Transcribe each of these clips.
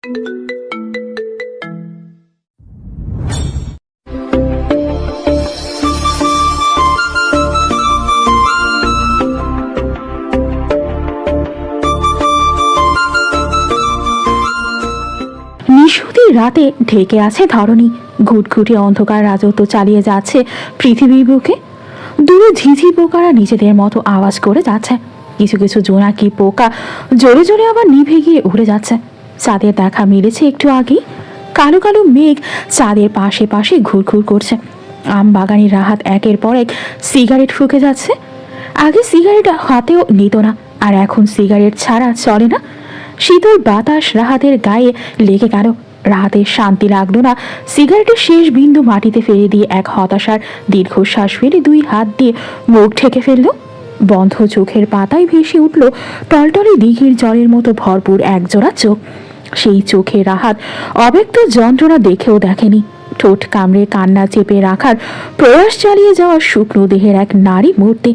নিশুতি রাতে ঢেকে আছে ধরণী। ঘুটঘুটে অন্ধকার রাজত্ব চালিয়ে যাচ্ছে পৃথিবীর বুকে। দূরে ঝিঝি পোকারা নিজেদের মতো আওয়াজ করে যাচ্ছে। কিছু কিছু জোনাকি পোকা জোরে জোরে আবার নিভে গিয়ে উড়ে যাচ্ছে। চাঁদের দেখা মিলেছে একটু আগেই। কালো কালো মেঘ চাঁদের পাশে পাশে ঘুরঘুর করছে। আম বাগানি রাহাত একের পর এক সিগারেট ফুঁকে যাচ্ছে। আগে সিগারেট হাতেও নিত না, আর এখন সিগারেট ছাড়া চলে না। শীতল বাতাস রাহাতের গায়ে লেগে গেল। রাহাতের শান্তি লাগলো না। সিগারেটের শেষ বিন্দু মাটিতে ফেলে দিয়ে এক হতাশার দীর্ঘশ্বাস ফেলে দুই হাত দিয়ে মুখ ঢেকে ফেলল। বন্ধ চোখের পাতায় ভেসে উঠল টলটলে দিঘির জলের মতো ভরপুর একজোড়া চোখ। সেই চোখে রাহাত অব্যক্ত যন্ত্রণা দেখেও দেখেনি। ঠোঁট কামড়ে কান্না চেপে রাখার প্রয়াস চালিয়ে যাওয়া শুকনো দেহের এক নারী মূর্তি।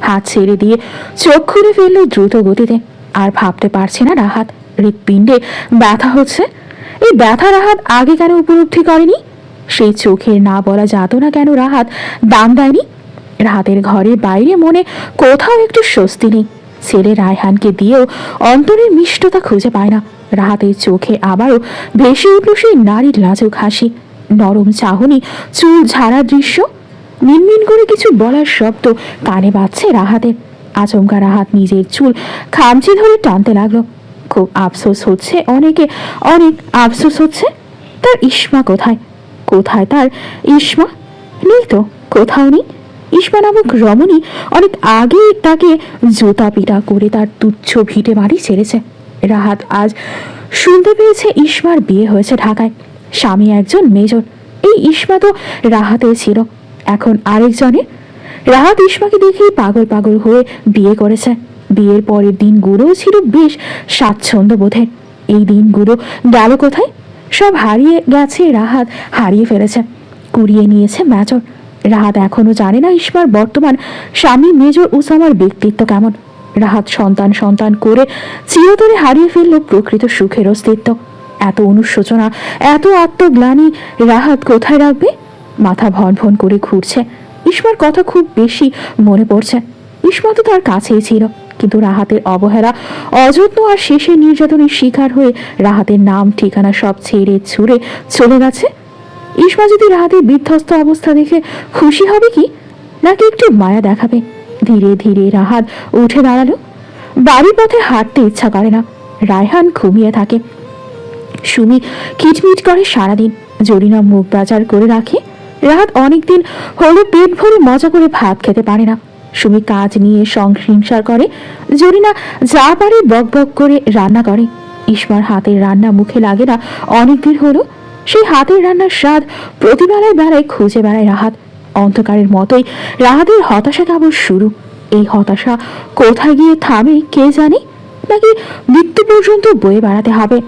হাত ছেড়ে দিয়ে চোখ খুলে ফেলল দ্রুত গতিতে। আর ভাবতে পারছে না রাহাত। হৃৎপিণ্ডে ব্যথা হচ্ছে। এই ব্যথা রাহাত আগে কেন উপলব্ধি করেনি? সেই চোখের না বলা যাতনা কেন রাহাত দাম দেয়নি? রাহাতের ঘরে বাইরে মনে কোথাও একটু স্বস্তি নেই। ছেলে রায়হানকে দিয়েও অন্তরের মিষ্টতা খুঁজে পায় না। রাহাতের চোখে আবারও ভেসে উঠল সেই নারীর লাজুক হাসি, নরম চাহনি, চুল ঝাড়া দৃশ্য। মিনমিন করে কিছু বলার শব্দ কানে বাজছে রাহাতের। আচমকা রাহাত নিজের চুল খামচি ধরে টানতে লাগলো। খুব আফসোস হচ্ছে, অনেক আফসোস হচ্ছে। তার ইসমা কোথায়? কোথায় তার ইসমা? নেই তো, কোথাও নেই। ইসমা নামক রমণী অনেক আগেই তাকে জুতা পিটা করে তার তুচ্ছ ভিটে বাড়ি ছেড়েছে। রাহাত আজ শুনতে পেয়েছে ইসমার বিয়ে হয়েছে ঢাকায়। স্বামী একজন মেজর। এই ইসমা তো রাহাতের ছিল, এখন আরেকজনের। রাহাত ইসমাকে দেখেই পাগল পাগল হয়ে বিয়ে করেছে। বিয়ের পরের দিনগুলো ছিল বেশ স্বাচ্ছন্দ্য বোধের। এই দিনগুলো গেল কোথায়? সব হারিয়ে গেছে। রাহাত হারিয়ে ফেলেছে, কুড়িয়ে নিয়েছে মেজর। রাহাত এখনো জানে না ইসমার বর্তমান স্বামী মেজর উসামার ব্যক্তিত্ব কেমন। রাহাত সন্তান সন্তান করে চিরতরে হারিয়ে ফেলল প্রকৃত সুখের অস্তিত্ব। এত অনুশোচনা, এত আত্মগ্লানি রাহাত কোথায় রাখবে? মাথা ভন ভন করে ঘুরছে। ইসমার কথা খুব বেশি মনে পড়ছে। ইসমা তো তার কাছেই ছিল, কিন্তু রাহাতের অবহেলা, অযত্ন আর শেষের নির্যাতনের শিকার হয়ে রাহাতের নাম ঠিকানা সব ছেড়ে ছুড়ে চলে গেছে। ইসমা যদি রাহাতের বিধ্বস্ত অবস্থা দেখে খুশি হবে কি, নাকি একটু মায়া দেখাবে? ধীরে ধীরে রাহাত উঠে দাঁড়ালো। বাড়ির পথে হাঁটতে ইচ্ছা করে না। রায়হান ঘুমিয়ে থাকে। সুমি খিটমিট করে সারাদিন। জরিনা মুখ বাজার করে রাখে। রাহাত অনেকদিন হলো পেট ভরে মজা করে ভাত খেতে পারে না। সুমি কাজ নিয়ে সংসার করে। জরিনা যা পারে বক বক করে রান্না করে। ইসমার হাতের রান্না মুখে লাগে না অনেকদিন হলো। সেই হাতের রান্নার স্বাদ প্রতিবেলায় বেলায় খুঁজে বেড়ায় রাহাত। অন্ধকারের মতোই রাহাতের হতাশা কেবল শুরু। এই হতাশা কোথায় গিয়ে থামে কে জানে? নাকি মৃত্যু পর্যন্ত বয়ে বেড়াতে হবে?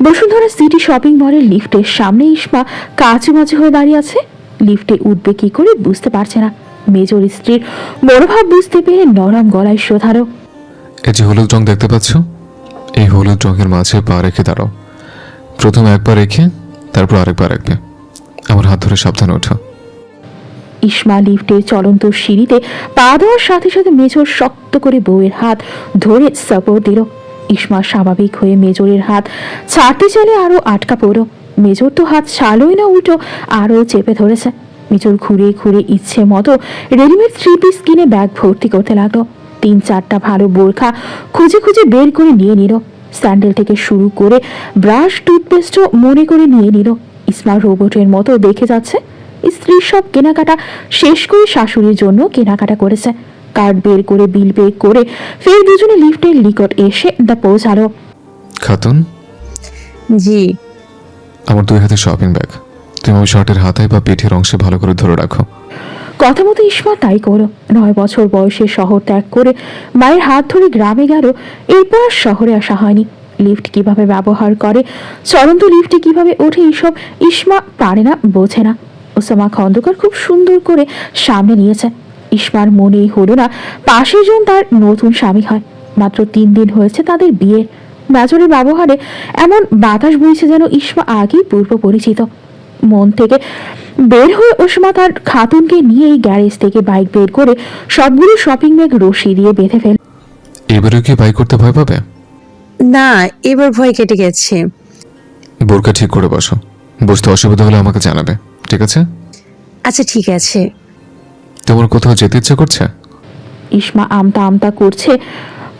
বসুন্ধরা সিটি শপিং মলের লিফটের সামনে ইসমা কাচুমাচু হয়ে দাঁড়িয়ে আছে। লিফটে উঠবে কি করে বুঝতে পারছে না। মেজর স্ত্রীর মনোভাব বুঝতে পেরে নরম গলায় শোধালো, এই যে হলুদ রং দেখতে পাচ্ছ, এই হলুদ রঙের মাঝে পা রেখে দাঁড়াও। প্রথম একবার রেখে তারপর আরেকবার রাখবে। আমার হাত ধরে সাবধানে ওঠো। ইসমা লিফটের চলন্ত সিঁড়িতে পা দেওয়ার সাথে সাথে মেজর শক্ত করে বউয়ের হাত ধরে সাপোর্ট দিল। ইসমা স্বাভাবিক হয়ে মেজরের হাত ছাড়তে চাইলে আরো আটকা পড়ল। মেজর তো হাত ছাড়লই না, উল্টো আরো চেপে ধরেছে। মেজর ঘুরে ঘুরে ইচ্ছে মতো রেডিমেড 3 পিস কিনে ব্যাগ ভর্তি করতে লাগলো। 3-4টা ভালো বোরখা খুঁজে খুঁজে বের করে নিয়ে নিল। স্যান্ডেল থেকে শুরু করে ব্রাশ, টুথপেস্টও মনে করে নিয়ে নিল। ইসমা রোবটের মতো দেখে যাচ্ছে। স্ত্রীর সব কেনাকাটা শেষ করে শাশুড়ির জন্য কেনাকাটা করেছে। কার্ড বের করে বিল পে করে ফের দুজনে লিফটের নিকট এসে পৌঁছালো। খাতুন, জি। আমার 2 হাতে শপিং ব্যাগ। তুমি ওই শার্টের হাতায় বা পিঠের অংশে ভালো করে ধরে রাখো। কথা মতো ইসমা তাই করো। 9 বছর বয়সে শহর ত্যাগ করে মায়ের হাত ধরে গ্রামে গেল। এরপর আর শহরে আসা হয়নি। লিফট কিভাবে ব্যবহার করে, চলন্ত লিফটে কিভাবে ওঠে, এইসব ইসমা পারে না, বোঝে না। ওসামা খন্দকার খুব সুন্দর করে সামনে নিয়েছে। ইসমার মনেই হলো না পাশের জন তার নতুন স্বামী হয়। মাত্র 3 দিন হয়েছে তাদের বিয়ে। মেজরের ব্যবহারে এমন বাতাস বইছে যেন ইসমা আগেই পূর্ব পরিচিত। মন থেকে বের হয়ে ওসমা তার খাতুনকে নিয়েই গ্যারেজ থেকে বাইক বের করে সবগুলো শপিং ব্যাগ রশি দিয়ে বেঁধে ফেল। এবারেও কি বাইক করতে ভয় পাবে? না, এবার ভয় কেটে গেছে। বোরকা ঠিক করে বসো, বুঝতে অসুবিধা হলে আমাকে জানাবে, ঠিক আছে? আচ্ছা ঠিক আছে। তোমার কোথাও যেতে ইচ্ছা করছে? ইসমা আমতা আমতা করছে,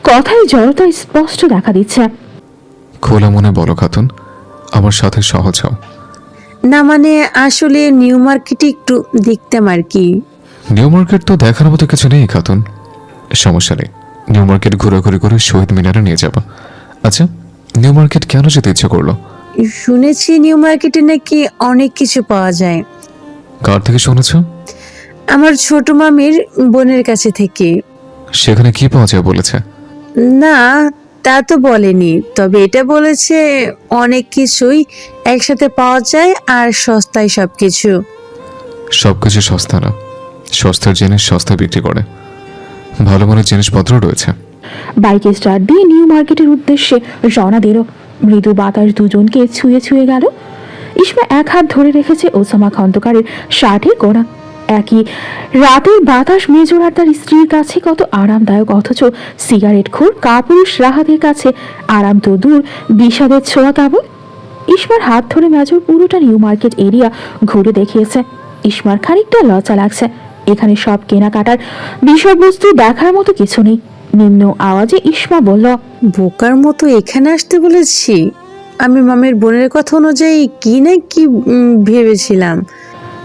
কথায় জড়তা স্পষ্ট দেখা দিচ্ছে। খোলা মনে বলো খাতুন, আমার সাথে সহজ হও। না মানে আসলে নিউ মার্কেটে একটু দেখতাম আর কি। নিউ মার্কেট তো দেখার মতো কিছু নেই খাতুন। সমস্যা নেই, নিউ মার্কেট ঘোরাঘুরি করে শহীদ মিনারে নিয়ে যাবো। আচ্ছা, নিউ মার্কেট কেন যেতে ইচ্ছা করলো? শুনেছি নিউ মার্কেটে নাকি অনেক কিছু পাওয়া যায়। কার থেকে শুনেছ? আমার ছোট মামির বোনের কাছে থেকে। সেখানে কি পাওয়া যায় বলেছে? না, তা তো বলেনি, তবে এটা বলেছে অনেক কিছুই একসাথে পাওয়া যায় আর সস্তায় সবকিছু। সবকিছু সস্তা না, সস্তার জিনিস সস্তায় বিক্রি করে। ভালো মানের জিনিসপত্র রয়েছে। বাইকে স্টার্ট দিয়ে নিউ মার্কেটের উদ্দেশ্যে রওনা দিল। মৃদু বাতাস দুজনকে ছুঁয়ে ছুঁয়ে গেল। ইসমা এক হাত ধরে রেখেছে ওসামা খন্দকারের শার্টের কোণা। একই রাতের বাতাস মেজর আর তার স্ত্রীর কাছে কত আরামদায়ক, অথচ সিগারেট খোর কাপুরুষ রাহাতের কাছে আরাম তো দূর, বিষাদের ছোঁয়া কেবল। ইসমার হাত ধরে মেজর পুরোটা নিউ মার্কেট এরিয়া ঘুরে দেখিয়েছে। ইসমার খানিকটা লজ্জা লাগছে, এখানে সব কেনাকাটার বিষয়বস্তু দেখার মতো কিছু নেই। নিম্ন আওয়াজে ইসমা বলল, বোকার মতো এখানে আসতে বলেছি? আমি মামির বোনের কথা অনুযায়ী কি না কি ভেবেছিলাম।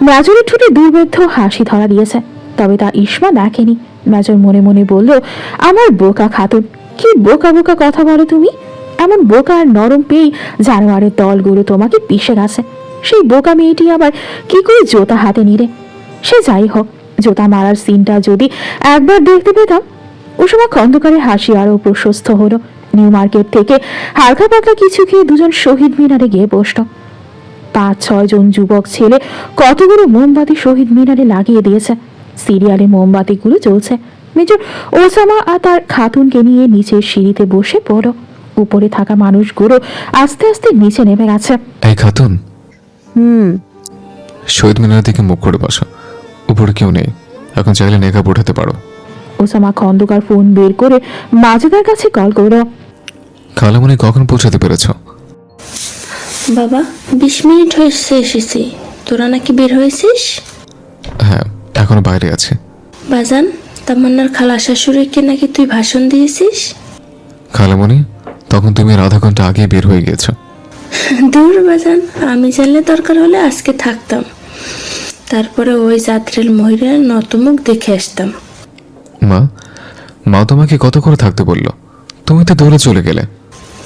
মেজরের ঠোঁটে দুর্বোধ্য হাসি ধরা দিয়েছে, তবে তা ইসমা দেখেনি। মেজর মনে মনে বলল, আমার বোকা খাতুন, কি বোকা বোকা কথা বলো তুমি। এমন বোকা আর নরম পেয়েই জানোয়ারের দলগুলো তোমাকে পিষে গেছে। সেই বোকা মেয়েটি আবার কি করে জোতা হাতে নিলে। সে যাই হোক, জোতা মারার সিনটা যদি একবার দেখতে পেতাম। ওসমা খন্দকারের হাসি আরো প্রশস্ত হলো। নিউ মার্কেট থেকে হালকা পাতলা কিছু খেয়ে দুজন শহীদ মিনারে গিয়ে বসল। 5-6 জন যুবক ছেলে কতগুলো মোমবাতি শহীদ মিনারে লাগিয়ে দিয়েছে। সিরিয়ালে মোমবাতিগুলো জ্বলছে। মেজর ওসামা আর তার খাতুনকে নিয়ে নিচের সিঁড়িতে বসে পড়ল। উপরে থাকা মানুষগুলো আস্তে আস্তে নিচে নেমে গেছে। এই খাতুন, হুম। শহীদ মিনারের দিকে মুখ করে বসো, উপরে কেউ নেই, এখন চাইলে নেকাব উঠাতে পারো। ওসামা খন্দকার ফোন বের করে মাজেদার কাছে কল করল। খালামণি কখন পৌঁছাতে পেরেছ? বাবা 20 মিনিট হয়েছে এসেছি। তোরা নাকি বের হয়েছিস? হ্যাঁ, এখনো বাইরে আছে। বাজান, তামান্নার খালা শাশুড়িকে নাকি তুই ভাষণ দিয়েছিস? খালামণি, তখন তুমি আর আধা ঘন্টা আগে বের হয়ে গিয়েছো। দূর বাজান, আমি জানলে দরকার হলে আজকে থাকতাম, তারপরে ওই যাত্রের মহিলার নতমুখ দেখে আসতাম। মা, মা তোমাকে কত করে থাকতে বললো, তুমি তো দৌড়ে চলে গেলে।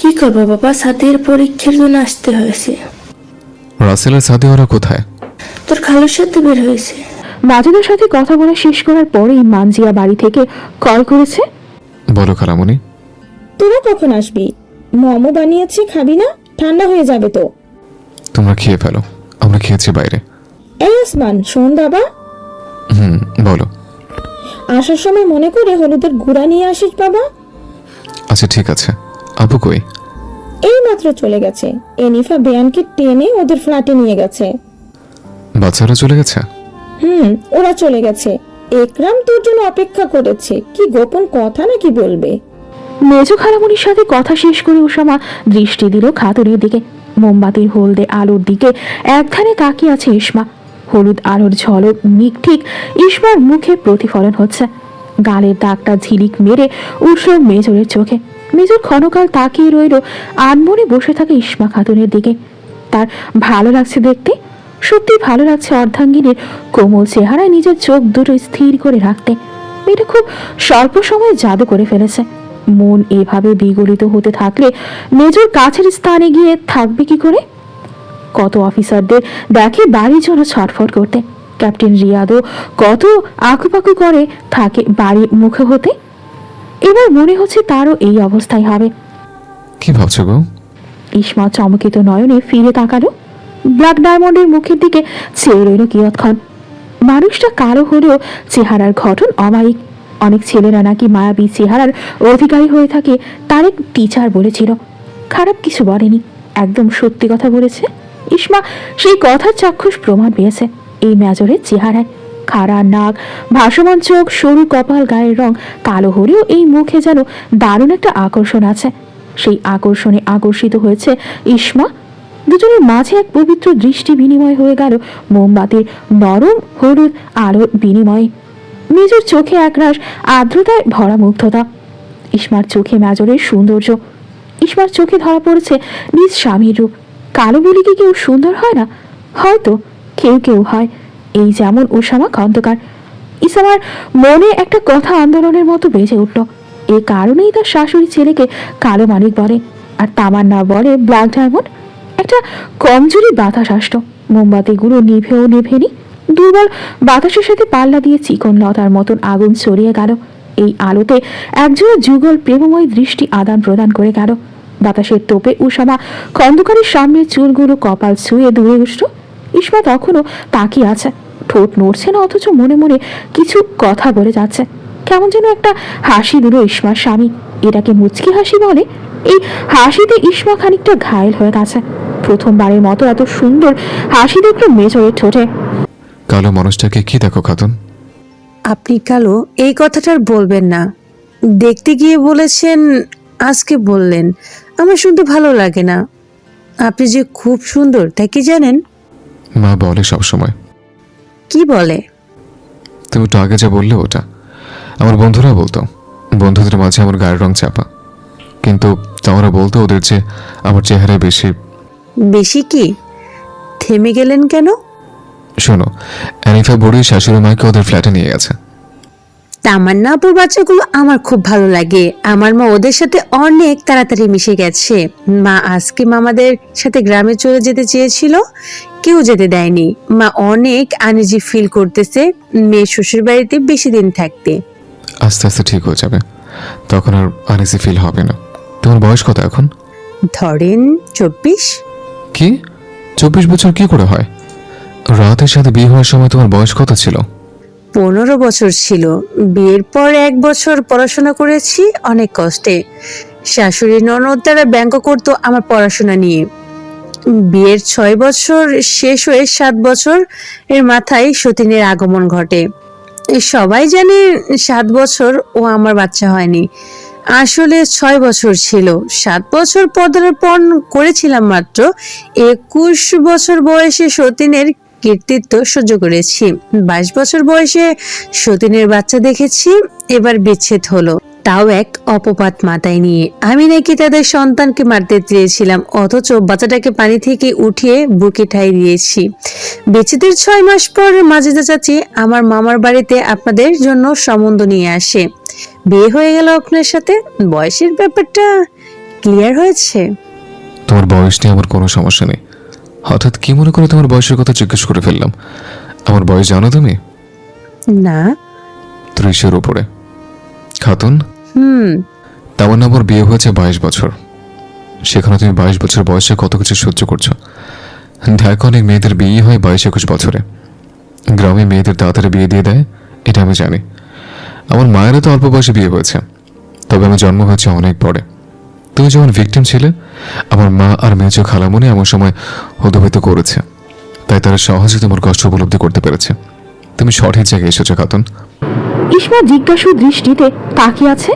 কি করবো বাবা, সাথীর পরীক্ষার জন্য আসতে হয়েছে। রাসেলের সাথে ওরা কোথায়? তোর খালুর সাথে বের হয়েছে। মাজেদার সাথে কথা বলা শেষ করার পরেই মানজিয়া বাড়ি থেকে কল করেছে। বলো খালামণি। তোরা কখন আসবি? মোমো বানিয়েছি, খাবি না? ঠান্ডা হয়ে যাবে তো। তোমরা খেয়ে ফেলো, আমরা খেয়েছি বাইরে। এই আসমান, শোন বাবা, বলো। আসার সময় মনে করে হলুদের গুঁড়া নিয়ে আসিস বাবা। আচ্ছা ঠিক আছে। আপু কই? এই মাত্র চলে গেছে। এনিফা বেয়ানকে টেনে ওদের ফ্ল্যাটে নিয়ে গেছে। বাচ্চারা চলে গেছে? ওরা চলে গেছে। একরাম তোর জন্য অপেক্ষা করেছে। কি গোপন কথা নাকি বলবে? মেজো খালামণির সাথে কথা শেষ করে ওসামা দৃষ্টি দিল খাতুনের দিকে। মোমবাতির হলদে আলোর দিকে একধারে তাকিয়ে আছে ইসমা। হলুদ আলোর ঝলক ঠিক ইসমার মুখে প্রতিফলন হচ্ছে। গালের দাগটা ঝিলিক মেরে উঠল মেজরের চোখে। মেজর ক্ষণকাল তাকিয়ে রইল আনমনে বসে থাকা ইসমা খাতুনের দিকে। তার ভালো লাগছে দেখতে, সত্যি ভালো লাগছে অর্ধাঙ্গিনীর কোমল চেহারায় নিজের চোখ দুটো স্থির করে রাখতে। মেয়েটা খুব স্বল্প সময়ে জাদু করে ফেলেছে। মন এভাবে বিগলিত হতে থাকলে মেজর কাছের স্থানে গিয়ে থাকবে কি করে? কত অফিসারদের দেখে বাড়ির জন্য ছটফট করতে। ক্যাপ্টেন রিয়াদও কত আকুপাকু করে থাকে বাড়ির মুখে হতে। এবার মনে হচ্ছে তারও এই অবস্থাই হবে। কি ভাবছো গো? ইসমা চমকিত নয়নে ফিরে তাকালো। ব্ল্যাক ডায়মন্ডের মুখের দিকে চেয়ে রইল কিয়ৎক্ষণ। মানুষটা কালো হলেও চেহারার গঠন অমায়িক। অনেক ছেলেরা নাকি মায়াবী চেহারার অধিকারী হয়ে থাকে, তার এক টিচার বলেছিল। খারাপ কিছু বলেনি, একদম সত্যি কথা বলেছে। ইসমা সেই কথার চাক্ষুষ প্রমাণ পেয়েছে এই মেজরের চেহারায়। খাড়া নাক, ভাসমান চোখ, সরু কপাল, গায়ের রং কালো হলেও এই মুখে যেন দারুণ একটা আকর্ষণ আছে। সেই আকর্ষণে আকর্ষিত হয়েছে ইসমা। দুজনের মাঝে এক পবিত্র দৃষ্টি বিনিময় হয়ে গেল মোমবাতির নরম হলুদ আলোর বিনিময়ে। মেজর চোখে একরাশ আর্দ্রতায় ভরা মুগ্ধতা। ইসমার চোখে মেজরের সৌন্দর্য। ইসমার চোখে ধরা পড়েছে নিজ স্বামীর রূপ। কালো বলে কি কেউ সুন্দর হয় না? হয়তো কেউ কেউ হয়, এই যেমন ওসামা খন্দকার। ইসামার মনে একটা কথা আন্দোলনের মতো বেজে উঠল। এ কারণেই তার শাশুড়ি ছেলেকে কালো মানিক বলে, আর তামান্না বলে ব্ল্যাক ডায়মন্ড। একটা কমজোরি বাতাস আসতো, মোমবাতিগুলো নিভেও নিভেনি। দুর্বল বাতাসের সাথে পাল্লা দিয়ে চিকন লতার মতন আগুন ছড়িয়ে গেল। এই আলোতে একজোড়া যুগল প্রেমময় দৃষ্টি আদান প্রদান করে গেল। বাতাসের তোপে উসামা খন্দকারের সামনের চুলগুলো কপাল ছুঁয়ে দূরে উঠল। ইসমা তখনও তাকিয়ে আছে, ঠোঁট নড়ছে না, অথচ মনে মনে কিছু কথা বলে যাচ্ছে। কেমন যেন একটা হাসি দিল ইসমার স্বামী। এটাকে মুচকি হাসি বলে। এই হাসিতে ইসমা খানিকটা ঘায়েল হয়ে গেছে। প্রথমবারের মতো এত সুন্দর হাসি দেখল মেজরের ঠোঁটে। কালো মানুষটাকে কি দেখো খাতুন? আপনি কালো এই কথাটা আর বলবেন না। দেখতে গিয়ে বলেছেন, আজকে বললেন, আমার শুনতে ভালো লাগে না। আপনি যে খুব সুন্দর তা কি জানেন? মা বলে সব সময়। কি বলে? তুমি তো আগে যা বললে ওটা। আমার বন্ধুরা বলতো বন্ধুদের মাঝে আমার গায়ের রং চাপা, কিন্তু তারা বলতো ওদের যে আমার চেহারায় বেশি। বেশি কি? থেমে গেলেন কেন? শোনো, অ্যানিফা বুড়ি শাশুড়ি মাকে ওদের ফ্ল্যাটে নিয়ে গেছে। তামান্না আপুর বাচ্চাগুলো আমার খুব ভালো লাগে। আমার মা ওদের সাথে অনেক তাড়াতাড়ি মিশে গেছে। মা আজকে মামাদের সাথে গ্রামে চলে যেতে চেয়েছিল, কেউ যেতে দেয়নি। মা অনেক আনইজি ফিল করতেছে মেয়ে শ্বশুর বাড়িতে বেশি দিন থাকতে। আস্তে আস্তে ঠিক হয়ে যাবে, তখন আর আনইজি ফিল হবে না। তোমার বয়স কত এখন? ধরেন 24। কি 24 বছর কি করে হয়? রাতের সাথে বিয়ে হওয়ার সময় তোমার বয়স কত ছিল? 15 বছর ছিল। বিয়ের পর 1 বছর পড়াশোনা করেছি অনেক কষ্টে। শাশুড়ি ননদ তারা ব্যঙ্গ করতো আমার পড়াশোনা নিয়ে। বিয়ের 6 বছর শেষ হয়ে 7 বছর এর মাথায় সতীনের আগমন ঘটে। সবাই জানে 7 বছর ও আমার বাচ্চা হয়নি, আসলে 6 বছর ছিল। 7 বছর পদার্পণ করেছিলাম মাত্র। 21 বছর বয়সে সতীনের কীর্তিত্ব সহ্য করেছি। 22 বছর বয়সে সতীনের বাচ্চা দেখেছি। এবার বিচ্ছেদ হলো, তাও এক অপবাদ মাথায় নিয়ে। আমি নাকি তাদের সন্তানকে মারতে চেয়েছিলাম, অথচ বাচ্চাটাকে পানি থেকে উঠিয়ে বুকে ঠাই দিয়েছি। বিচ্ছেদের 6 মাস পর মাজেদা চাচি আমার মামার বাড়িতে আপনাদের জন্য সম্বন্ধ নিয়ে আসে। বিয়ে হয়ে গেল আপনার সাথে। বয়সের ব্যাপারটা ক্লিয়ার হয়েছে? তোমার বয়স নিয়ে আমার কোনো সমস্যা নেই। হঠাৎ কি মনে করে তোমার বয়সের কথা জিজ্ঞেস করে ফেললাম? আমার বয়স জানো তুমি? না। 30-এর উপরে। খাতুন, তেমন আমার বিয়ে হয়েছে 22 বছর। সেখানে তুমি 22 বছর বয়সে কত কিছু সহ্য করছো। ঢাকা অনেক মেয়েদের বিয়ে হয় 22-21 বছরে। গ্রামে মেয়েদের তাড়াতাড়ি বিয়ে দিয়ে দেয়, এটা আমি জানি। আমার মায়েরও তো অল্প বয়সে বিয়ে হয়েছে, তবে আমার জন্ম হয়েছে অনেক পরে। তুমি যখন ভিকটিম ছিলে, আমার মা আর মেজো খালামণি এমন সময় হতভূত করেছে, তাই তারা সহজে তোমার কষ্ট উপলব্ধি করতে পেরেছে। তুমি সঠিক জায়গায় এসেছো খাতুন। ইসমা জিজ্ঞাসু দৃষ্টিতে তাকিয়ে আছে।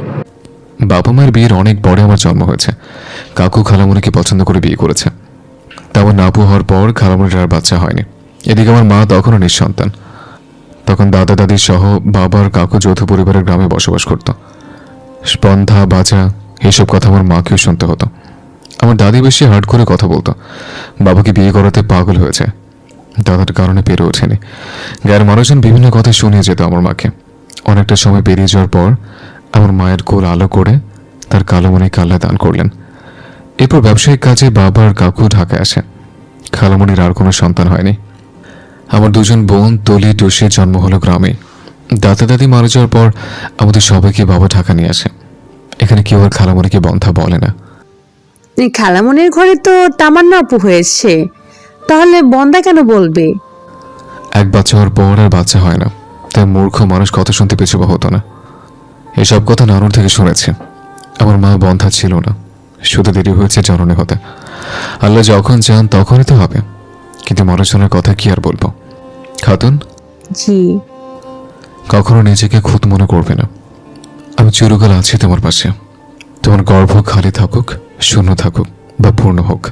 বাবা মায়ের বিয়ের অনেক পরে আমার জন্ম হয়েছে। কাকু খালামণিকে পছন্দ করে বিয়ে করেছে। তা আমার নাপু হওয়ার পর খালামণির আর বাচ্চা হয়নি। এদিকে আমার মা তখনও নিঃসন্তান। তখন দাদা দাদি সহ বাবার কাকু যৌথ পরিবারের গ্রামে বসবাস করত। স্পন্ধা বাজা এইসব কথা আমার মাকেও শুনতে হতো। আমার দাদি বেশি হার্ড করে কথা বলতো। বাবাকে বিয়ে করাতে পাগল হয়েছে, দাদার কারণে পেরে ওঠেনি। গায়ের মানুষজন বিভিন্ন কথা শুনিয়ে যেত আমার মাকে। অনেকটা সময় পেরিয়ে যাওয়ার পর আমার মায়ের কোল আলো করে তার কালোমণি কাল্লা দান করলেন। এরপর ব্যবসায়িক কাজে বাবা আর কাকু ঢাকায় আসে। খালামণির আর কোনো সন্তান হয়নি। আমার দুজন বোন তলি টুসির জন্ম হলো গ্রামে। দাদা দাদি মারা যাওয়ার পর আমাদের সবাইকে বাবা ঢাকা নিয়ে আসে। এখানে কেউ আর খালামণিকে বন্ধা বলে না। খালামণির ঘরে তো তামান্না আপু হয়েছে, তাহলে বন্দা কেন বলবে? এক বাচ্চা হওয়ার পর আর বাচ্চা হয় না, তাই মূর্খ মানুষ কথা শুনতে পিছুপা হতো না। এসব কথা নানুর থেকে শুনেছে। আমার মা বন্ধা ছিল না, শুধু দেরি হয়েছে জননী হতে। আল্লাহ যখন চান তখনই তো হবে, কিন্তু মানুষজনের কথা কি আর বলবো। খাতুন, জি। কখনো নিজেকে খুদ মনে করবে না। আমি চিরকাল আছি তোমার পাশে। তোমার গর্ভ খালি থাকুক, শূন্য থাকুক বা পূর্ণ হোক,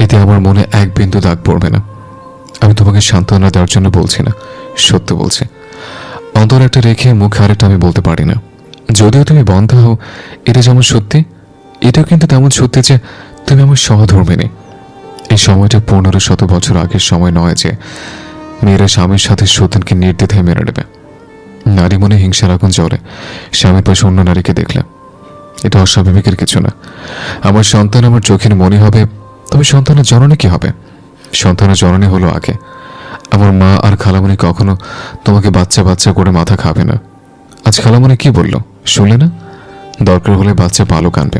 এতে আমার মনে এক বিন্দু দাগ পড়বে না। আমি তোমাকে সান্ত্বনা দেওয়ার জন্য বলছি না, সত্য বলছি। অন্তর একটা রেখে মুখে আরেকটা আমি বলতে পারি না। যদিও তুমি বন্ধ হও, এটা যেমন সত্যি, এটাও কিন্তু তেমন সত্যি যে তুমি আমার সহধর্মিনী। এই সময়টা 1500 বছর আগের সময় নয় যে মেয়েরা স্বামীর সাথে সতীনকে নির্দ্বিধায় মেরে নেবে। নারী মনে হিংসার আগুন জ্বলে স্বামীর পাশে অন্য নারীকে দেখলে। এটা অস্বাভাবিকের কিছু না। আমার সন্তান আমার চোখের মনি হবে, তবে সন্তানের জননী কি হবে? সন্তানের জননী হলো আগে। আমার মা আর খালামণি কখনো তোমাকে বাচ্চা বাচ্চা করে মাথা খাবে না। আজ খালামণি কি বললো শুনলে না? দরকার হলে বাচ্চা পালও কানবে।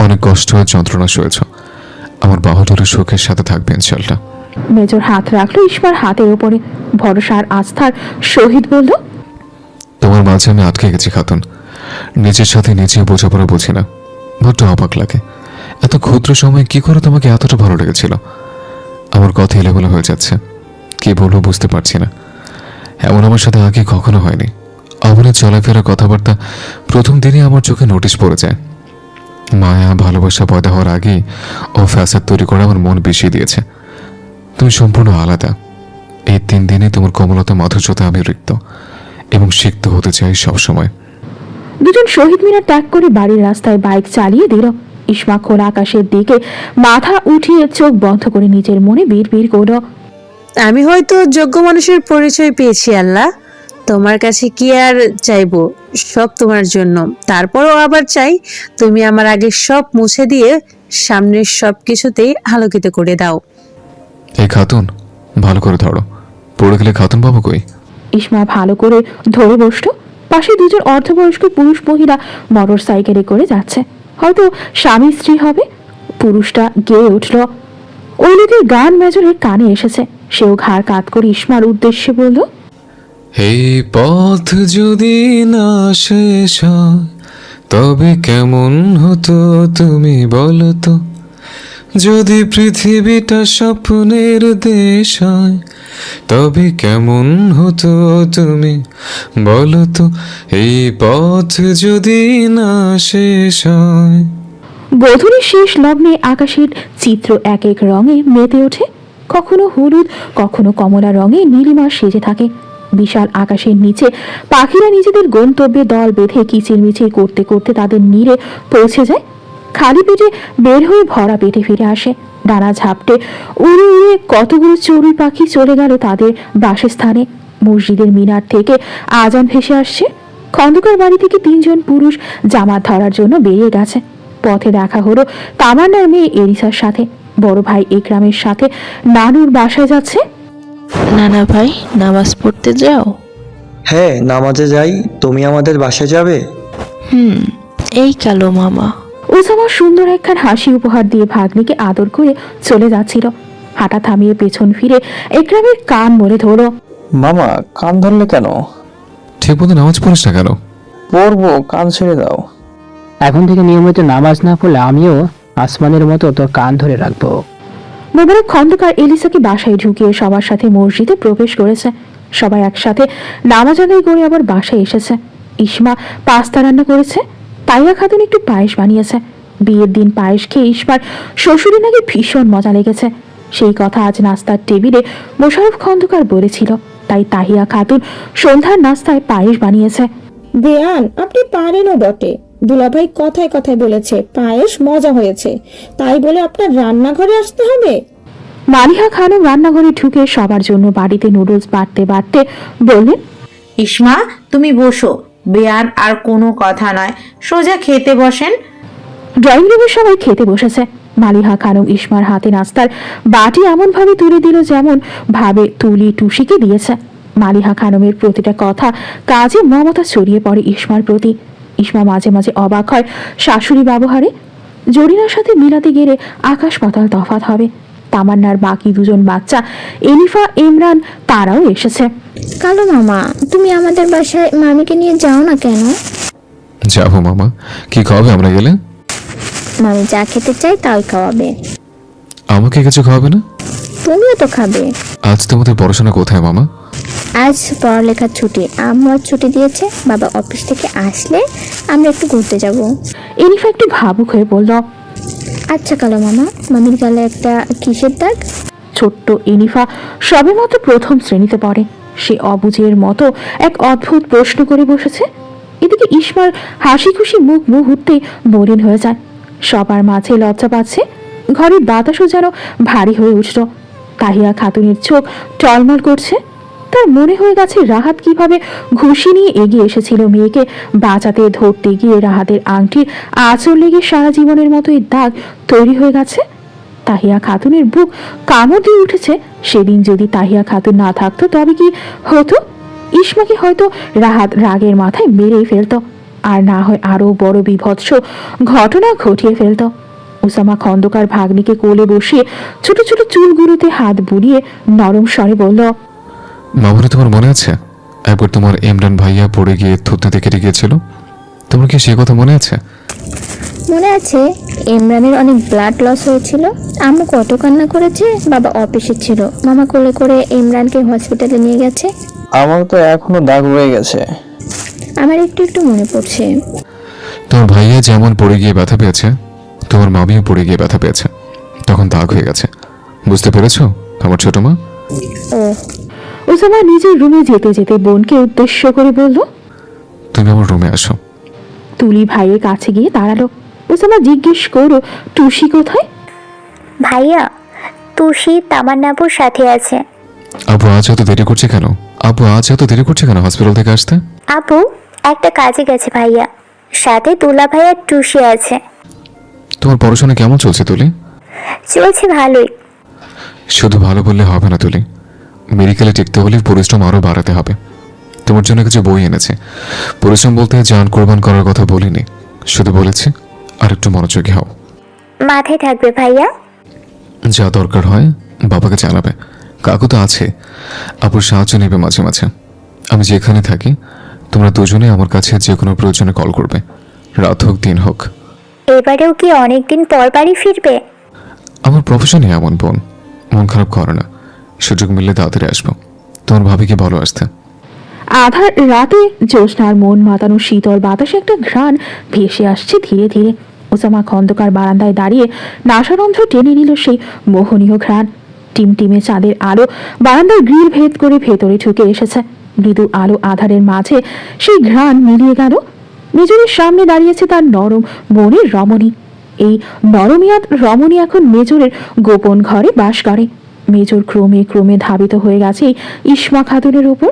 অনেক কষ্ট আর যন্ত্রণা সয়েছ, আমার বাহুডোরে সুখের সাথে থাকবে ইনশাল্লাহ। মেজর হাত রাখলো ইসমার হাতের উপরে, ভরসা আর আস্থার সহিত বলল, তোমার মাঝে আমি আটকে গেছি খাতুন। নিজের সাথে নিজে বোঝাপড়া বুঝি না, বড্ড অবাক লাগে। এত ক্ষুদ্র সময়ে কি করে তোমাকে এতটা ভালো লেগেছিল? আমার কথা এলোমেলো হয়ে যাচ্ছে, কি বলবো বুঝতে পারছি না। এমন আমার সাথে আগে কখনো হয়নি। অবনের চলাফেরা কথাবার্তা প্রথম দিনই আমার চোখে নোটিশ পড়ে যায়। মায়া ভালোবাসা পয়দা হওয়ার আগেই ও ফ্যাসাদ তৈরি করে আমার মন বিষিয়ে দিয়েছে। তুমি সম্পূর্ণ আলাদা। এই 3 দিনে তোমার কোমলতা মাধুর্যতা আমি রিক্ত এবং সিক্ত হতে চাই সবসময়। দুজন শহীদ মিনার ত্যাগ করে বাড়ির রাস্তায় বাইক চালিয়ে দিল। ইসমা খোলা আকাশের দিকে মাথা উঠিয়ে চোখ বন্ধ করে নিজের মনে বিড় করল, আমি হয়তো যোগ্য মানুষের পরিচয় পেয়েছি আল্লাহ। তোমার কাছে কি আর চাইবো, সব তোমার জন্য। তারপরও আবার চাই তুমি আমার আগে সব মুছে দিয়ে সামনের সব কিছুতেই আলোকিত করে দাও। এই খাতুন, ভালো করে ধরো, পড়ে গেলে খাতুন বাবু কই? ইসমা ভালো করে ধরে বসলো। পাশে দুজন অর্ধবয়স্ক পুরুষ মহিলা মোটর সাইকেলে করে যাচ্ছে, হয়তো স্বামী স্ত্রী হবে। পুরুষটা গেয়ে উঠল। ওই লোকের গান মেজরের কানে এসেছে। সেও ঘাড় কাত করে ইসমার উদ্দেশ্যে বলল, এই পথ যদি না শেষ হয় তবে কেমন হতো তুমি বলো তো? যদি পৃথিবীটা স্বপ্নের দেশ হয় তবে কেমন হতো তুমি বলো তো? এই পথ যদি না শেষ হয়। বধূরের শেষ লগ্নে আকাশের চিত্র এক এক রঙে মেতে ওঠে। কখনো হলুদ, কখনো কমলা রঙে নীলিমা সেজে থাকে। বিশাল আকাশের নিচে পাখিরা নিজেদের গন্তব্যে দল বেঁধে কিচিরমিচির করতে করতে তাদের নীড়ে পৌঁছে যায়। খালি পেটে বের হয়ে ভরা পেটে ফিরে আসে। ডানা ঝাপটে উড়ে উড়ে কতগুলো চড়ুই পাখি চলে গেল তাদের বাসস্থানে। মসজিদের মিনার থেকে আজান ভেসে আসছে। খন্দকার বাড়ি থেকে 3 জন পুরুষ জামাত ধরার জন্য বেরিয়ে গেছে। পথে দেখা হলো তামান্নার মেয়ে এরিসার সাথে। বড় ভাই একরামের সাথে নানুর বাসায় যাচ্ছে। নানা ভাই, নামাজ পড়তে যাও? হ্যাঁ, নামাজে যাই। তুমি আমাদের বাসায় যাবে? এই কালো মামা। ওসামা সুন্দর একখান হাসি উপহার দিয়ে ভাগ্নিকে আদর করে চলে যাচ্ছিল। হাঁটা থামিয়ে পেছন ফিরে একরামের কান মরে ধরল। মামা, কান ধরলে কেন? ঠিক মতো নামাজ পড়িস না কেন? পড়বো, কান ছেড়ে দাও। এখন থেকে নিয়মিত নামাজ না পড়লে আমিও আসমানের মতো তোর কান ধরে রাখবো। মোবারক খন্দকার এলিসাকে বাসায় ঢুকিয়ে সবার সাথে মসজিদে প্রবেশ করেছে। সবাই একসাথে নামাজ আদায় করে আবার বাসায় এসেছে। ইসমা পাস্তা রান্না করেছে। তাইয়া খাতুন একটু পায়েস বানিয়েছে। বিয়ের দিন পায়েস খেয়ে ইসমার শ্বশুরের নাকি ভীষণ মজা লেগেছে। সেই কথা আজ নাস্তার টেবিলে মোশাররফ খন্দকার বলেছিল, তাই তাহিয়া খাতুন সন্ধ্যার নাস্তায় পায়েস বানিয়েছে। বেয়ান, আপনি পারেনও বটে। দুলাভাই কথায় কথায় বলেছে পায়েস মজা হয়েছে, তাই বলে আপনার রান্নাঘরে আসতে হবে? মালিহা খানম রান্নাঘরে ঢুকে সবার জন্য বাড়িতে নুডলস বাটতে বাটতে বললেন, ইসমা, তুমি বসো। বেয়ান আর কোনো কথা নয়, সোজা খেতে বসেন। ড্রয়িং রুমে সবাই খেতে বসেছে। মালিহা খানম ইসমার হাতে নাস্তার বাটি এমন ভাবে তুলে দিল যেমন ভাবে তুলি টুসিকে দিয়েছে। মালিহা খানমের প্রতিটা কথা কাজে মমতা ছড়িয়ে পড়ে ইসমার প্রতি। ইসমা মাঝে মাঝে অবাক হয় শাশুড়ি ব্যবহারে। জরিনার সাথে মিলাতে গেলে আকাশ পাতাল তফাৎ হবে। তামান্নার বাকি 2 জন বাচ্চা এনিফা, ইমরান তারাও এসেছে। কালো মামা, তুমি আমাদের বাসায় মামিকে নিয়ে যাও না কেন? যাবো মামা, কি খাবে আমরা গেলে? মামি যা খেতে চাই তাই খাওয়াবে। আমাকে কিছু খাওয়াবে না? তুমিও তো খাবে। আজ তোমাদের পড়াশোনা কোথায় মামা? আজ পড়ালেখার ছুটি, আম্মু আজ ছুটি দিয়েছে। বাবা অফিস থেকে আসলে আমরা একটু ঘুরতে যাব। এনিফা একটু ভাবুক হয়ে বলল। আচ্ছা কালো মামা, মামির গালে একটা কিসের দাগ? ছোট্ট এনিফা সবেমাত্র প্রথম শ্রেণীতে পড়ে। সে অবুঝের মতো এক অদ্ভুত প্রশ্ন করে বসেছে। এদিকে ইসমার হাসি খুশি মুখ মুহূর্তেই মলিন হয়ে যায়। সবার মাঝে লজ্জা পাচ্ছে। ঘরের বাতাসও যেন ভারী হয়ে উঠল। তাহিয়া খাতুনের চোখ টলমল করছে। তার মনে হয়ে গেছে রাহাত কিভাবে ঘুষি নিয়ে এগিয়ে এসেছিল মেয়েকে বাঁচাতে, ধরতে গিয়ে রাহাতের আংটির আঁচল লেগে সারা জীবনের মতো এই দাগ তৈরি হয়ে গেছে। তাহিয়া খাতুনের বুক কামড় দিয়ে উঠেছে। সেদিন যদি তাহিয়া খাতুন না থাকতো তবে কি হতো? ইসমাকে হয়তো রাহাত রাগের মাথায় মেরেই ফেলতো, আর না হয় আরো বড় বিভৎস ঘটনা ঘটিয়ে ফেলতো। ওসামা খন্দকার ভাগ্নিকে কোলে বসিয়ে ছোট ছোট চুলগুলোতে হাত বুলিয়ে নরম স্বরে বলল, মামুনি, তোমার মনে আছে একবার তোমার ইমরান ভাইয়া পড়ে গিয়ে থুতনিতে কেটে গিয়েছিল? তোমার কি সে কথা মনে আছে? মনে আছে, ইমরানের অনেক ব্লাড লস হয়েছিল। আম্মু কত কান্না করেছে। বাবা অফিসে ছিল, মামা কোলে করে ইমরানকে হসপিটালে নিয়ে গেছে। আমার তো এখনো দাগ রয়ে গেছে। আমার একটু একটু মনে পড়ছে। তোমার ভাইয়া যেমন পড়ে গিয়ে ব্যথা পেয়েছে, তোমার মামিও পড়ে গিয়ে ব্যথা পেয়েছে। তখন দাগ হয়ে গেছে। বুঝতে পেরেছো আমার ছোট মা? ও, ওসামা নিজের রুমে যেতে যেতে বোনকে উদ্দেশ্য করে বলল। তুমি আমার রুমে আসো। তুলি ভাইয়ের কাছে গিয়ে দাঁড়ালো। ওসামা জিজ্ঞেস করো, টুসি কোথায়? ভাইয়া, তুষি তামান্নাপুর সাথে আছে। আপু আজ এত দেরি করছে কেন? হসপিটাল থেকে আসতে? আপু একটা কাজে গেছে ভাইয়া, সাথে তুলা ভাইয়া টুসি আছে। তোমার পড়াশোনা কেমন চলছে তুলি? চলছে ভালোই। শুধু ভালো বললে হবে না তুলি, মেডিকেলে টিকতে হলে পরিশ্রম আরো বাড়াতে হবে। তোমার জন্য কিছু বই এনেছে। পরিশ্রম বলতে জান কোরবান করার কথা বলিনি, শুধু বলেছি আর একটু মনোযোগী হও। মাথায় থাকবে ভাইয়া। যা দরকার হয় বাবাকে জানাবে। কাকু তো আছে, আপুর সাহায্য নেবে মাঝে মাঝে। আমি যেখানে থাকি তোমরা দুজনে আমার কাছে যে কোনো প্রয়োজনে কল করবে, রাত হোক দিন হোক। এবারেও কি অনেকদিন পর বাড়ি ফিরবে? আমার প্রফেশনই এমন বোন, মন খারাপ করে না। সুযোগ মিললে তাড়াতাড়ি আসবো। তোমার ভাবিকে বলো আসতে। আধার রাতে জ্যোৎস্নার মন মাতানো শীতল বাতাসে একটা ঘ্রাণ ভেসে আসছে ধীরে ধীরে। ওসামা খন্দকার বারান্দায় দাঁড়িয়ে নাসারন্ধ্র টেনে নিল সেই মোহনীয় ঘ্রাণ। টিমটিমে চাঁদের আলো বারান্দার গ্রিল ভেদ করে ভেতরে ঢুকে এসেছে। মৃদু আলো আধারের মাঝে সেই ঘ্রাণ মিলিয়ে গেল। মেজরের সামনে দাঁড়িয়েছে তার নরম মনের রমণী। এই নরমিয়াত রমণী এখন মেজরের গোপন ঘরে বাস করে। মেজর ক্রমে ক্রমে ধাবিত হয়ে গেছে ইসমা খাতুনের উপর।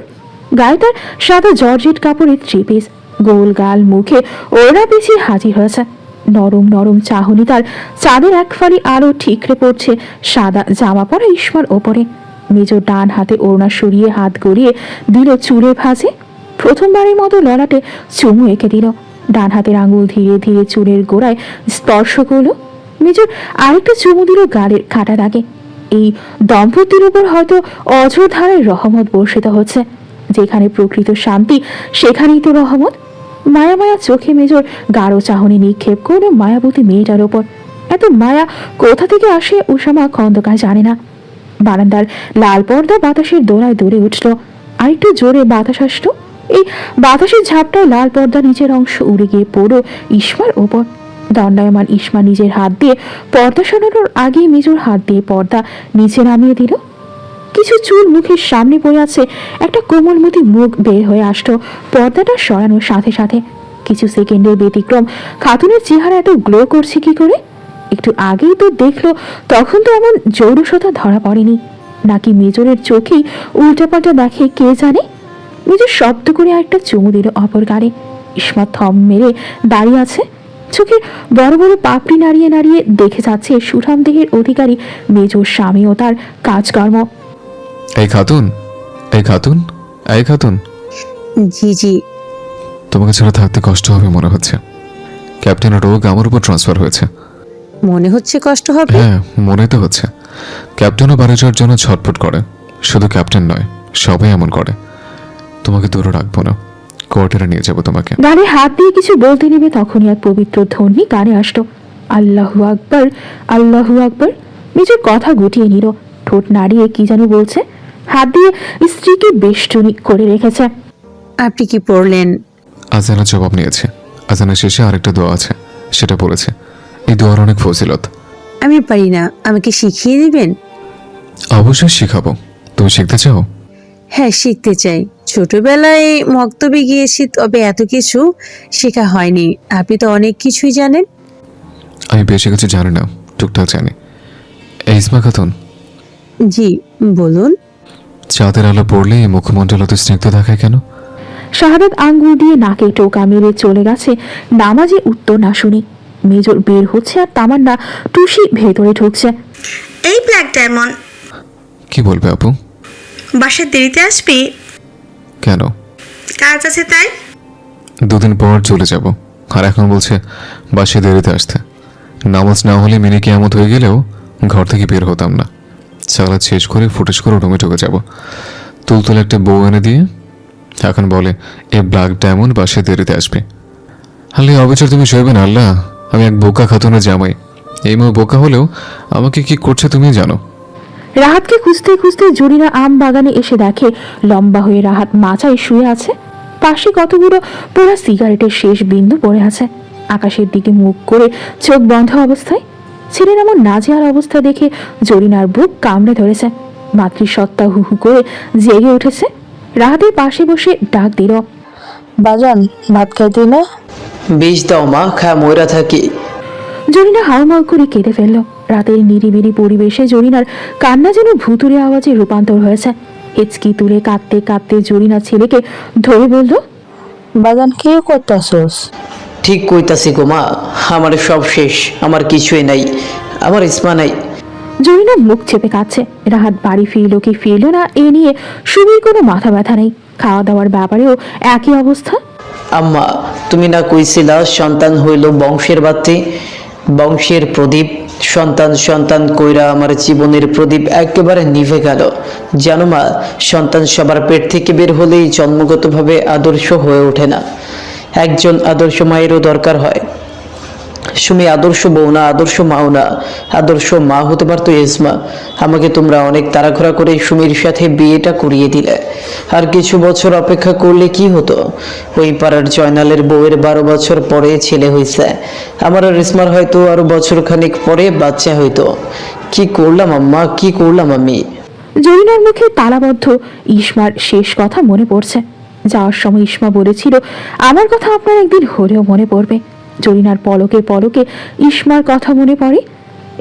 গায়ে তার সাদা জর্জেট কাপড়ের থ্রি পিস, গোল গাল মুখে ওড়না পিছিয়ে হাজির হয়েছে। নরম নরম চাহনি তার চাঁদের এক ফালি আলো ঠিকরে পড়ছে সাদা জামা পরা ইসমার ওপরে। মেজর ডান হাতে ওড়না সরিয়ে হাত গড়িয়ে দিল চুলে ভাঁজে। প্রথমবারের মতো ললাটে চুমু এঁকে দিল। ডান হাতের আঙুল ধীরে ধীরে চুলের গোড়ায় স্পর্শ করল। মেজর আরেকটা চুমু দিল গালের কাটা দাগে। এই দম্পতির উপর হয়তো অঝোর ধারায় রহমত বর্ষিত হচ্ছে। যেখানে প্রকৃত শান্তি সেখানেই তো রহমত। মায়া মায়া চোখে মেজর গাঢ় চাহনি নিক্ষেপ করল মায়াবতী মেয়েটার ওপর। এত মায়া কোথা থেকে আসে ওসামা খন্দকার জানে না। বারান্দার লাল পর্দা বাতাসের দোলায় দৌড়ে উঠল। আরেকটু জোরে বাতাস আসলো। এই বাতাসের ঝাপটায় লাল পর্দা নিচের অংশ উড়ে গিয়ে পড়ল ইসমার ওপর। দণ্ডায়মান ইসমা নিজের হাত দিয়ে পর্দা সরানোর আগেই মেজর হাত দিয়ে পর্দা নিচে নামিয়ে দিল। কিছু চুল মুখের সামনে পড়ে আছে। একটা কোমলমতি মুখ বের হয়ে আসলো পর্দাটা সরানোর সাথে সাথে। কিছু সেকেন্ডের ব্যতিক্রম। খাতুনের চেহারা এত গ্লো করছে কি করে? একটু আগেই তো দেখলো, তখন তো এমন জৌরসতা ধরা পড়েনি। নাকি মেজরের চোখেই উল্টাপাল্টা দেখে কে জানে। মেজর শব্দ করে আরেকটা চুমু দিল অপর গাড়ি। ইসমা থম মেরে দাঁড়িয়ে আছে। চোখের বড় বড় পাপড়ি নাড়িয়ে নাড়িয়ে দেখে যাচ্ছে সুঠাম দেহের অধিকারী মেজর স্বামী ও তার কাজকর্ম। এই খাতুন, এই খাতুন, এই খাতুন। জি জি। তোমাকে ছাড়া থাকতে কষ্ট হবে মনে হচ্ছে। ক্যাপ্টেনের রোগ আমার উপর ট্রান্সফার হয়েছে। মনে হচ্ছে কষ্ট হবে। হ্যাঁ, মনে তো হচ্ছে। ক্যাপ্টেনও বাড়ি যাওয়ার জন্য ছটফট করে। শুধু ক্যাপ্টেন নয়, সবাই এমন করে। তোমাকে দূরে রাখবো না, কোয়ার্টারে নিয়ে যাবো তোমাকে। গানে হাত দিয়ে কিছু বলতে নেবে তখনই এক পবিত্র ধ্বনি কানে আসলো। আল্লাহু আকবার, আল্লাহু আকবার। মেজর কথা গুটিয়ে নিল, ঠোঁট নাড়িয়ে কি যেন বলছে, হাত দিয়ে স্ত্রীকে বেষ্টনী করে রেখেছে। আপনি কি পড়লেন? আজানের জবাব নিয়েছে। আজানের শেষে আরেকটা দোয়া আছে, সেটা পড়েছে। এই দোয়ার অনেক ফজিলত। আমি পারি না, আমাকে শিখিয়ে দিবেন? অবশ্যই শিখাবো। তুমি শিখতে চাও? হ্যাঁ, শিখতে চাই। ছোটবেলায় মক্তবে গিয়েছি, তবে এত কিছু শেখা হয়নি। আপনি তো অনেক কিছুই জানেন। আমি বেশি কিছু জানি না, টুকটাক জানি। এই ইসমা খাতুন, জি বলুন। চাঁদের আলো পড়লে এই মুখমণ্ডল অত স্নিগ্ধ দেখায় কেন? শাহাদাত আঙ্গুল দিয়ে নাকে টোকা মেরে চলে গেছে নামাজে উত্তর না শুনে। মেজর বের হচ্ছে আর তামান্না টুসি ভেতরে ঢুকছে। এই ব্ল্যাক ডায়মন্ড, কি বলবে আপু? বাসায় দেরিতে আসবি? কেন? কাজ আছে তাই। 2 দিন পর চলে যাব, আর এখন বলছে বাসে দেরিতে আসতে। নামাজ না হলে মিনি কেয়ামত হয়ে গেলেও ঘর থেকে বের হতাম না। সালাদ শেষ করে ফুটেজ করে রুমে ঢুকে যাব। তুলতুলে একটা বউ এনে দিয়ে এখন বলে এ ব্ল্যাক ডায়মন্ড বাসে দেরিতে আসবে। হালে অবিচার তুমি সইবে না আল্লাহ। আমি এক বোকা খাতুনের জামাই। এই মেয়ে বোকা হলেও আমাকে কি করছে তুমি জানো। রাহাতকে খুঁজতে খুঁজতে জরিনা আম বাগানে এসে দেখে লম্বা হয়ে রাহাত মাচায় শুয়ে আছে। পাশে কতগুলো পোড়া সিগারেটের শেষ বিন্দু পড়ে আছে। আকাশের দিকে মুখ করে চোখ বন্ধ অবস্থায়। ছেলের এমন নাজেহাল অবস্থা দেখে জরিনার বুক কামড়ে ধরেছে। মাতৃসত্তা হু হু করে জেগে উঠেছে। রাহাতের পাশে বসে ডাক দিল, বাজান ভাত খাইতে না? বিষ দাও মা, খায় ময়রা থাকি। জরিনা হাউমাউ করে কেঁদে ফেলল। রাতের নিরিবিলি পরিবেশে জরিনার কান্না যেন ভুতুরে আওয়াজে রূপান্তর হয়েছে। হেঁচকি তুলে কাঁদতে কাঁদতে জরিনা ছেলেকে ধরে বলল, বাজান কি করতেছস? ঠিক কইতাছি গো মা, আমার সব শেষ, আমার কিছুই নাই, আমার ইসমা নাই। জরিনা মুখ চেপে কাঁদছে। রাহাত বাড়ি ফিরল কি ফিরল না এ নিয়ে সুবির কোনো মাথা ব্যথা নেই। খাওয়া দাওয়ার ব্যাপারেও একই অবস্থা। আম্মা, তুমি না কইছিলা সন্তান হইল বংশের বাতি, বংশের প্রদীপ। সন্তান সন্তান কইরা আমার জীবনের প্রদীপ একেবারে নিভে গেল। জানো মা, সন্তান সবার পেট থেকে বের হলেই জন্মগতভাবে আদর্শ হয়ে ওঠে না। একজন আদর্শ মায়েরও দরকার হয়। সুমি আদর্শ বউ না, আদর্শ মাও না। আদর্শ মা হতে পারতো ইসমা। আমাকে তোমরা অনেক তাড়াহুড়া করে সুমির সাথে বিয়েটা করিয়ে দিলে। আর কিছু বছর অপেক্ষা করলে কি হতো? ওই পাড়ার জয়নালের বউয়ের 12 বছর পরে ছেলে হয়েছে। আমার আর ইসমার হয়তো আরো বছর খানিক পরে বাচ্চা হইতো। কি করলাম আম্মা, কি করলাম আমি? জরিনার মুখে তালাবদ্ধ ইসমার শেষ কথা মনে পড়ছে। যাওয়ার সময় ইসমা বলেছিল, আমার কথা আপনার একদিন হলেও মনে পড়বে। জরিনার পলকে পলকে ইসমার কথা মনে পড়ে।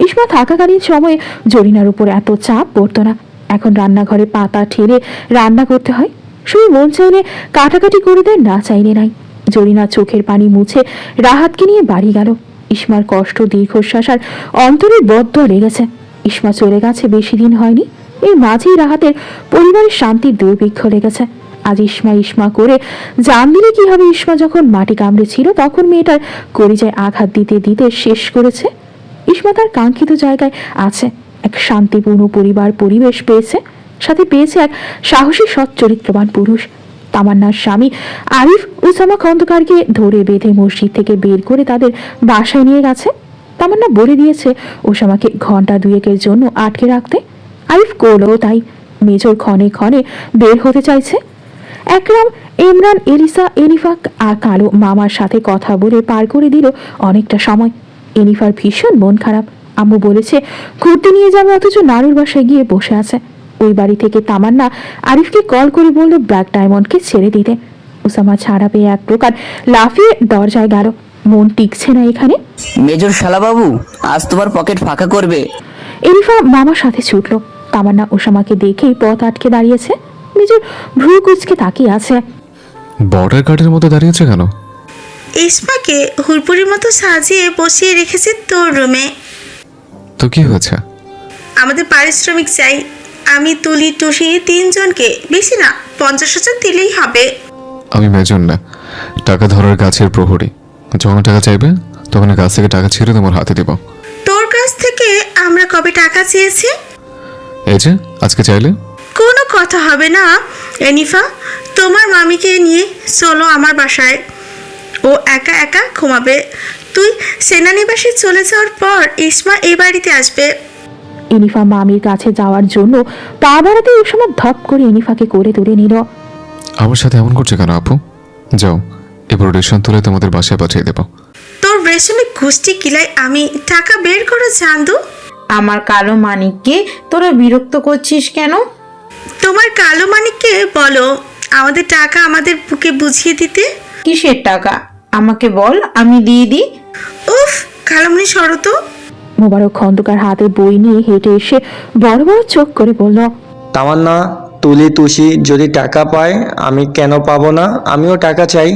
ইসমা থাকাকালীন সময়ে জরিনার উপর এত চাপ পড়তো না। এখন রান্নাঘরে পাতা ঠেলে রান্না করতে হয়। শুধু মন চাইলে কাটাকাটি করে দেয়, না চাইলে নাই। জরিনা চোখের পানি মুছে রাহাতকে নিয়ে বাড়ি গেল। ইসমার কষ্ট দীর্ঘশ্বাস আর অন্তরের বদ্দোয়া লেগেছে। ইসমা চলে গেছে বেশি দিন হয়নি। এর মাঝেই রাহাতের পরিবারের শান্তির দুর্ভিক্ষ লেগেছে। আজ ইসমা ইসমা করে জান দিলে কি হবে। ইসমা যখন মাটি কামড়েছিল তখন মেয়েটার কলিজায় আঘাত দিতে দিতে শেষ করেছে। ইসমা তার কাঙ্ক্ষিত জায়গায় আছে। এক শান্তিপূর্ণ পরিবার পরিবেশ পেয়েছে, সাথে পেয়েছে এক সাহসী সৎ চরিত্রবান পুরুষ। তামান্নার স্বামী আরিফ উসামা খন্দকারকে ধরে বেঁধে মসজিদ থেকে বের করে তাদের বাসায় নিয়ে গেছে। তামান্না বলে দিয়েছে ওসামাকে ঘন্টা 2 জন্য আটকে রাখতে। আরিফ করলেও তাই। মেজর ক্ষণে ক্ষণে বের হতে চাইছে। একরাম, ইমরান, এলিসা, এনিফা আর কালো মামার সাথে কথা বলে পার করে দিল অনেকটা সময়। এনিফার ভীষণ মন খারাপ। আম্মু বলেছে ঘুরতে নিয়ে যাবে, অথচ নানুর বাসায় গিয়ে বসে আছে। ওই বাড়ি থেকে তামান্না আরিফকে কল করে বলল ব্ল্যাক ডায়মন্ডকে ছেড়ে দিতে। ওসামা ছাড়া পেয়ে এক প্রকার লাফিয়ে দরজায় গেল। মন টিকছে না এখানে। মেজর শালাবাবু, আজ তোমার পকেট ফাঁকা করবে। এনিফা মামার সাথে ছুটল। তামান্না ওসামাকে দেখেই পথ আটকে দাঁড়িয়েছে। নিজের ভ্রু কুচকে তাকিয়ে আছে। বর্ডার গার্ডের মতো দাঁড়িয়েছে কেন? ইসমাকে হুড়পুরির মতো সাজিয়ে বসিয়ে রেখেছে তোর রুমে। তো কি হয়েছে? আমাদের পারিশ্রমিক চাই। আমি তুলি টুসি 3 জনকে, বেশি না, 50,000 দিলেই হবে। আমি মেজন না, টাকা ধরার গাছের প্রহরী। যখন টাকা চাইবে তখন গাছ থেকে টাকা ছিঁড়ে তোমার হাতে দেব। তোর কাছ থেকে আমরা কবে টাকা চেয়েছি? এই যে আজকে চাইলে। কোনো কথা হবে না। এনিফা, তোমার মামিকে নিয়ে চলো আমার বাসায়। ও একা একা ঘুমাবে। তুই সেনানিবাসে চলে যাওয়ার পর ইসমা এই বাড়িতে আসবে। ইনিফা মামির কাছে যাওয়ার জন্য পা বাড়াতে উসামা ধপ করে ইনিফাকে করে তুলে নিল। আমার সাথে এমন করছে কেন আপু? যাও, এবার রেশন তুলে তোমাদের বাসায় পাঠিয়ে দেবো। তোর রেশমে গোষ্ঠী কিলাই আমি, টাকা বের করে চান্দু। আমার কালো মানিককে তোরা বিরক্ত করছিস কেন? তোমার কালো মানিককে বলো আমাদের টাকা আমাদের বুকে বুঝিয়ে দিতে। কিসের টাকা আমাকে বল, আমি দিয়ে দিই। উফ, খালামণি সরো তো। মোবারক খন্দকার হাতে বই নিয়ে হেঁটে এসে বড় বড় চোখ করে বলল, তামান্না, তুলি তুষি যদি টাকা পায় আমি কেন পাবো না? আমিও টাকা চাই।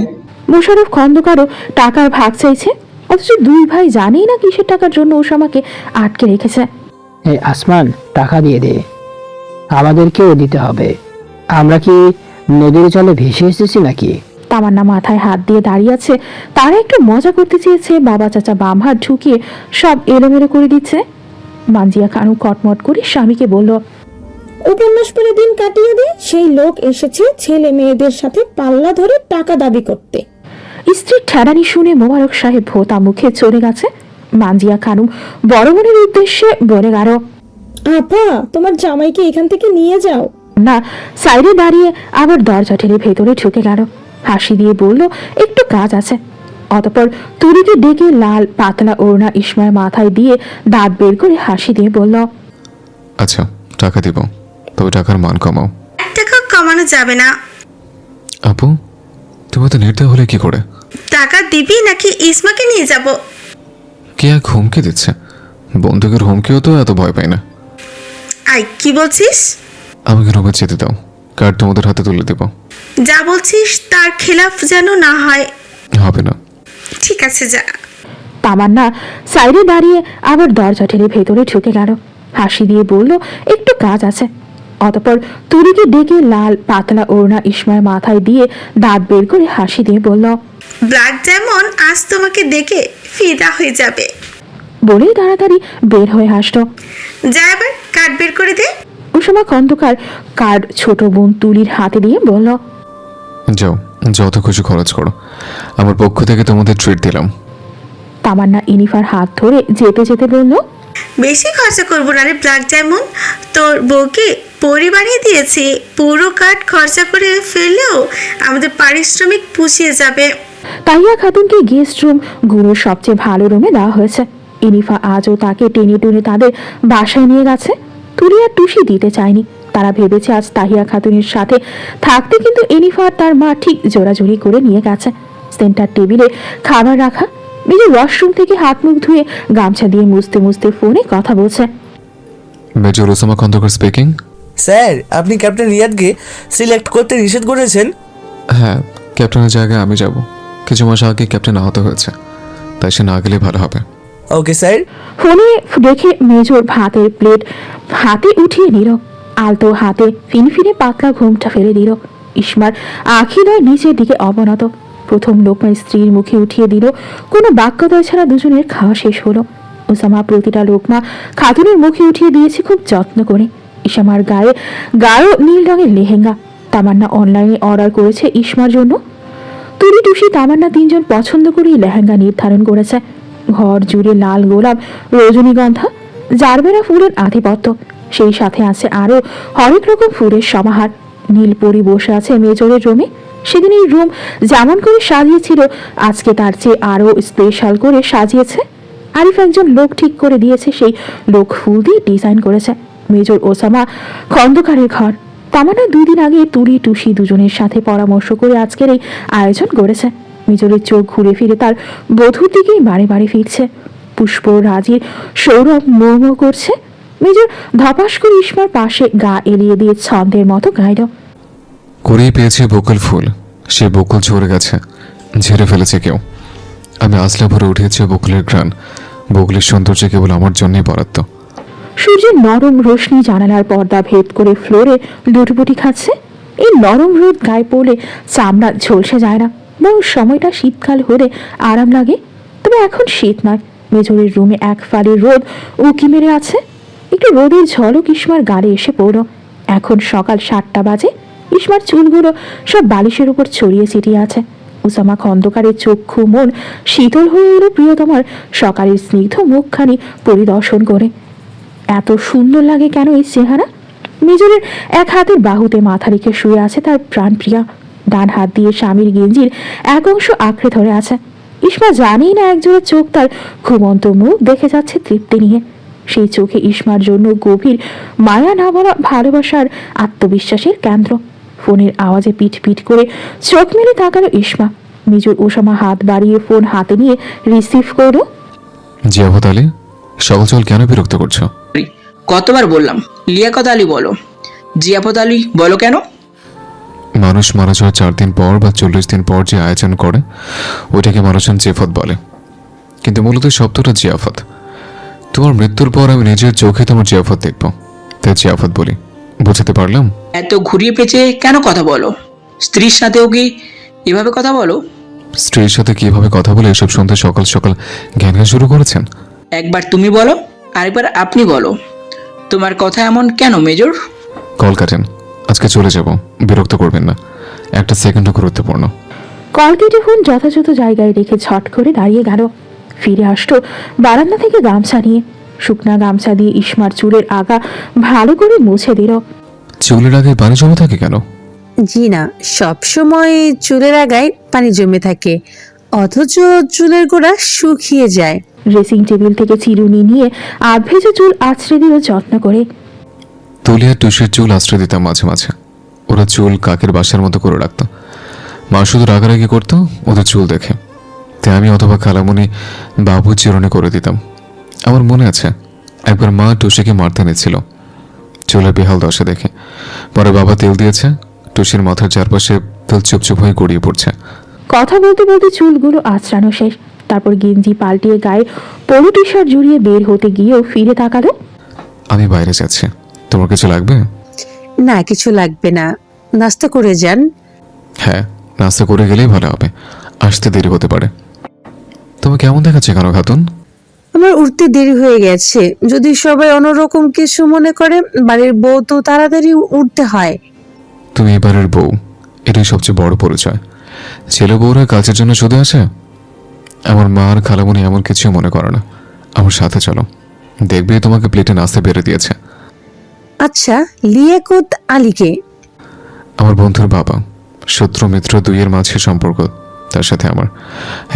মোশাররফ খন্দকারও টাকার ভাগ চাইছে, অথচ দুই ভাই জানেই না কিসের টাকার জন্য ওসামাকে আটকে রেখেছে। এই আসমান, টাকা দিয়ে দে, আমাদেরকেও দিতে হবে। আমরা কি নদীর জলে ভেসে এসেছি নাকি? তামান্না মাথায় হাত দিয়ে দাঁড়িয়ে আছে। তারা একটু মজা করতে চেয়েছে, বাবা চাচা বাম হাত ঢুকিয়ে সব এলোমেলো করে দিচ্ছে। মানজিয়া খানু কটমট করে স্বামীকে বলল, উপন্যাস পড়ে দিন কাটিয়ে দে, সেই লোক এসেছে ছেলে মেয়েদের সাথে পাল্লা ধরে টাকা দাবি করতে। স্ত্রীর ঠেরানি শুনে মোবারক সাহেব ভোতা মুখে চলে গেছে। মানজিয়া খানু বড় বোনের উদ্দেশ্যে বলে গেল, আপা, তোমার জামাইকে এখান থেকে নিয়ে যাও। না, সাইডে দাঁড়িয়ে আবার দরজা ঠেলে ভেতরে ঢুকে গেল। হাসি দিয়ে বলল, একটু কাজ আছে। অতঃপর তুলিকে ডেকে লাল পাতলা ওড়না ইসমার মাথায় দিয়ে দাঁত বের করে হাসি দিয়ে বলল, আচ্ছা, টাকা দিব, তবে টাকার মান কমাও। 1 টাকা কমানো যাবে না। আপু, তুমি তো নির্দয় হলে কি করে? টাকা দিবি নাকি ইসমাকে নিয়ে যাব? কে এক হুমকি দিচ্ছে? বন্দুকের হুমকিও তো এত ভয় পাই না। আই, কি বলছিস? আমাকে রুমে যেতে দাও, কার্ড তোমাদের হাতে তুলে দেব। যা বলছিস তার খেলাফ যেন না হয়। হবে না। ঠিক আছে, যা। তামান্না সাইডে দাঁড়িয়ে আবার দরজা ঠেলে ভেতরে ঢুকে গেল। হাসি দিয়ে বলল, একটু কাজ আছে। অতঃপর তুলিকে ডেকে লাল পাতলা ওড়না ইসমার মাথায় দিয়ে দাঁত বের করে হাসি দিয়ে বলল, ব্ল্যাক ডায়মন্ড আজ তোমাকে দেখে ফিদা হয়ে যাবে। বলেই তাড়াতাড়ি বের হয়ে হাসলো। যা, এবার কার্ড বের করে দে। ওসামা খন্দকার কার্ড ছোট বোন তুলির হাতে দিয়ে বলল, যাও, যত খুশি খরচ করো, আমার পক্ষ থেকে তোমাদের ট্রিট দিলাম। তামান্না ইনিফার হাত ধরে যেতে যেতে বলল, বেশি খরচা করবো না রে ব্ল্যাক ডায়মন্ড, তোর বউকে পরি বানিয়ে দিয়েছি। পুরো কার্ড খরচা করে ফেললেও আমাদের পারিশ্রমিক পুষিয়ে যাবে। তাহিয়া খাতুনকে গেস্ট রুম গুরুর সবচেয়ে ভালো রুমে দেওয়া হয়েছে। ইনিফা আজও তাকে টেনে টুনে তাদের বাসায় নিয়ে গেছে। তুলি আর টুসি দিতে চায়নি। তারা ভেবেছে আজ তাহিয়া খাতুনের সাথে থাকতে, কিন্তু ইনিফা আর তার মা ঠিক জোরাজুরি করে নিয়ে গেছে। সেন্টার টেবিলে খাবার রাখা। মেজর ওয়াশরুম থেকে হাত মুখ ধুয়ে গামছা দিয়ে মুছতে মুছতে ফোনে কথা বলছে। Major Osama Khandakar speaking. Sir, আপনি ক্যাপ্টেন রিয়াদকে সিলেক্ট করতে নিষেধ করেছেন। হ্যাঁ, ক্যাপ্টেনের জায়গায় আমি যাব। কিছু মাস আগে ক্যাপ্টেন আহত হয়েছে, তাই সে না গেলে ভালো হবে। Okay sir. ফোনে দেখে মেজর ভাতের প্লেট হাতে উঠিয়ে নিল। আলতো হাতে ফিনফিনে পাতলা ঘুমটা ফেলে দিল। ইসমার আখিদয় নিচের দিকে অবনত। প্রথম লোকমা স্ত্রীর মুখে উঠিয়ে দিল। কোনো বাক্যদয় ছাড়া দুজনের খাওয়া শেষ হলো। ওসামা প্রতিটা লোকমা খাতুনের মুখে উঠিয়ে দিয়েছে খুব যত্ন করে। ইসমার গায়ে গাঢ় নীল রঙের লেহেঙ্গা। তামান্না অনলাইনে অর্ডার করেছে ইসমার জন্য। তুলি টুসি তামান্না তিনজন পছন্দ করেই লেহেঙ্গা নির্ধারণ করেছে। ঘর জুড়ে লাল গোলাপ, রজনীগন্ধা, জারবেরা ফুলের আধিপত্য। সেই সাথে আছে আরো হরেক রকম ফুলের সমাহার। নীলপরি বসে আছে মেজরের রুমে। সেদিন এই রুম যেমন করে সাজিয়েছিল, আজকে তার চেয়ে আরো স্পেশাল করে সাজিয়েছে। আরিফ একজন লোক ঠিক করে দিয়েছে, সেই লোক ফুল দিয়ে ডিজাইন করেছে। মেজর ওসামা খন্দকারের ঘর। তামান্না 2 দিন আগে তুলি টুসি দুজনের সাথে পরামর্শ করে আজকের এই আয়োজন করেছে। মেজরের চোখ ঘুরে ফিরে তার বধূর দিকেই বারে বারে ফিরছে। পুষ্প রাজির সৌরভ মোমো করছে। মেজর ধপাস করে ইসমার পাশে গা এলিয়ে দিয়ে ছন্দের মতো গাইল, করেই পেয়েছে বকুল ফুল, সে বকুল ঝরে গেছে, ঝেড়ে ফেলেছে কেউ। আমি আসলে ভরে উঠেছি বকুলের ঘ্রাণ। বকুলের সৌন্দর্য কেবল আমার জন্যই বরাদ্দ। সূর্যের নরম রোশনি জানালার পর্দা ভেদ করে ফ্লোরে লুটপুটি খাচ্ছে। এই নরম রোদ গায়ে পড়লে চামড়া ঝলসে যায় না, বরং সময়টা শীতকাল হলে আরাম লাগে। তবে এখন শীত নয়। মেজরের রুমে এক ফালি রোদ উকি মেরে আছে। একটু রোদের ঝলক ইসমার গাড়ি এসে পড়ল। এখন সকাল 7টা বাজে। ইসমার চুলগুলো সব বালিশের উপর ছড়িয়ে ছিটিয়ে আছে। উসামা খন্দকারের চক্ষু মন শীতল হয়ে এলো প্রিয়তমার সকালের স্নিগ্ধ মুখখানি পরিদর্শন করে। এত সুন্দর লাগে কেন এই চেহারা? মেজরের এক হাতের বাহুতে মাথা রেখে শুয়ে আছে তার প্রাণপ্রিয়া, ডান হাত দিয়ে স্বামীর গেঞ্জির এক অংশ আঁকড়ে ধরে আছে। ইসমা জানেই না একজোড়া চোখ তার ঘুমন্ত মুখ দেখে যাচ্ছে তৃপ্তি নিয়ে। সেই চোখে ইসমার জন্য গভীর মায়া না বলা ভালোবাসার আত্মবিশ্বাসের কেন্দ্র। ফোনের আওয়াজে পিট পিট করে চোখ মেলে তাকালো ইসমা। মেজর ওসামা হাত বাড়িয়ে ফোন হাতে নিয়ে রিসিভ করলো। জিয়াফত আলী, সকাল সকাল কেন বিরক্ত করছো? কতবার বললাম লিয়াকত আলী বলো, জিয়াফত আলী বলো কেন? মানুষ মারা যাওয়ার 4 দিন পর বা 40 দিন পর যে আয়োজন করে ওইটাকে মানুষজন জিয়াফত বলে, কিন্তু মূলত শব্দটা জিয়াফত। তোমার মৃত্যুর পর আমি নিজের চোখে তোমার জিয়াফত দেখব, তাই জিয়াফত বলি। বুঝতে পারলাম? এত ঘুরিয়ে পেঁচে কেন কথা বলো? স্ত্রীর সাথেও কি এভাবে কথা বলো? স্ত্রীর সাথে কিভাবে কথা বলে এসব শুনতে সকাল সকাল জ্ঞান শুরু করেছেন? একবার তুমি বলো, আরেকবার আপনি বলো। তোমার কথা এমন কেন মেজর? কল কাটেন, আজকে চলে যাব, বিরক্ত করবেন না, একটা সেকেন্ডও গুরুত্বপূর্ণ। কল কেটে ফোন যথাযথ জায়গায় রেখে ঝট করে দাঁড়িয়ে গেল। ফিরে আসতো বারান্দা থেকে গামছা নিয়ে। শুকনা গামছা দিয়ে ইসমার চুলের আগা ভালো করে মুছে দিল। চুলের আগে পানি জমে থাকে কেন? জি না, সব সময় চুলের আগায় পানি জমে থাকে, অথচ চুলের গোড়া শুকিয়ে যায়। ড্রেসিং টেবিল থেকে চিরুনি নিয়ে আধভেজা চুল আছড়ে দিল যত্ন করে। তুলিয়া টুসির চুল আশ্রয় দিতাম মাঝে মাঝে, ওরা চুল কাকের বাসার মতো করে রাখতো। মা শুধু রাগারাগি করতো ওদের চুল দেখে, তাই আমি অথবা খালামণি বাবু চিরুনি করে দিতাম। আমার মনে আছে একবার মা টুসিকে মারতে নিচ্ছিল চুলের বেহাল দশা দেখে। পরে বাবা তেল দিয়েছে, টুসির মাথার চারপাশে তেল চুপচুপ হয়ে গড়িয়ে পড়ছে। কথা বলতে বলতে চুলগুলো আঁচড়ানো শেষ। তারপর গেঞ্জি পাল্টিয়ে গায়ে পলো টি শার্ট জড়িয়ে বের হতে গিয়েও ফিরে তাকালো। আমি বাইরে যাচ্ছি, তোমার কিছু লাগবে? না, কিছু লাগবে না, নাস্তা করে যান। হ্যাঁ, নাস্তা করে গেলেই ভালো হবে, আসতে দেরি হতে পারে। তুমি কেমন দেখাচ্ছে কেন খাতুন? আমার উঠতে দেরি হয়ে গেছে। যদি সবাই অন্যরকম কিছু মনে করে, বাড়ির বউ তো তাড়াতাড়ি উঠতে হয়। তুমি এবারের বউ, এটাই সবচেয়ে বড় পরিচয়। ছেলে বউরা কাজের জন্য শুধু আসে? আমার মা আর খালামণি এমন কিছু মনে করে না। আমার সাথে চলো, দেখবে তোমাকে প্লেটে নাস্তা বেড়ে দিয়েছে। আচ্ছা, লিয়াকত আলীকে? আমার বন্ধুর বাবা, শত্রু মিত্র দুইয়ের মাঝে সম্পর্ক। তার সাথে আমার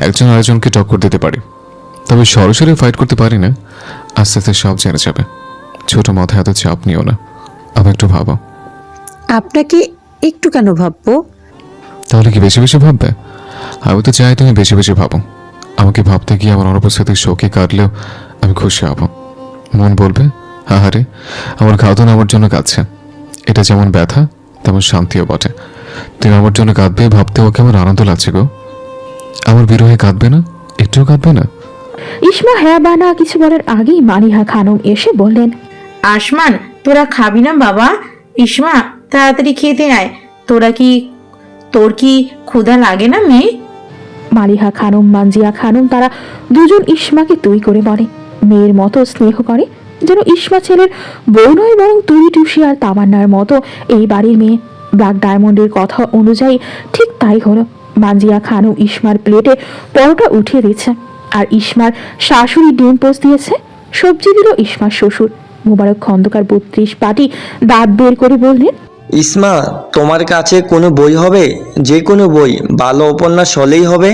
একজন আরেকজনকে টক্কর দিতে পারি, তবে সরাসরি ফাইট করতে পারি না। আস্তে আস্তে সব জেনে যাবে। ছোট মাথায় এত চাপ নিও না, আমি একটু ভাবো। আপনাকে একটু কেন ভাববো? তাহলে কি বেশি বেশি ভাববে? আমি তো চাই তুমি বেশি বেশি ভাবো। আমাকে ভাবতে গিয়ে আমার অনুপস্থিতির শোকে কাটলেও আমি খুশি হব। মন বলবে, আহারে আমার খাতুন আমার জন্য কাঁদছে। এটা যেমন ব্যথা তেমন শান্তিও বটে। তুমি আমার জন্য কাঁদবে ভাবতে ওকে আমার আনন্দ লাগছে গো। আমার বিরহে কাঁদবে না? একটুও কাঁদবে না? ইসমা হ্যাঁ বা না কিছু বলার আগেই মালিহা খানম এসে বললেন, আসমান, তোরা খাবি না বাবা? ইসমা, তাড়াতাড়ি খেতে আয়। তোর কি ক্ষুধা লাগে না মেয়ে? মালিহা খানম মানজিয়া খানম তারা দুজন ইসমাকে তুই করে বলে। মেয়ের মতো স্নেহ করে, যেন ইসমা ছেলের বউ নয় বরং তুই টুসি আর তামান্নার মতো এই বাড়ির মেয়ে। ব্ল্যাক ডায়মন্ডের কথা অনুযায়ী ঠিক তাই হলো। মানজিয়া খানম ইসমার প্লেটে পরোটা উঠিয়ে দিচ্ছে, আর ইসমার শাশুড়ি ডিম পোস্ট দিয়েছে। সবজি দিল ইসমার শ্বশুর। মোবারক খন্দকার 32 পাটি দাঁত বের করে বললেন, ইসমা, তোমার কাছে কোনো বই হবে? যে কোনো বই, ভালো উপন্যাস হলেই হবে।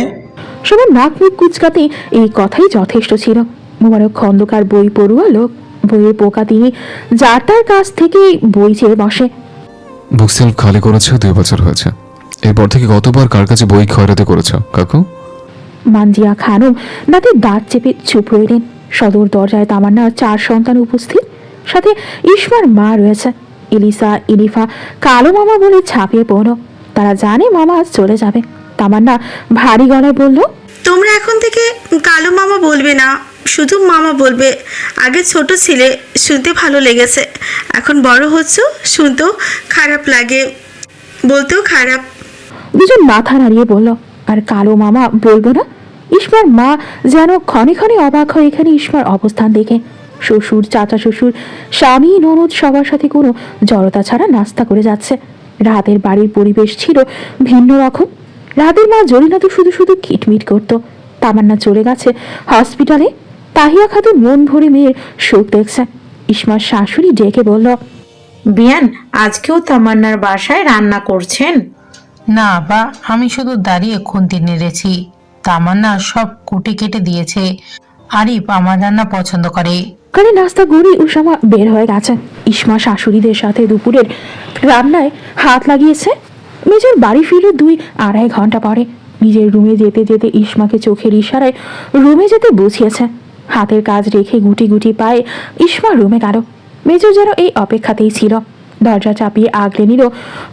সবার নাক মুখ কুচকাতে এই কথাই যথেষ্ট ছিল। মোবারক খন্দকার বই পড়ুয়া লোক, বইয়ের পোকা তিনি যার তার কাছ থেকে বই চেয়ে বসে। বুক সেলফ খালি করেছে 2 বছর হয়েছে। এরপর থেকে কতবার কার কাছে বই খয়রাতে করেছ কাকু? মানজিয়া খানম দাঁতে দাঁত চেপে চুপ রইলেন। সদর দরজায় তামান্নার 4 সন্তান উপস্থিত, সাথে ইসমার মা রয়েছে। ইলিসা, ইলিফা কালো মামা বলে ছাপিয়ে পড়ল। তারা জানে মামা আজ চলে যাবে। তামান্না ভারী গলায় বলল, তোমরা এখন থেকে কালো মামা বলবে না, শুধু মামা বলবে। আগে ছোট ছিলে, শুনতে ভালো লেগেছে। এখন বড় হচ্ছ, শুনতেও খারাপ লাগে, বলতেও খারাপ। দুজন মাথা নাড়িয়ে বলল, আর কালো মামা বলবো না? ইসমার মা যেন ক্ষণে ক্ষণে অবাক হয় এখানে ইসমার অবস্থান দেখে। শ্বশুর, চাচা শ্বশুর, স্বামী, ননদ সবার সাথে কোনো জড়তা ছাড়া নাস্তা করে যাচ্ছে। রাতের বাড়ির পরিবেশ ছিল ভিন্ন রকম। রাতের মা জরিনা তো শুধু শুধু কিটমিট করতো। তামান্না চলে গেছে হসপিটালে। তাহিয়া খাতুন মন ভরে মেয়ের সুখ দেখছে। ইসমার শাশুড়ি ডেকে বলল, বিয়ান আজকেও তামান্নার বাসায় রান্না করছেন? না বা আমি শুধু দাঁড়িয়ে খুন্তি নেড়েছি। তামান্না সব কুটে কেটে দিয়েছে। আরিফ আমার রান্না পছন্দ করে। কানে নাস্তা গড়ি উসামা বের হয়ে গেছে। ইসমা শাশুড়িদের সাথে দুপুরের রান্নায় হাত লাগিয়েছে। মেজর বাড়ি ফিরল 2-2.5 ঘন্টা পরে। নিজের রুমে যেতে যেতে ইসমাকে চোখের ইশারায় রুমে যেতে বুঝিয়েছে। হাতের কাজ রেখে গুটি গুটি পায়ে ইসমা রুমে গেল। মেজর যেন এই অপেক্ষাতেই ছিল। দরজা চাপিয়ে আগলে নিল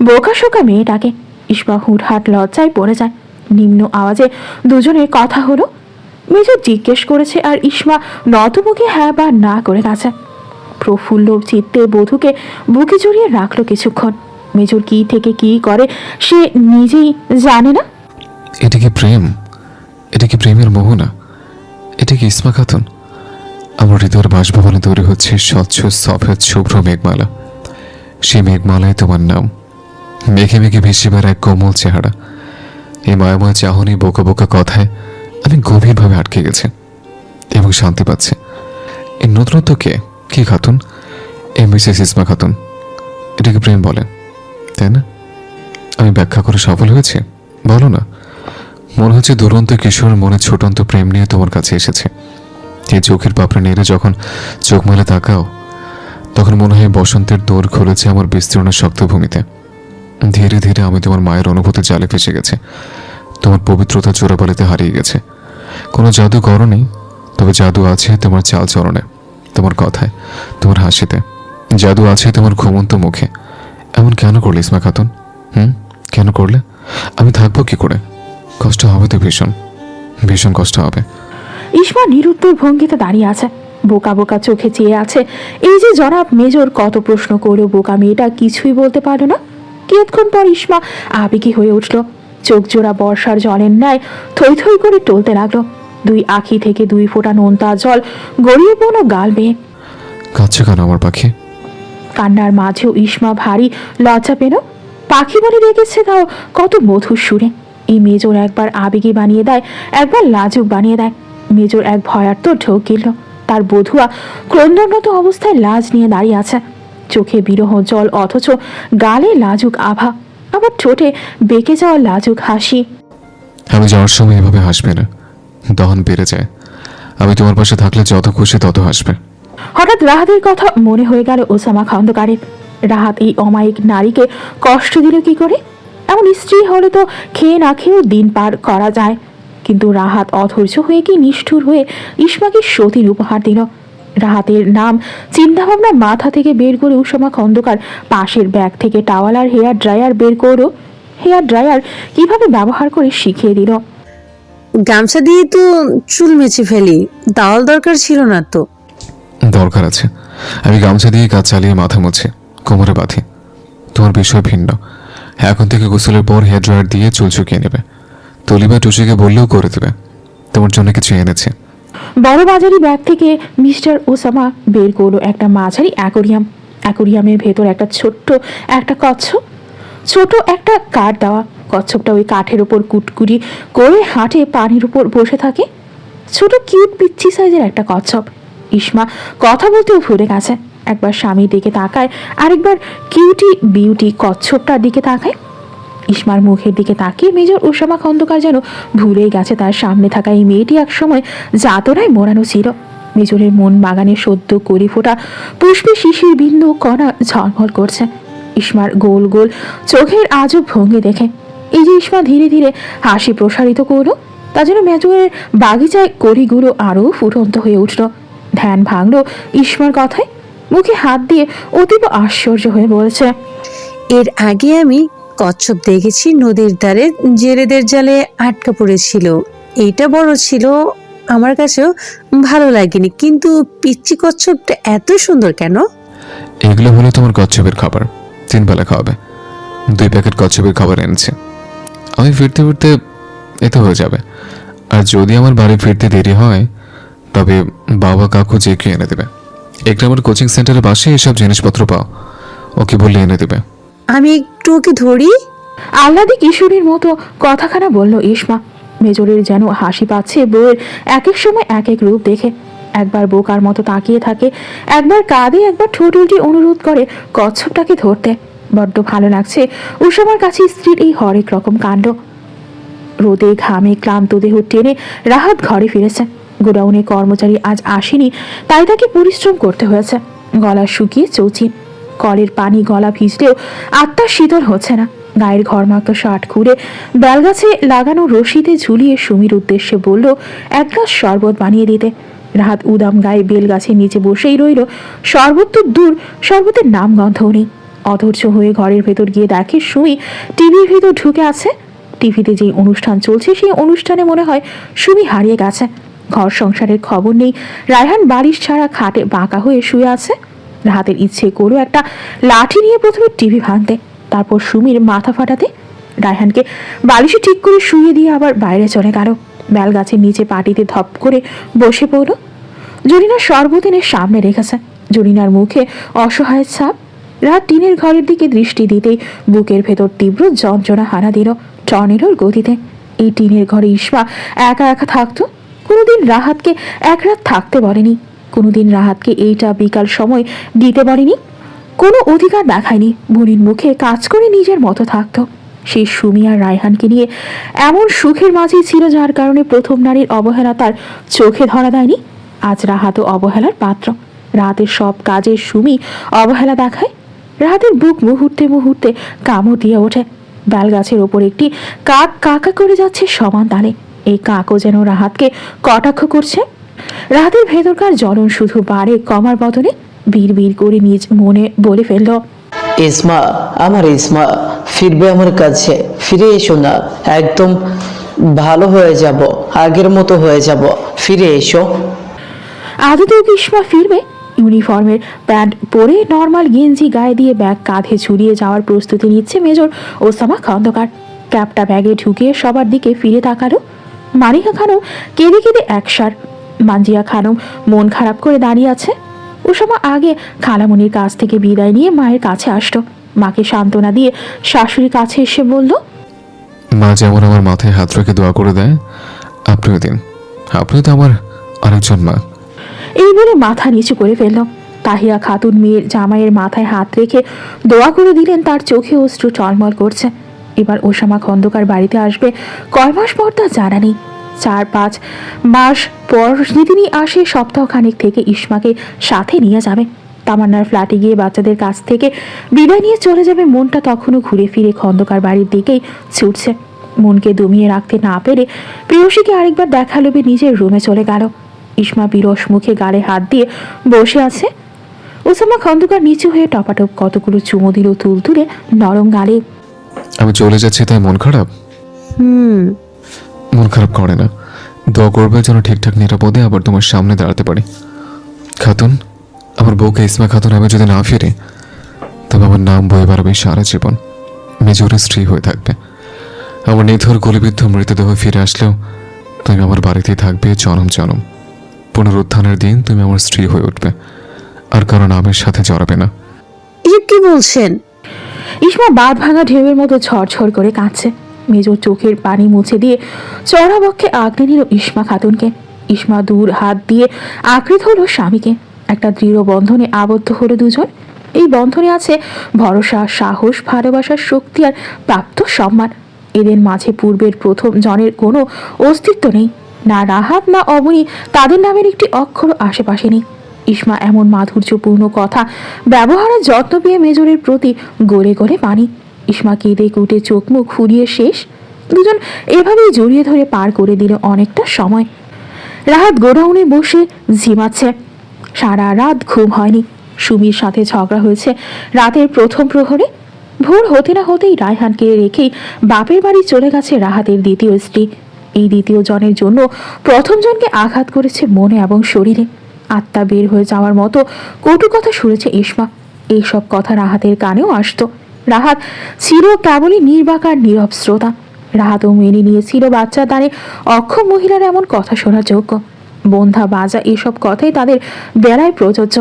বোকাশোকা মেয়েটাকে। ইসমা হুটহাট লজ্জায় পড়ে যায়। নিম্ন আওয়াজে দুজনের কথা হলো। মেজর জিজ্ঞেস করেছে আর ইসমা নতমুখে হ্যাঁ বা না করে গেছে। প্রফুল্ল চিত্তে বধূকে বুকে জড়িয়ে রাখলো কিছুক্ষণ। মেজর কি থেকে কি করে সে নিজেই জানে না। এটা কি প্রেম? এটা কি প্রেমের মোহনা? এটা কি ইসমা খাতুন? আমার হৃদয়ের বাসভবনে তৈরি হচ্ছে স্বচ্ছ সফেদ শুভ্র মেঘমালা। সেই মেঘমালায় তোমার নাম। মেঘে মেঘে ভেসে বেড়ায় কোমল চেহারা। এই মায়াময় চাহনি বোকা বোকা কথায় আমি গভীরভাবে আটকে গেছি এবং শান্তি পাচ্ছি। এই নতুনত্ব কে? কি খাতুন? মিসেস ইসমা খাতুন। এটাকে প্রেম বলে, তাই না? আমি ব্যাখ্যা করে সফল হয়েছি? বলো না। মনে হচ্ছে দুরন্ত কিশোর মনে ছোটন্ত প্রেম নিয়ে তোমার কাছে এসেছে। এই চোখের পাপড়ে নেড়ে যখন চোখ মেলে তাকাও, তখন মনে হয় বসন্তের দৌড় খুলেছে আমার বিস্তীর্ণ শক্ত ভূমিতে। ধীরে ধীরে আমি তোমার মায়ের অনুভূতি জালে ফেসে গেছে। তোমার পবিত্রতা চোরাবালিতে হারিয়ে গেছে। কোনো জাদু করনি, তবে জাদু আছে তোমার চাল চরণে, তোমার কথায়, তোমার হাসিতে। জাদু আছে তোমার ঘুমন্ত মুখে। এমন কেন করলে ইসমা খাতুন? কেন করলে? আমি থাকবো কি করে? কষ্ট হবে তো, ভীষণ ভীষণ কষ্ট হবে। ইসমা নিরুত্তর ভঙ্গিতে দাঁড়িয়ে আছে। বোকা বোকা চোখে চেয়ে আছে। এই যে জনাব মেজর কত প্রশ্ন করলো, বোকা মেয়েটা কিছুই বলতে পারলো না। কিয়ৎক্ষণ পর ইসমা আবেগী হয়ে উঠল। চোখ জোড়া বর্ষার জলের ন্যায় থই থই করে টলতে লাগলো। 2 আঁখি থেকে 2 ফোঁটা নোনতা জল গড়িয়ে পড়ল গাল বেয়ে। কাঁদছে কেন আমার পাখি? কান্নার মাঝেও ইসমা ভারী লজ্জা পেল। পাখি বলে রেখেছে, তাও কত মধুর সুরে। এই মেজর একবার আবেগী বানিয়ে দেয়, একবার লাজুক বানিয়ে দেয়। মেজর এক ভয়ার্ত ঢোক গেল। তার বধুয়া ক্রন্দনত অবস্থায় লাজ নিয়ে দাঁড়িয়ে আছে। চোখে বিরহ জল, অথচ গালে লাজুক আভা, আবার ঠোঁটে বেঁকে যাওয়া লাজুক হাসি। আমি যাওয়ার সময় এভাবে হাসবে না, দহন বেড়ে যায়। আমি তোমার পাশে থাকলে যত খুশি তত হাসবে। হঠাৎ রাহাতের কথা মনে হয়ে গেল ওসামা খন্দকারের। রাহাত এই অমায়িক নারীকে কষ্ট দিল কি করে? এমন স্ত্রী হলে তো খেয়ে না খেয়েও দিন পার করা যায়। কিন্তু রাহাত অধৈর্য হয়ে কি নিষ্ঠুর হয়ে ইসমাকে সতীর উপহার দিল। রাহাতের নাম চিন্তাভাবনা মাথা থেকে বের করে ওসামা খন্দকার পাশের ব্যাগ থেকে টাওয়াল আর হেয়ার ড্রায়ার বের করো। হেয়ার ড্রায়ার কিভাবে ব্যবহার করে শিখিয়ে দিল। গামছা দিয়ে তো চুল মেচে ফেলি, দাওয়াল দরকার ছিল না তো। দরকার আছে। আমি গামছা দিয়ে কাজ চালিয়ে মাথা মুছে কোমরে বাঁধি। তোমার বিষয় ভিন্ন। এখন থেকে গোসলের পর হেয়ার ড্রায়ার দিয়ে চুল শুকিয়ে নেবে। তলিবা টুসিকে বললেও করে দেবে। তোমার জন্য কিছু এনেছে। বড় বাজারি ব্যাগ থেকে মিস্টার ওসামা বের করলো একটা মাঝারি অ্যাকোরিয়াম। অ্যাকোরিয়ামের ভেতর একটা ছোট্ট একটা কচ্ছপ, ছোট একটা কাঠ দেওয়া। কচ্ছপটা ওই কাঠের ওপর কুটকুটি করে হাঁটে, পানির উপর বসে থাকে। ছোট কিউট পিচ্ছি সাইজের একটা কচ্ছপ। ইসমা কথা বলতেও ভুলে গেছে। একবার স্বামীর দিকে তাকায়, আরেকবার কিউটি বিউটি কচ্ছপটার দিকে তাকায়। ইসমার মুখের দিকে তাকিয়ে মেজর ওসামা খন্দকার যেন ভুলেই গেছে তার সামনে থাকা এই মেয়েটি একসময় যাতনায় মোড়ানো ছিল। মেজরের মন বাগানে সদ্য কলি ফোটা পুষ্পে শিশির বিন্দু কণা ঝলমল করছে। ইসমার গোল গোল চোখের আজব ভঙ্গি দেখে এই যে ইসমা ধীরে ধীরে হাসি প্রসারিত করলো, তা যেন মেজরের বাগিচায় কড়িগুলো আরও ফুটন্ত হয়ে উঠল। ধ্যান ভাঙলো ইসমার কথায়। মুখে হাত দিয়ে অতীব আশ্চর্য হয়ে বলছে, এর আগে আমি কচ্ছপ দেখেছি নদীর ধারে, জেলেদের জালে আটকা পড়েছিল। এইটা বড় ছিল, আমার কাছেও ভালো লাগেনি, কিন্তু পিচ্চি কচ্ছপটা এত সুন্দর কেন? এগুলো হলো তোমার কচ্ছপের খাবার। 3 বেলা খাওয়াবে। 2 প্যাকেট কচ্ছপের খাবার এনেছে। আমি ফিরতে ফিরতে এতে হয়ে যাবে। আর যদি আমার বাড়ি ফিরতে দেরি হয়, তবে বাবা কাকু যে কেউ এনে দেবে। একরামের কোচিং সেন্টারের পাশে এসব জিনিসপত্র পাও। ওকে বললে এনে দেবে। আমি একটু ওকে ধরি। আহ্লাদী কিশোরীর মতো কথাখানা বলল ইসমা। মেজরের যেন হাসি পাচ্ছে বউয়ের এক এক সময় এক এক রূপ দেখে। একবার বোকার মতো তাকিয়ে থাকে, একবার কাঁদে, একবার ঠোঁট উল্টে অনুরোধ করে কচ্ছপটাকে ধরতে। বড্ড ভালো লাগছে উষামার কাছে স্ত্রীর এই হরেক রকম কাণ্ড। রোদে ঘামে ক্লান্ত দেহ টেনে রাহাত ঘরে ফিরেছে। গোডাউনে কর্মচারী আজ আসেনি, তাই তাকে পরিশ্রম করতে হয়েছে। গলা শুকিয়ে চৌচিন, কলের পানি গলা ভিজলেও আত্মা শীতল হচ্ছে না। গায়ের ঘরমাক্ত শার্ট খুঁড়ে বেলগাছে লাগানো রশিতে ঝুলিয়ে সুমির উদ্দেশ্যে বলল এক গ্লাস শরবত বানিয়ে দিতে। রাহাত উদাম গায়ে বেলগাছের নিচে বসেই রইল। শরবত তো দূর, শরবতের নাম গন্ধও নেই। অধৈর্য হয়ে ঘরের ভেতর গিয়ে দেখে সুমি টিভির ভেতর ঢুকে আছে। টিভিতে যে অনুষ্ঠান চলছে সেই অনুষ্ঠানে মনে হয় সুমি হারিয়ে গেছে। ঘর সংসারের খবর নেই। রায়হান বালিশ ছাড়া খাটে বাঁকা হয়ে শুয়ে আছে। রাহাতের ইচ্ছে করলো একটা লাঠি নিয়ে প্রথমে টিভি ভাঙতে, তারপর সুমির মাথা ফাটাতে। রায়হানকে বালিশে ঠিক করে শুয়ে দিয়ে আবার বাইরে চলে গেল। বেল গাছের নিচে পাটিতে ধপ করে বসে পড়ল। জরিনা শরবত এনে সামনে রেখেছে। জরিনার মুখে অসহায় ছাপ। রাত টিনের ঘরের দিকে দৃষ্টি দিতেই বুকের ভেতর তীব্র যন্ত্রণা হানা দিল টর্নেডোর গতিতে। এই টিনের ঘরে ইসমা একা একা থাকতো। কোনোদিন রাহাতকে এক রাত থাকতে বলেনি, কোনোদিন রাহাতকে এইটা বিকাল সময় দিতে বলেনি, কোনো অধিকার দেখায়নি। বুড়ির মুখে কাজ করে নিজের মতো থাকতো। সেই সুমি আর রায়হানকে নিয়ে এমন সুখের মাঝেই ছিল যার কারণে প্রথম নারীর অবহেলা তার চোখে ধরা দেয়নি। আজ রাহাতও অবহেলার পাত্র। রাহাতের সব কাজে সুমি অবহেলা দেখায়। রাহাতের বুক মুহূর্তে মুহূর্তে কামড় দিয়ে ওঠে। বেল গাছের ওপর একটি কাক কাকা করে যাচ্ছে সমান তালে। এই কাকও যেন রাহাতকে কটাক্ষ করছে। রাহাতের ভেতরকার জ্বলন শুধু বাড়ে কমার বদলে। বীর বীর করে নিজ মনে বলে ফেলল, ইসমা, আমার ইসমা, ফিরবে আমার কাছে, ফিরে এসো না, একদম ভালো হয়ে যাব, আগের মতো হয়ে যাব, ফিরে এসো। আদতেও কি ইসমা ফিরবে? ইউনিফর্মের প্যান্ট পরে নর্মাল গেঞ্জি গায়ে দিয়ে ব্যাগ কাঁধে ঝুলিয়ে যাওয়ার প্রস্তুতি নিচ্ছে মেজর ওসামা খন্দকার। ক্যাপটা ব্যাগে ঢুকিয়ে সবার দিকে ফিরে তাকালো। মানিকা খানম কেঁদে কেঁদে একসার। মানজিয়া খানম মন খারাপ করে দাঁড়িয়ে আছে। ওসামা আগে খালামণির কাছ থেকে বিদায় নিয়ে মায়ের কাছে আসতো। মাকে সান্ত্বনা দিয়ে শাশুড়ির কাছে এসে বলল, মা যেমন আমার মাথায় হাত রেখে দোয়া করে দেয়, আপনিও দিন, আপনি তো আমার আরেকজন মা। এই বলে মাথা নিচু করে ফেলল। তাহিয়া খাতুন মেয়ের জামাইয়ের মাথায় হাত রেখে দোয়া করে দিলেন। তার চোখে অশ্রু টলমল করছে। এবার ওসামা খন্দকার বাড়িতে আসবে কয় মাস পর তা জানা নেই। 4-5 মাস পর যেদিনই আসে সপ্তাহখানেক থেকে ইসমাকে সাথে নিয়ে যাবে। তামান্নার ফ্ল্যাটে গিয়ে বাচ্চাদের কাছ থেকে বিদায় নিয়ে চলে যাবে। মনটা তখনও ঘুরে ফিরে খন্দকার বাড়ির দিকেই ছুটছে। মনকে দমিয়ে রাখতে না পেরে প্রেয়সীকে আরেকবার দেখা লোভে নিজের রুমে চলে গেল। ইসমা বিরস মুখে গালে হাত দিয়ে বসে আছে। ওসামা খন্দকার নিচু হয়ে টপাটপ কতগুলো চুমো দিল তুলতুলে নরম গালে। আমি চলে যাচ্ছি তাই মন খারাপ? মন খারাপ করে না, দোয়া করবে যেন ঠিকঠাক নিরাপদে আবার তোমার সামনে দাঁড়াতে পারি। খাতুন, আমার বউকে ইসমা খাতুন আমি যদি না ফিরে, তবে আমার নাম বয়ে বেড়াবে সারা জীবন। মেজরের স্ত্রী হয়ে থাকবে। আমার নিথর গলিবিদ্ধ মৃতদেহ ফিরে আসলেও তুমি আমার বাড়িতেই থাকবে জনম জনম। পুনরুত্থানের দিন তুমি আমার স্ত্রী হয়ে উঠবে, আর কারণ নামের সাথে জড়াবে না। এসব কি বলছেন? ইসমা বাঁধ ভাঙা ঢেউয়ের মতো ঝরঝর করে কাঁদছে। মেজর চোখের পানি মুছে দিয়ে চড়া বক্ষে আঁকড়ে নিল ইসমা খাতুনকে। ইসমা দূর হাত দিয়ে আঁকড়ে ধরল স্বামীকে। একটা দৃঢ় বন্ধনে আবদ্ধ হলো দুজন। এই বন্ধনে আছে ভরসা, সাহস, ভালোবাসার শক্তি আর প্রাপ্ত সম্মান। এদের মাঝে পূর্বের প্রথম জনের কোনো অস্তিত্ব নেই। না রাহাত না অবনী, তাদের নামের একটি অক্ষর আশেপাশে নেই। ইসমা এমন মাধুর্যপূর্ণ কথা ব্যবহারের যত্ন পেয়ে মেজরের প্রতি গলে গলে পানি। ইসমা কেঁদে কুটে চোখ মুখ ফুরিয়ে শেষ। দুজন এভাবেই জড়িয়ে ধরে পার করে দিল অনেকটা সময়। রাহাত গোডাউনে বসে ঝিমাচ্ছে। সারা রাত ঘুম হয়নি। সুমির সাথে ঝগড়া হয়েছে রাতের প্রথম প্রহরে। ভোর হতে না হতেই রায়হানকে রেখেই বাপের বাড়ি চলে গেছে রাহাতের দ্বিতীয় স্ত্রী। এই দ্বিতীয় জনের জন্য প্রথম জনকে আঘাত করেছে মনে এবং শরীরে। আত্মা বের হয়ে যাওয়ার মতো কটু কথা শুনেছে ইসমা। এইসব কথা রাহাতের কানেও আসতো। রাহাত ছিল কেবলই নির্বাক আর নীরব শ্রোতা। রাহাতও মেনে নিয়েছিল বাচ্চার দ্বারে অক্ষম মহিলার এমন কথা শোনার যোগ্য। বন্ধা বাজা এসব কথাই তাদের বেলায় প্রযোজ্য।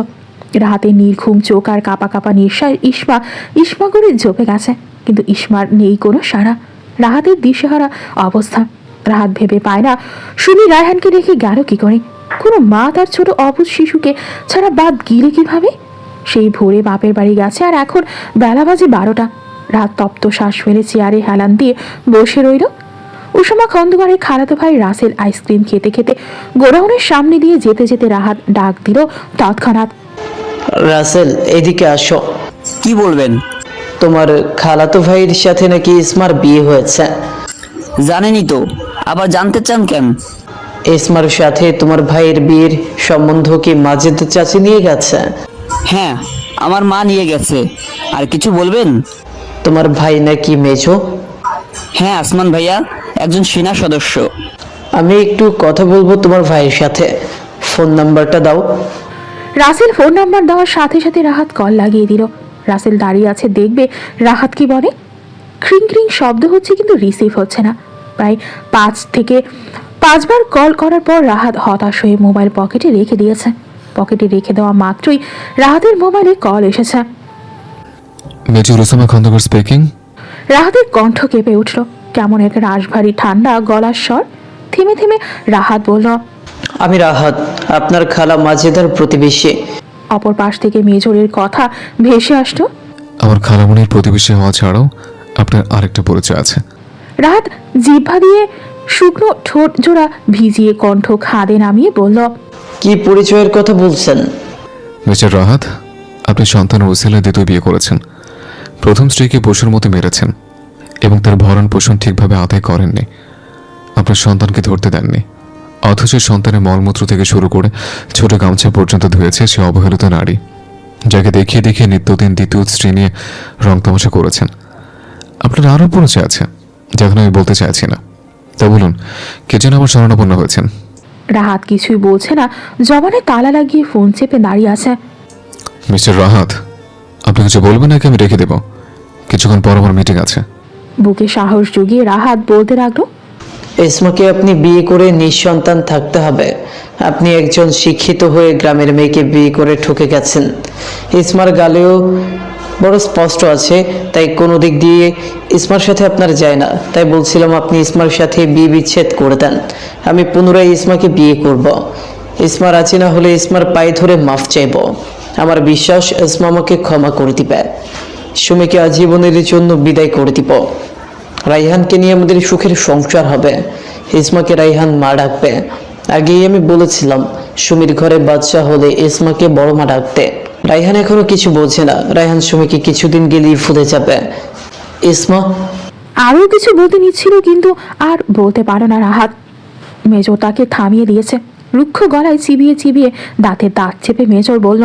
রাহাতের নির্ঘুম চোখ আর কাপা কাপা নিঃশ্বাস ইসমা করে ঝোপে গেছে। কিন্তু ইসমার নেই কোনো সাড়া। রাহাতের দিশেহারা অবস্থা। রাহাত ভেবে পায় না সুমি রায়হানকে রেখে গেল কি করে। কোনো মা তার ছোট অবুঝ শিশুকে ছাড়া বাদ গিলে কিভাবে? সেই ভোরে বাপের বাড়ি গেছে আর এখন বেলা বাজে 12টা। রাত তপ্ত শ্বাস ফেলে চেয়ারে হেলান দিয়ে বসে রইল। উসমা খন্দকারের খালাতো ভাই রাসেল আইসক্রিম খেতে খেতে গোডাউনের সামনে দিয়ে যেতে যেতে রাহাত ডাক দিল তৎক্ষণাৎ, রাসেল এদিকে আসো। কি বলবেন? তোমার খালাতো ভাইয়ের সাথে নাকি ইসমার বিয়ে হয়েছে। জানেনই তো, আবার জানতে চান কেন? ইসমার সাথে তোমার ভাইয়ের বিয়ের সম্বন্ধ কি মাজেদ চাচি নিয়ে গেছে? হ্যাঁ, আমার মা নিয়ে গেছে। আর কিছু বলবেন? তোমার ভাই নাকি মেজো? হ্যাঁ, আসমান ভাইয়া একজন সেনা সদস্য। আমি একটু কথা বলবো তোমার ভাইয়ের সাথে। ফোন নাম্বারটা দাও। রাসেল ফোন নাম্বার দেওয়ার সাথে সাথে রাহাত কল লাগিয়ে দিল। রাসেল দাঁড়িয়ে আছে দেখবে রাহাত কি বলে। ক্রিং ক্রিং শব্দ হচ্ছে কিন্তু রিসিভ হচ্ছে না। প্রায় 5 থেকে 5 বার কল করার পর রাহাত হতাশ হয়ে মোবাইল পকেটে রেখে দিয়েছে। পকেটে রেখে দেওয়া মাত্রই রাহাতের মোবাইলে কল এসেছে। Major Usama Khandakar speaking. রাহাতের কণ্ঠ কেঁপে উঠল। কেমন এক রাশভারী ঠান্ডা গলার স্বর। থেমে থেমে রাহাত বলল, আমি রাহাত, আপনার খালা মাজেদার প্রতিবেশী। অপর পাশ থেকে মেজরের কথা ভেসে আসলো, আমার খালামণির প্রতিবেশী হওয়া ছাড়াও আপনার আরেকটা পরিচয় আছে। রাহাত জিহ্বা দিয়ে শুকনো ঠোঁট জোড়া ভিজিয়ে কণ্ঠ খাদে নামিয়ে বলল, কি পরিচয়ের কথা বলছেন? মিস্টার রাহাত, আপনি সন্তানের ওসিলায় দ্বিতীয় বিয়ে করেছেন। প্রথম স্ত্রীকে পশুর মতো মেরেছেন এবং তার ভরণ পোষণ ঠিকভাবে আদায় করেননি। আপনার সন্তানকে ধরতে দেননি, অথচ সন্তানের মলমূত্র থেকে শুরু করে ছোট গামছা পর্যন্ত ধুয়েছে সে অবহেলিত নারী, যাকে দেখিয়ে দেখিয়ে নিত্যদিন দ্বিতীয় স্ত্রী নিয়ে রং তামাশা করেছেন। আপনার আরও পরিচয় আছে, যখন আমি বলতে চাইছি না। তা বলুন, কে যেন আমার শরণাপন্ন হয়েছেন? রাহাত কিছুই বলছে না, জবানে তালা লাগিয়ে ফোন চেপে দাঁড়িয়ে আছে। মিস্টার রাহাত, আপনি কিছু বলবেন নাকি আমি রেখে দেব? কিছুক্ষণ পর আমার মিটিং আছে। বুকে সাহস জুগিয়ে রাহাত বলতে লাগলো, ইসমাকে আপনি বিয়ে করে নিঃসন্তান থাকতে হবে। আপনি একজন শিক্ষিত হয়ে গ্রামের মেয়েকে বিয়ে করে ঠকে গেছেন। ইসমার গালেও বড় স্পষ্ট আছে, তাই কোনো দিক দিয়ে ইসমার সাথে আপনার যায় না। তাই বলছিলাম আপনি ইসমার সাথে বিয়ে বিচ্ছেদ করে দেন। আমি পুনরায় ইসমাকে বিয়ে করব। ইসমা রাজি না হলে ইসমার পায়ে ধরে মাফ চাইব। আমার বিশ্বাস ইসমা আমাকে ক্ষমা করে দিবে। সুমিকে আজীবনের জন্য বিদায় করে দিব। রাইহানকে নিয়ে আমাদের সুখের সংসার হবে। ইসমাকে রাইহান মা ডাকবে। আগেই আমি বলেছিলাম সুমির ঘরে বাচ্চা হলে ইসমাকে বড় মা ডাকতে। রাইহান এখনো কিছু বলছে না। রাইহান সুমিকে কিছুদিন গেলেই ফুলে যাবে। ইসমা আরও কিছু বলতে নিচ্ছিল কিন্তু আর বলতে পারো না রাহাত। মেজর তাকে থামিয়ে দিয়েছে। রুক্ষ গলায় চিবিয়ে চিবিয়ে দাঁতের দাঁত চেপে মেজর বলল,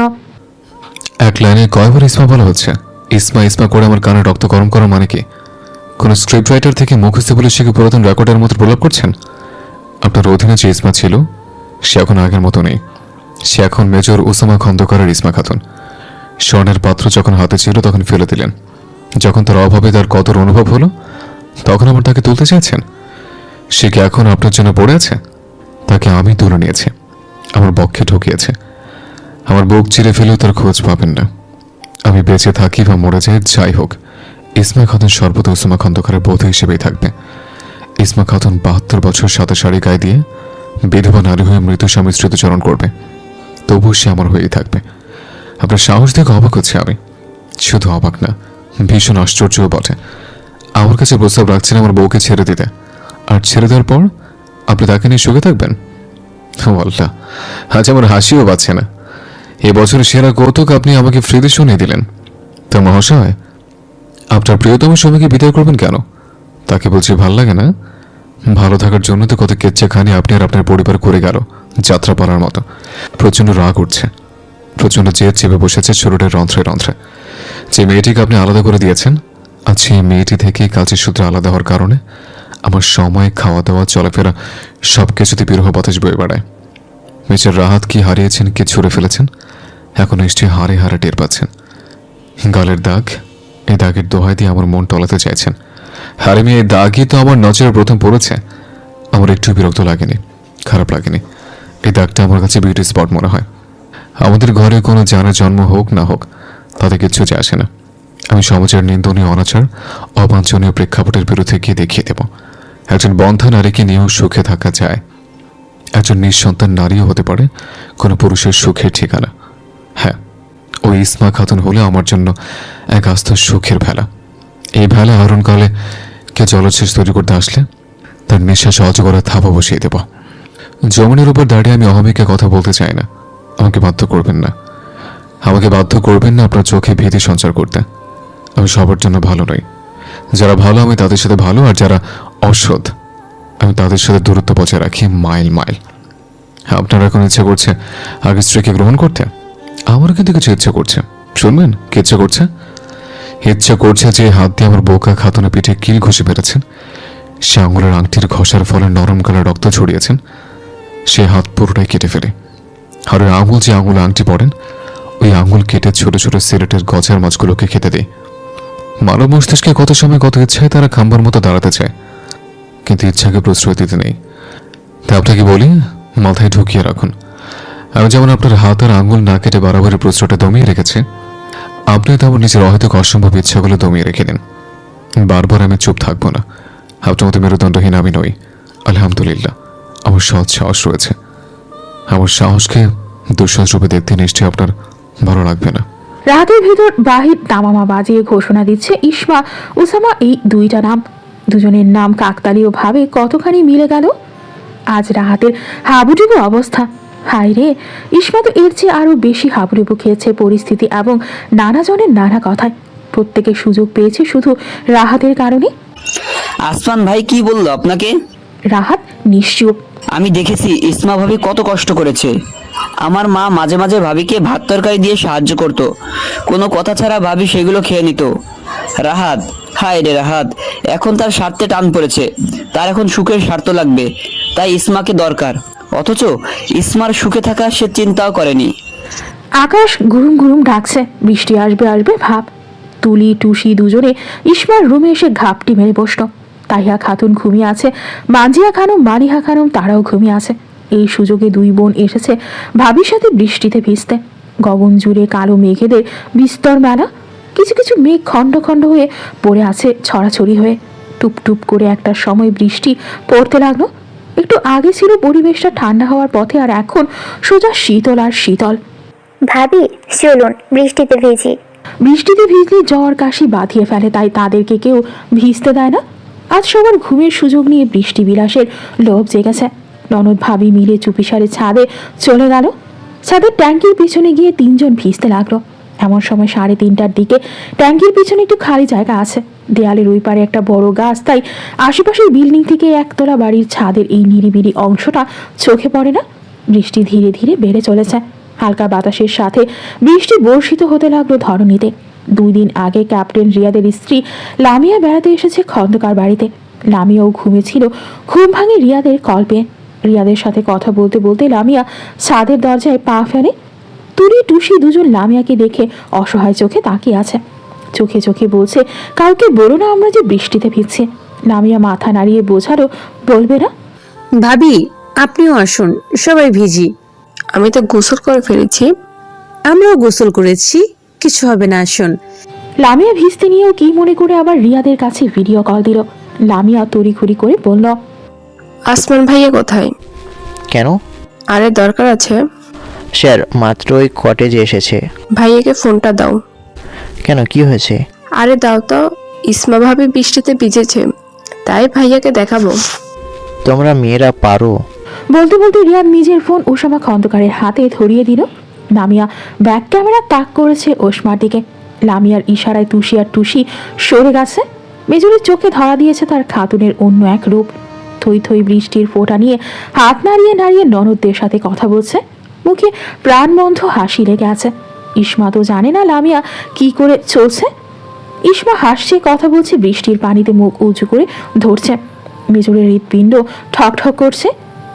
এক লাইনে কয়বার ইসমা বলা হচ্ছে? ইসমা ইসমা করে আমার কানে রক্ত গরম করার মানে কি? কোন স্ক্রিপ্ট রাইটার থেকে মুখস্থ বলে শিখে পুরাতন রেকর্ডের মতো প্রলাপ করছেন? আপনার অধীনে যে ইসমা ছিল সে এখন আগের মতো নেই। সে এখন মেজর উসামা খন্দকারের ইসমা খাতুন। স্বর্ণের পাত্র যখন হাতে ছিল তখন ফেলে দিলেন। যখন তার অভাবে তার কদর অনুভব হলো তখন আবার তাকে তুলতে চাইছেন। সে কি এখন আপনার জন্য পড়ে আছে? তাকে আমি তুলে নিয়েছি, আমার বক্ষে ঢুকিয়েছে। আমার বুক চিরে ফেলেও তার খোঁজ পাবেন না। আমি বেঁচে থাকি বা মরে যাই, যাই হোক, ইসমা খাতুন সর্বদা উসামা খন্দকারের বধূ হিসেবেই থাকবে। ইসমা খাতুন 72 বছর সাদা শাড়ি গায়ে দিয়ে বিধবা নারী হয়ে মৃত স্বামী স্মৃতিচরণ করবে, তবুও সে আমার হয়েই থাকবে। আপনার সাহস দেখে অবাক হচ্ছে আমি। শুধু অবাক না, ভীষণ আশ্চর্যও বটে। আমার কাছে প্রস্তাব রাখছেন আমার বউকে ছেড়ে দিতে, আর ছেড়ে দেওয়ার পর আপনি তাকে নিয়ে সুখে থাকবেন? আল্লাহ, আজ আমার হাসিও পাচ্ছে না। এ বছরের সেরা কৌতুক আপনি আমাকে ফ্রিতে শুনিয়ে দিলেন। তো মহাশয়, আপনার প্রিয়তম স্বামীকে বিদায় করবেন কেন? তাকে বলছি ভাল লাগে না? ভালো থাকার জন্য তো কত কেচ্চা খানি আপনি আর আপনার পরিবার করে গেল যাত্রা পালার মতো। প্রচণ্ড রাগ উঠছে, প্রচণ্ড জেদ চেপে বসেছে ছোটদের রন্ধ্রে রন্ধ্রে। যে মেয়েটিকে আপনি আলাদা করে দিয়েছেন, আজ সেই মেয়েটি থেকে কাজের সূত্রে আলাদা হওয়ার কারণে আমার সময়, খাওয়া দাওয়া, চলাফেরা সব কিছুতে বিরহ বাতাস বয়ে বেড়ায়। মিস্টার রাহাত কি হারিয়েছেন, কি ছুড়ে ফেলেছেন, এখন নিশ্চয়ই হারে হারে টের পাচ্ছেন। গালের দাগ, এই দাগের দোহাই দিয়ে আমার মন টলাতে চাইছেন। হারে মেয়ে, এই দাগই তো আমার নজরে প্রথম পড়েছে। আমার একটু বিরক্ত লাগেনি, খারাপ লাগেনি। এই দাগটা আমার কাছে বিউটি স্পট মনে হয়। আমাদের ঘরে কোনো জানা জন্ম হোক না হোক তাতে কিচ্ছু যায় আসে না। আমি সমাজের নিন্দনীয় অনাচার অবাঞ্ছনীয় প্রেক্ষাপটের বিরুদ্ধে গিয়ে দেখিয়ে দেব একজন বন্ধা নারীকে নিয়েও সুখে থাকা যায়। একজন নিঃসন্তান নারীও হতে পারে কোনো পুরুষের সুখের ঠিকানা। হ্যাঁ, ওই ইসমা খাতুন হলে আমার জন্য এক আস্ত সুখের ভেলা। এই ভেলা আহরণকালে কে জলচ্ছেষ তৈরি করতে আসলে তার নিঃশ্বাস অজগরে থাপা বসিয়ে দেব। জমিনের উপর দাঁড়িয়ে আমি অহমিকে কথা বলতে চাই না। আমাকে বাধ্য করবেন না, আমাকে বাধ্য করবেন না আপনার চোখে ভীতি সঞ্চার করতে। আমি সবার জন্য ভালো নই। যারা ভালো আমি তাদের সাথে ভালো, আর যারা অসৎ আমি তাদের সাথে দূরত্ব বজায় রাখি মাইল মাইল। আপনার এখন ইচ্ছে করছে আগে স্ত্রীকে গ্রহণ করতে? আমারও কিন্তু কিছু ইচ্ছে করছে। শুনবেন কি ইচ্ছে করছে? ইচ্ছে করছে যে হাত দিয়ে আমার বোকা খাতুনের পিঠে কিল ঘষে মেরেছেন, সে আঙুলের আংটির ঘষার ফলে নরম কালো রক্ত ছড়িয়েছেন, সে হাত পুরোটাই কেটে ফেলে। আর ওই আঙুল যে আঙুলে আংটি পড়েন, ওই আঙুল কেটে ছোট ছোট সিলেটের গজার মাছগুলোকে খেতে দেয়। মানব মস্তিষ্কে কত সময় কত ইচ্ছায় তারা খাম্বার মতো দাঁড়াতে চায়, কিন্তু ইচ্ছাকে প্রশ্রয় দিতে নেই। তাই আপনাকে বলি, মাথায় ঢুকিয়ে রাখুন। আমি যেমন আপনার হাত আর আঙুল না কেটে বাড়াবাড়ি প্রশ্রয়টা দমিয়ে রেখেছি, আপনি তেমন নিজের অহেতুক অসম্ভব ইচ্ছাগুলো দমিয়ে রেখে দিন। বারবার আমি চুপ থাকবো না। আপনার মতো মেরুদণ্ডহীন আমি নই, আলহামদুলিল্লাহ। আমার সৎ সাহস রয়েছে। আমার সাহসকে দুঃসাহস রূপে দেখতে নিশ্চয়ই আপনার ভালো লাগবে না। রাহাতের ভিতর বাহির দামামা বাজিয়ে ঘোষণা দিচ্ছে ইসমা, উসামা, এই দুইটা নাম। দুজনের নাম কাকতালীয় ভাবে কতখানি মিলে গেল। আজ রাহাতের হাবুডুবু অবস্থা। হায় রে, ইসমা তো এর চেয়ে আরো বেশি হাবুডুবু খেয়েছে পরিস্থিতি এবং নানা জনের নানা কথায়। প্রত্যেকে সুযোগ পেয়েছে শুধু রাহাতের কারণে। আসমান ভাই কি বললো আপনাকে? রাহাত নিশ্চুপ। আমি দেখেছি ইসমা ভাবি কত কষ্ট করেছে। আমার মা মাঝে মাঝে ভাবিকে ভাত তরকারি দিয়ে সাহায্য করত, কোনো কথা ছাড়া ভাবি সেগুলো খেয়ে নিত। রাহাত, হায় রে রাহাত, এখন তার স্বার্থে টান পড়েছে। তার এখন সুখের স্বার্থ লাগবে, তাই ইসমাকে দরকার। অথচ ইসমার সুখে থাকা সে চিন্তাও করেনি। আকাশ গুরুম গুরুম ডাকছে, বৃষ্টি আসবে আসবে ভাব। তুলি টুসি দুজনে ইসমার রুমে এসে ঘাপটি মেরে বসল। তাহিয়া খাতুন ঘুমিয়ে আছে, মাঞ্জিয়া খানম, মালিহা খানম তারাও ঘুমিয়ে আছে। এই সুযোগে দুই বোন এসেছে ভাবির সাথে বৃষ্টিতে ভিজতে। গগন জুড়ে কালো মেঘেদের বিস্তর মেলা। কিছু কিছু মেঘ খণ্ড খণ্ড হয়ে পড়ে আছে ছড়াছড়ি হয়ে। টুপ টুপ করে একটা সময় বৃষ্টি পড়তে লাগলো। একটু আগে ছিল পরিবেশটা ঠান্ডা হওয়ার পথে, আর এখন সোজা শীতল আর শীতল। ভাবি চলুন বৃষ্টিতে ভিজি। বৃষ্টিতে ভিজলে জ্বর কাশি বাঁধিয়ে ফেলে, তাই তাদেরকে কেউ ভিজতে দেয় না। আজ সবার ঘুমের সুযোগ নিয়ে বৃষ্টি বিলাসের লোভ জেগেছে। ননদ ভাবি মিলে চুপিসারে ছাদে চলে গেল। ছাদের ট্যাঙ্কির পিছনে গিয়ে তিনজন ভিজতে লাগলো। এমন সময় 3:30টার দিকে ট্যাঙ্কির পিছনে একটু খালি জায়গা আছে। দেয়ালের ওই পারে একটা বড় গাছ, তাই আশেপাশের বিল্ডিং থেকে একতলা বাড়ির ছাদের এই নিরিবিলি অংশটা চোখে পড়ে না। বৃষ্টি ধীরে ধীরে বেড়ে চলেছে। হালকা বাতাসের সাথে বৃষ্টি বর্ষিত হতে লাগলো ধরণীতে। 2 দিন আগে ক্যাপ্টেন রিয়াদের স্ত্রী লামিয়া বেড়াতে এসেছে খন্দকার বাড়িতে। লামিয়াও ঘুমেছিল। ঘুম ভাঙে রিয়াদের কল্পে। রিয়াদের সাথে কথা বলতে বলতে লামিয়া ছাদের দরজায় পা ফেলে। তুলি টুসি দুজন লামিয়াকে দেখে অসহায় চোখে তাকিয়ে আছে। চোখে চোখে বলছে, কাউকে বলো না আমরা যে বৃষ্টিতে ভিজছি। লামিয়া মাথা নাড়িয়ে বোঝালো, বলবে না? ভাবি আপনিও আসুন, সবাই ভিজি। আমি তো গোসল করে ফেলেছি। আমরাও গোসল করেছি, কিছু হবে না, আসুন। লামিয়া ভিজতে নিয়েও কি মনে করে আবার রিয়াদের কাছে ভিডিও কল দিল। লামিয়া তড়িঘড়ি করে বলল, আসমান ভাইয়া কোথায়? কেন? আরে দরকার আছে। স্যার মাত্রই কটেজে এসেছে। ভাইয়াকে ফোনটা দাও। কেন, কি হয়েছে? আরে দাও তো, ইসমা ভাবি বৃষ্টিতে ভিজেছে, তাই ভাইয়াকে দেখাবো। তোমরা মেয়েরা পারো। বলতে বলতে রিয়াদ নিজের ফোন ওসামা খন্দকারের হাতে ধরিয়ে দিল। লামিয়া ব্যাক ক্যামেরা তাক করেছে ওসমার দিকে। লামিয়ার ইশারায় তুষি আর টুসি সরে গেছে। মেজরের চোখে ধরা দিয়েছে তার খাতুনের অন্য এক রূপ। থই থই বৃষ্টির ফোঁটা নিয়ে হাত নাড়িয়ে নাড়িয়ে ননদদের সাথে কথা বলছে। মুখে প্রাণবন্ধ হাসি লেগে আছে। ইসমা তো জানে না লামিয়া কি করে চলছে। ইসমা হাসছে, কথা বলছে, বৃষ্টির পানিতে মুখ উঁচু করে ধরছে। মেজরের হৃৎপিণ্ড ঠক ঠক করছে।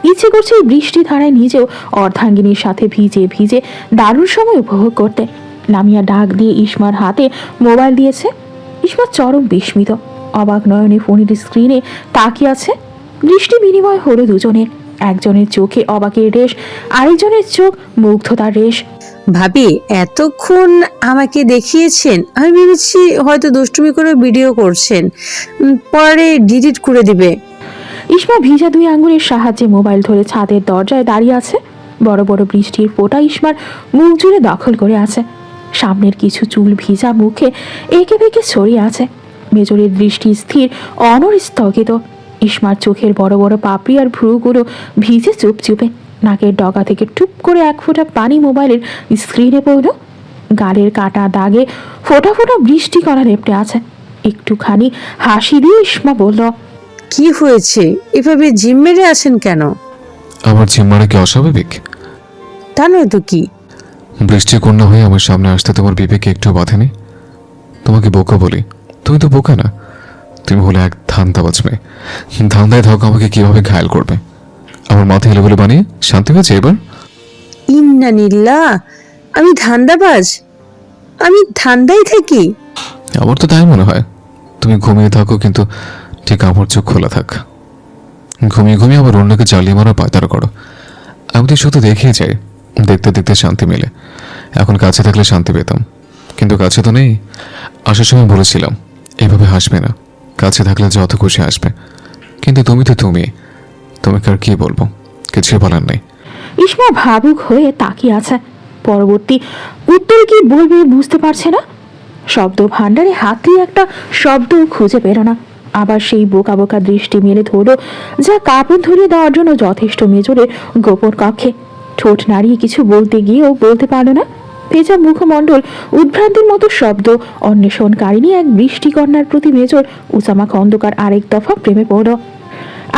ইচ্ছে করছে এই বৃষ্টি ধারায় নিজেও অর্ধাঙ্গিনীর সাথে ভিজে ভিজে দারুণ সময় উপভোগ করতে। লামিয়া ডাক দিয়ে ইসমার হাতে মোবাইল দিয়েছে। ইসমা চরম বিস্মিত, অবাক নয়নে ফোনের স্ক্রিনে তাকিয়ে আছে। দৃষ্টি বিনিময় হলো দুজনের। একজনের চোখে অবাকের রেশ, আরেকজনের চোখ মুগ্ধতার রেশ। ভাবি এতক্ষণ আমাকে দেখিয়েছেন, আমি ভেবেছি হয়তো দুষ্টুমি করে ভিডিও করছেন, পরে ডিলিট করে দিবে। ইসমা ভিজা দুই আঙ্গুলের সাহায্যে মোবাইল ধরে ছাদের দরজায় দাঁড়িয়ে আছে। বড় বড় বৃষ্টির ফোঁটা ইসমার মুখ জুড়ে দখল করে আছে। সামনের কিছু চুল ভিজা মুখে এঁকে বেঁকে ছড়িয়ে আছে। মেজরের দৃষ্টি স্থির, অনড় স্থগিত। ইসমার চোখের বড় বড় পাপড়ি আর ভ্রুগুলো ভিজে চুপচুপে। নাকের ডগা থেকে টুপ করে এক ফোঁটা পানি মোবাইলের স্ক্রিনে পড়ল। গালের কাটা দাগে ফোঁটা ফোঁটা বৃষ্টি করা লেপটে আছে। একটুখানি হাসি দিয়ে ইসমা বলল, কি হয়েছে, এভাবে জিম মেরে আছেন কেন? আমার জিম্মারা কি অস্বাভাবিক? তা নয় তো কি। বৃষ্টি কন্যা হয়ে আমার সামনে আসতে তোমার বিবেকে একটু বাঁধেনি? তোমাকে বোকা বলি, তুমি তো বোকা না। তুমি হলে এক ধান্দাবাজ মেয়ে। ধান্দায় থাকো আমাকে কিভাবে ঘায়াল করবে। আমার মাথায় এলোগুলো বানিয়ে শান্তি হয়েছে এবার? ইন্নানিল্লাহ, আমি ধান্দাবাজ? আমি ধান্দাই থাকি? আমার তো তাই মনে হয়। তুমি ঘুমিয়ে থাকো কিন্তু ঠিক আমার চোখ খোলা থাক। ঘুমিয়ে ঘুমিয়ে আবার অন্যকে জ্বালিয়ে মারা পায়তারা করো। আমি তো শুধু দেখিয়ে যাই, দেখতে দেখতে শান্তি মেলে। এখন কাছে থাকলে শান্তি পেতাম, কিন্তু কাছে তো নেই। আসার সময় বলেছিলাম এইভাবে হাসবে না, কাছে থাকলে যত খুশি আসবে। কিন্তু তুমি তো তোমাকে আর কি বলবো, কিছু বলার নেই। ইসমা ভাবুক হয়ে তাকিয়ে আছে। পরবর্তী উত্তর কি বলবে বুঝতে পারছে না। শব্দ ভাণ্ডারে হাত দিয়ে একটা শব্দ খুঁজে পেল না। আবার সেই বোকা বোকা দৃষ্টি মেলে ধরল যা কাপড় ধরিয়ে দেওয়ার জন্য যথেষ্ট। মেজরের গোপন কক্ষে ঠোঁট নাড়িয়ে কিছু বলতে গিয়েও বলতে পারল না। ভেজা মুখমণ্ডল, উদ্ভ্রান্তির মতো শব্দ, অন্বেষণকারিণী এক বৃষ্টিকন্যার প্রতি মেজর উসামা খন্দকার আরেক দফা প্রেমে পড়ল।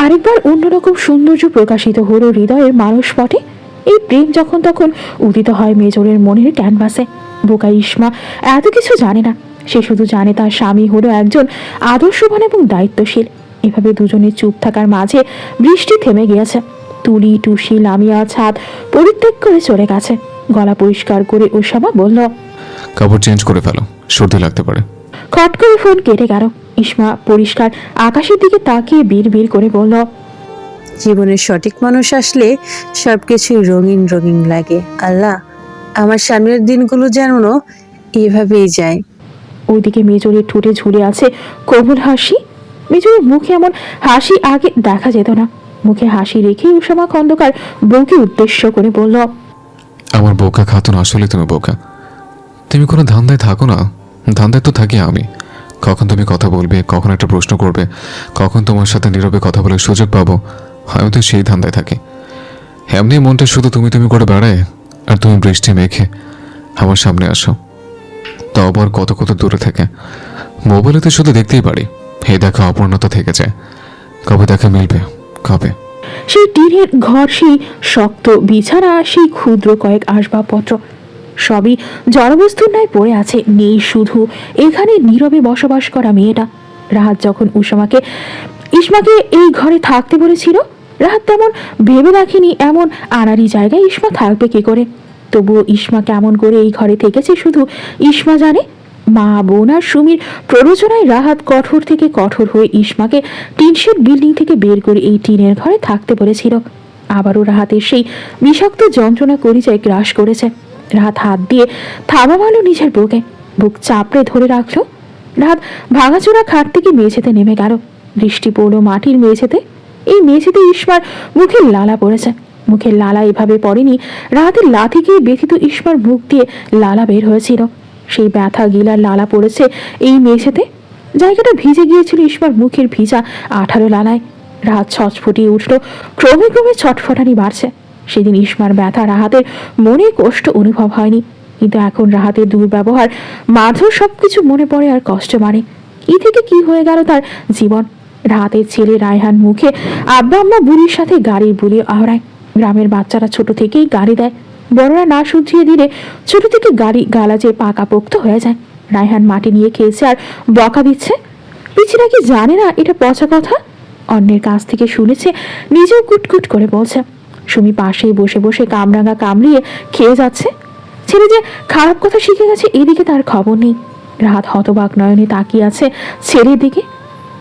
আরেকবার অন্যরকম সৌন্দর্য প্রকাশিত হলো হৃদয়ের মানসপটে। এই প্রেম যখন তখন উদিত হয় মেজরের মনের ক্যানভাসে। বোকা ইসমা এত কিছু জানে না। সে শুধু জানে তার স্বামী হলো একজন আদর্শবান এবং দায়িত্বশীল। এভাবে দুজনের চুপ থাকার মাঝে বৃষ্টি থেমে গিয়েছে। তুলি, টুসি, লামিয়া ছাদ পরিত্যাগ করে চলে গেছে। গলা পরিষ্কার করে ওসামা বলল, কাপড় চেঞ্জ করে ফেলো, সর্দি লাগতে পারে। খট করে ফোন কেটে গেল। ইসমা পরিষ্কার আকাশের দিকে তাকিয়ে বিড় বিড় করে বলল, জীবনের সঠিক মানুষ আসলে সবকিছুই রঙিন রঙিন লাগে। আল্লাহ, আমার সামনের দিনগুলো যেন এভাবেই যায়। ওইদিকে মেজরের ঠোঁটে ঝুলে আছে কোমল হাসি। মেজরের মুখে এমন হাসি আগে দেখা যেত না। মুখে হাসি রেখে উসামা খন্দকার বউকে উদ্দেশ্য করে বলল, আমার বোকা খাতুন, আসলে তুমি বোকা। তুমি কোনো ধান্দায় থাকো না। ধান্দায় তো থাকি আমি। কখন তুমি কথা বলবে, কখন একটা প্রশ্ন করবে, কখন তোমার সাথে নীরবে কথা বলার সুযোগ পাবো, আমি তো সেই ধান্দায় থাকি। এমনি মনটা শুধু তুমি করে বেড়ায়। আর তুমি বৃষ্টি মেখে আমার সামনে আসো, তাও আবার কত কত দূরে থেকে। মোবাইলে তো শুধু দেখতেই পারি, হে দেখা অপূর্ণতা থেকে যায়। কবে দেখা মিলবে, কবে? সেই টিনের ঘর, সেই শক্ত বিছানা, সেই ক্ষুদ্র কয়েক আসবাবপত্র সবই জড়বস্তুর ন্যায় পড়ে আছে। নেই শুধু এখানে নীরবে বসবাস করা মেয়েটা। রাহাত যখন ইসমাকে এই ঘরে থাকতে বলেছিল, রাহাত তেমন ভেবে রাখিনি এমন আনাড়ি জায়গায় ইসমা থাকবে কি করে। তবুও ইসমা কেমন করে এই ঘরে থেকেছে শুধু ইসমা জানে। মা, বোন আর সুমির প্ররোচনায় রাহাত কঠোর থেকে কঠোর হয়ে ইসমাকে টিনশেড বিল্ডিং থেকে বের করে এই টিনের ঘরে থাকতে বলেছিল। আবারও রাহাতের সেই বিষাক্ত যন্ত্রণা কলিজায় গ্রাস করেছে। রাহাত হাত দিয়ে থাবা মারল নিজের বুকে, বুক চাপড়ে ধরে রাখলো। রাহাত ভাঙাচোরা খাট থেকে মেঝেতে নেমে গেল। দৃষ্টি পড়ল মাটির মেঝেতে। এই মেঝেতে ইসমার মুখে লালা পড়েছে। মুখের লালা এভাবে পড়েনি, রাহাতের লাথি গিয়ে ব্যথিত ইসমার মুখ দিয়ে লালা বের হয়েছিল। সেই ব্যথা গিলার লালা পড়েছে এই মেঝেতে। জায়গাটা ভিজে গিয়েছিল ইসমার মুখের ভিজা 18 লালায়। রাহাত ছটফটিয়ে উঠল। ক্রমে ক্রমে ছটফটানি বাড়ছে। সেদিন ইসমার ব্যথা রাহাতের মনে কষ্ট অনুভব হয়নি, কিন্তু এখন রাহাতের দুর্ব্যবহার, মারধর সবকিছু মনে পড়ে আর কষ্ট বাড়ে। কি থেকে কি হয়ে গেল তার জীবন। রাহাতের ছেলে রায়হান মুখে আব্বা আম্মা বুড়ির সাথে গাড়ির বুলি আওড়ায়। গ্রামের বাচ্চারা ছোট থেকেই গাড়ি দেয়, বড়রা না শুধিয়ে দিলে ছোট থেকে গাড়ি গালাজে পাকাপোক্ত হয়ে যায়। রায়হান মাটি নিয়ে খেলছে আর বকা দিচ্ছে। পিছিয়ে নাকি জানে না এটা পচা কথা। অন্যের কাছ থেকে শুনেছে, নিজেও কুটকুট করে বলছে। সুমি পাশেই বসে বসে কামরাঙা কামড়িয়ে খেয়ে যাচ্ছে। ছেলে যে খারাপ কথা শিখে গেছে এদিকে তার খবর নেই। রাহাত হতবাক নয়নে তাকিয়ে আছে ছেলের দিকে।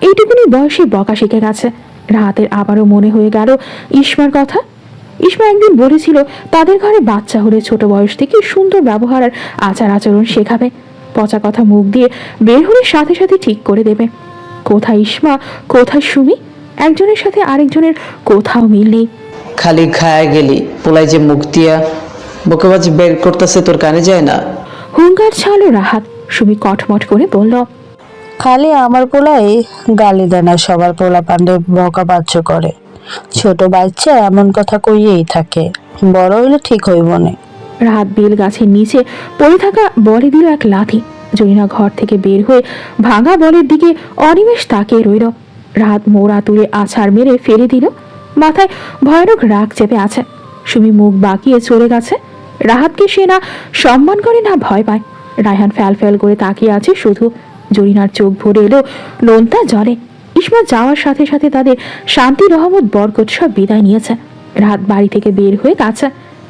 এইটুকুনি বয়সে বকা শিখে গেছে। রাহাতের আবারও মনে হয়ে গেল ইসমার কথা। ইসমা একদিন বলেছিল তাদের ঘরে বাচ্চা হলে ছোট বয়স থেকে সুন্দর ব্যবহার আর আচার আচরণ শেখাবে। পচা কথা মুখ দিয়ে বের হলে সাথে সাথে ঠিক করে দেবে। কোথায় ইসমা, কোথায় সুমি, একজনের সাথে আরেকজনের কোথাও মিল নেই। খালি খায়া গেলি পোলাই যে মুখ দিয়া বকেবাজি বের করতেছে তোর কানে যায় না? হুঙ্কার ছাড়লো রাহাত। সুমি কটমট করে বলল, খালি আমার পোলাই গালি দেয় না, সবার পোলা পান্ডে বকা বাচ্চ করে। ছোট বাচ্চা এমন কথা কইয়েই থাকে, বড় হইলে ঠিক হইব না। রাহাত বেল গাছের নিচে পড়ে থাকা বলে দিল এক লাথি। জরিনা ঘর থেকে বের হয়ে ভাঙা বলের দিকে অনিমেষ তাকিয়ে রইল। রাহাত মোড়া তুলে আছাড় মেরে ফেলে দিল। মাথায় ভয়ানক রাগ চেপে আছে। সুমি মুখ বাঁকিয়ে চলে গেছে। রাহাতকে সে না সম্মান করে না ভয় পায়। রায়হান ফ্যাল ফ্যাল করে তাকিয়ে আছে শুধু। জরিনার চোখ ভরে এলো নোনতা জলে। ইসমা যাওয়ার সাথে সাথে তাদের শান্তি রহমত বরকত সব বিদায় নিয়েছে। রাত বাড়ি থেকে বের হয়ে কাছে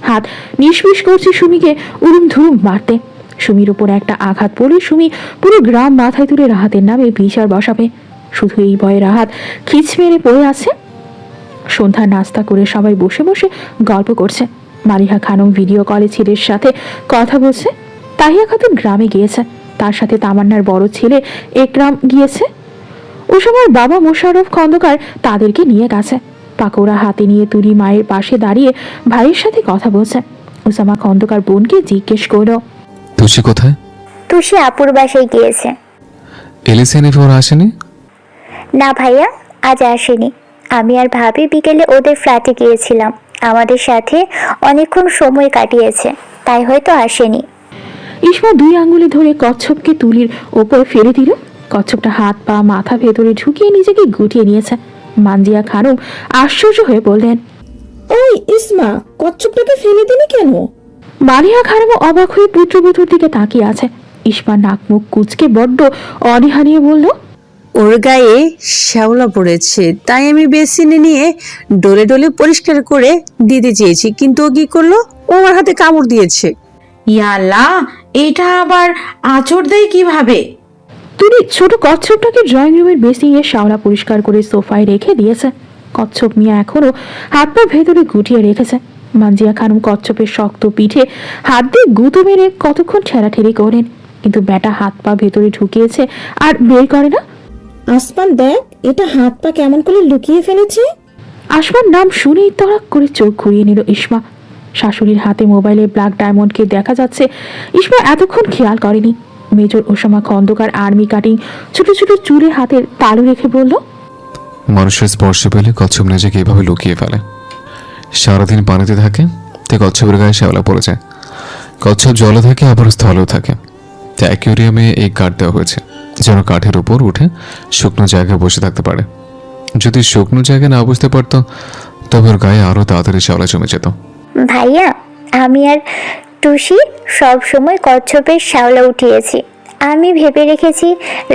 হাত নিষ্পিস করছে সুমিকে উড়ুম ধুরুম মারতে। সুমির উপর একটা আঘাত পড়ে সুমি পুরো গ্রাম মাথায় তুলে রাহাতের নামে বিচার বসাবে। শুধু এই ভয়ে রাহাত খিচ মেরে পড়ে আছে। সন্ধ্যা নাস্তা করে সবাই বসে বসে গল্প করছে। মালিহা খানম ভিডিও কলে ছেলের সাথে কথা বলছে। তাহিয়া খাতুন গ্রামে গিয়েছে, তার সাথে তামান্নার বড় ছেলে একরাম গিয়েছে। ওসময় বাবা মোশাররফ খন্দকার তাদেরকে নিয়ে গেছে। পাকোড়া হাতে নিয়ে তুলি মায়ের পাশে দাঁড়িয়ে ভাইয়ের সাথে কথা বলছে। ওসামা খন্দকার বোনকে জিজ্ঞেস করল, তুষি কোথায়? তুষি আপুর বাসায় গিয়েছে। এলিসিয়ানি ফোর আসেনি? না ভাইয়া, আজ আসেনি। আমি আর ভাবি বিকেলে ওদের ফ্ল্যাটে গিয়েছিলাম, আমাদের সাথে অনেকক্ষণ সময় কাটিয়েছে, তাই হয়তো আসেনি। ইসমা 2 আঙ্গুলে ধরে কচ্ছপকে তুলির ওপর ফেলে দিল। কচ্ছপটা হাত পা মাথা ভেতরে ঢুকিয়ে নিজেকে গুটিয়ে নিয়েছে। মানজিয়া খানম আশ্চর্য হয়ে বললেন, ওই ইসমা, কচ্ছপটাকে ফেলে দিলি কেন? মালিহা খানম অবাক হয়ে পুত্রবধূর দিকে তাকিয়ে আছে। ইসমা নাক মুখ কুচকে বড্ড অনীহা নিয়ে বলল, ওর গায়ে শ্যাওলা পড়েছে, তাই আমি বেসিনে নিয়ে ডলে ডলে পরিষ্কার করে দিতে চেয়েছি, কিন্তু ও কি করলো? ও আমার হাতে কামড় দিয়েছে। ইয়াল্লা, এটা আবার আঁচড় দেয় কিভাবে? তুলি ছোট কচ্ছপটাকে ড্রয়িং রুমের বেসিংয়ে শ্যাওলা পরিষ্কার করে সোফায় রেখে দিয়েছে। কচ্ছপ মিয়া এখনো হাত পা ভেতরে গুটিয়ে রেখেছে। মানজিয়া খানম কচ্ছপের শক্ত পিঠে হাত দিয়ে গুঁতো মেরে কতক্ষণ ঠেলাঠেলি করেন, কিন্তু ব্যাটা হাত পা ভেতরে ঢুকিয়েছে আর বের করে না। আসমান দেখ, এটা হাত পা কেমন করে লুকিয়ে ফেলেছে। আসমান নাম শুনেই তড়াক করে চোখ ঘুরিয়ে নিল ইসমা। শাশুড়ির হাতে মোবাইলে ব্ল্যাক ডায়মন্ডকে দেখা যাচ্ছে। ইসমা এতক্ষণ খেয়াল করেনি। Major Osama Khandakar army cutting ছোট ছোট চুলে হাতের তালু রেখে বলল, মানুষের স্পর্শ পেলে কচ্ছপ নিজেকে এভাবে লুকিয়ে ফেলে। সারাদিন পানিতে থাকে, তাই কচ্ছপের গায়ে শ্যাওলা পড়ে যায়। কচ্ছপ জলে থাকে, আবার স্থলেও থাকে। তাই অ্যাকুয়ারিয়ামে এই কাঠ দেওয়া হয়েছে, যেন কাঠের উপর উঠে শুকনো জায়গায় বসে থাকতে পারে। যদি শুকনো জায়গায় না বসতে পারতো, তবে ওর গায়ে আরো তাড়াতাড়ি শ্যাওলা জমে যেত। ভাইয়া, আমি আর টুসি সব সময় কচ্ছপের শ্যাওলা উঠিয়েছি। আমি ভেবে রেখেছি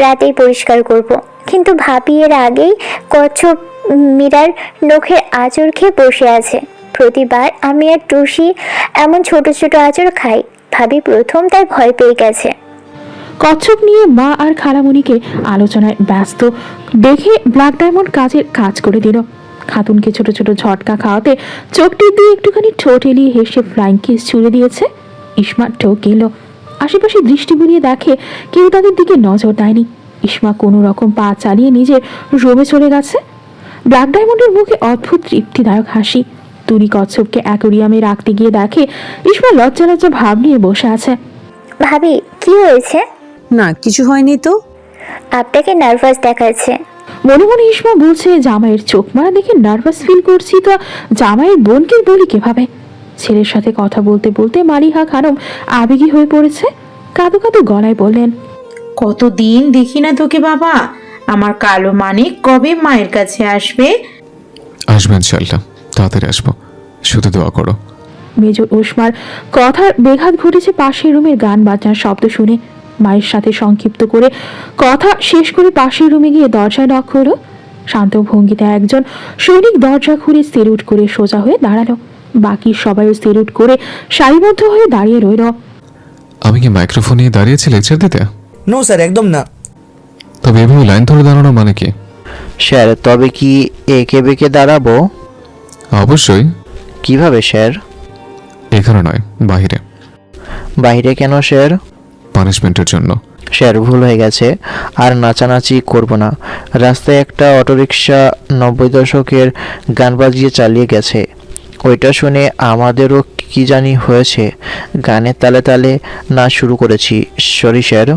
রাতেই পরিষ্কার করব, কিন্তু ভাবি এর আগেই কচ্ছপ মীরার নখের আঁচড় খেয়ে বসে আছে। প্রতিবার আমি আর টুসি এমন ছোট ছোট আঁচড় খাই। ভাবি প্রথম তাই ভয় পেয়ে গেছে। কচ্ছপ নিয়ে মা আর খালামণিকে আলোচনায় ব্যস্ত দেখে ব্ল্যাক ডায়মন্ড কাজ করে দিল। খাতুনকে ছোট ছোট ঝটকা খাওয়াতে চোখটি দিয়ে একটুখানি ঠোঁট এলিয়ে হেসে ফ্লাইং কিস ছুড়ে দিয়েছে। ইসমা ঠোক গেল। আশেপাশে দৃষ্টি বুলিয়ে দেখে কেউ তাদের দিকে নজর দেয়নি। ইসমা কোনো রকম পা চালিয়ে নিজের রুমে চলে গেছে। ব্ল্যাক ডায়মন্ডের মুখে অদ্ভুত তৃপ্তিদায়ক হাসি। তুলি কচ্ছপকে অ্যাকোরিয়ামে রাখতে গিয়ে দেখে ইসমা লজ্জা লজ্জা ভাব নিয়ে বসে আছে। ভাবি, কি হয়েছে? না, কিছু হয়নি তো। আপনাকে নার্ভাস দেখাচ্ছে। মনে মনে ইসমা বলছে, জামাইয়ের চোখ মারা দেখে নার্ভাস ফিল করছি, তো জামাইয়ের বোনকে বলি কিভাবে? ছেলের সাথে কথা বলতে বলতে মালিহা খানম আবেগী হয়ে পড়েছে। কাঁদো কাঁদো গলায় বললেন, কতদিন দেখি না তোকে বাবা। আমার কালো মানিক কবে মায়ের কাছে আসবে? আসবে ইনশাআল্লাহ, তাড়াতাড়ি আসবো, শুধু দোয়া করো। মেজর ওসমার কথার বেঘাত ঘটেছে পাশের রুমের গান বাজনার শব্দ শুনে। মায়ের সাথে সংক্ষিপ্ত করে কথা শেষ করে পাশের রুমে গিয়ে দরজায় নক হলো। শান্ত ভঙ্গিতে একজন সৈনিক দরজা খুলে সেলুট করে সোজা হয়ে দাঁড়ালো। বাকি সবাইও সেলুট করে সারিবদ্ধ হয়ে দাঁড়িয়ে রইল। আমি কি মাইক্রোফোন নিয়ে দাঁড়িয়েছি লেকচার দিতে? নো স্যার, একদম না। তবে এভাবে লাইন ধরে দাঁড়ানো মানে কি? স্যার, তবে কি একে বেঁকে দাঁড়াবো? অবশ্যই। কিভাবে স্যার? এখানে নয়, বাইরে। বাইরে কেন স্যার? পানিশমেন্টের জন্য। স্যার ভুল হয়ে গেছে, আর নাচানাচি করব না। রাস্তায় একটা অটোরিকশা 90 দশকের গান বাজিয়ে চালিয়ে গেছে, ওইটা শুনে আমাদেরও কি জানি হয়েছে, গানের তালে তালে নাচ শুরু করেছি। Sorry sir.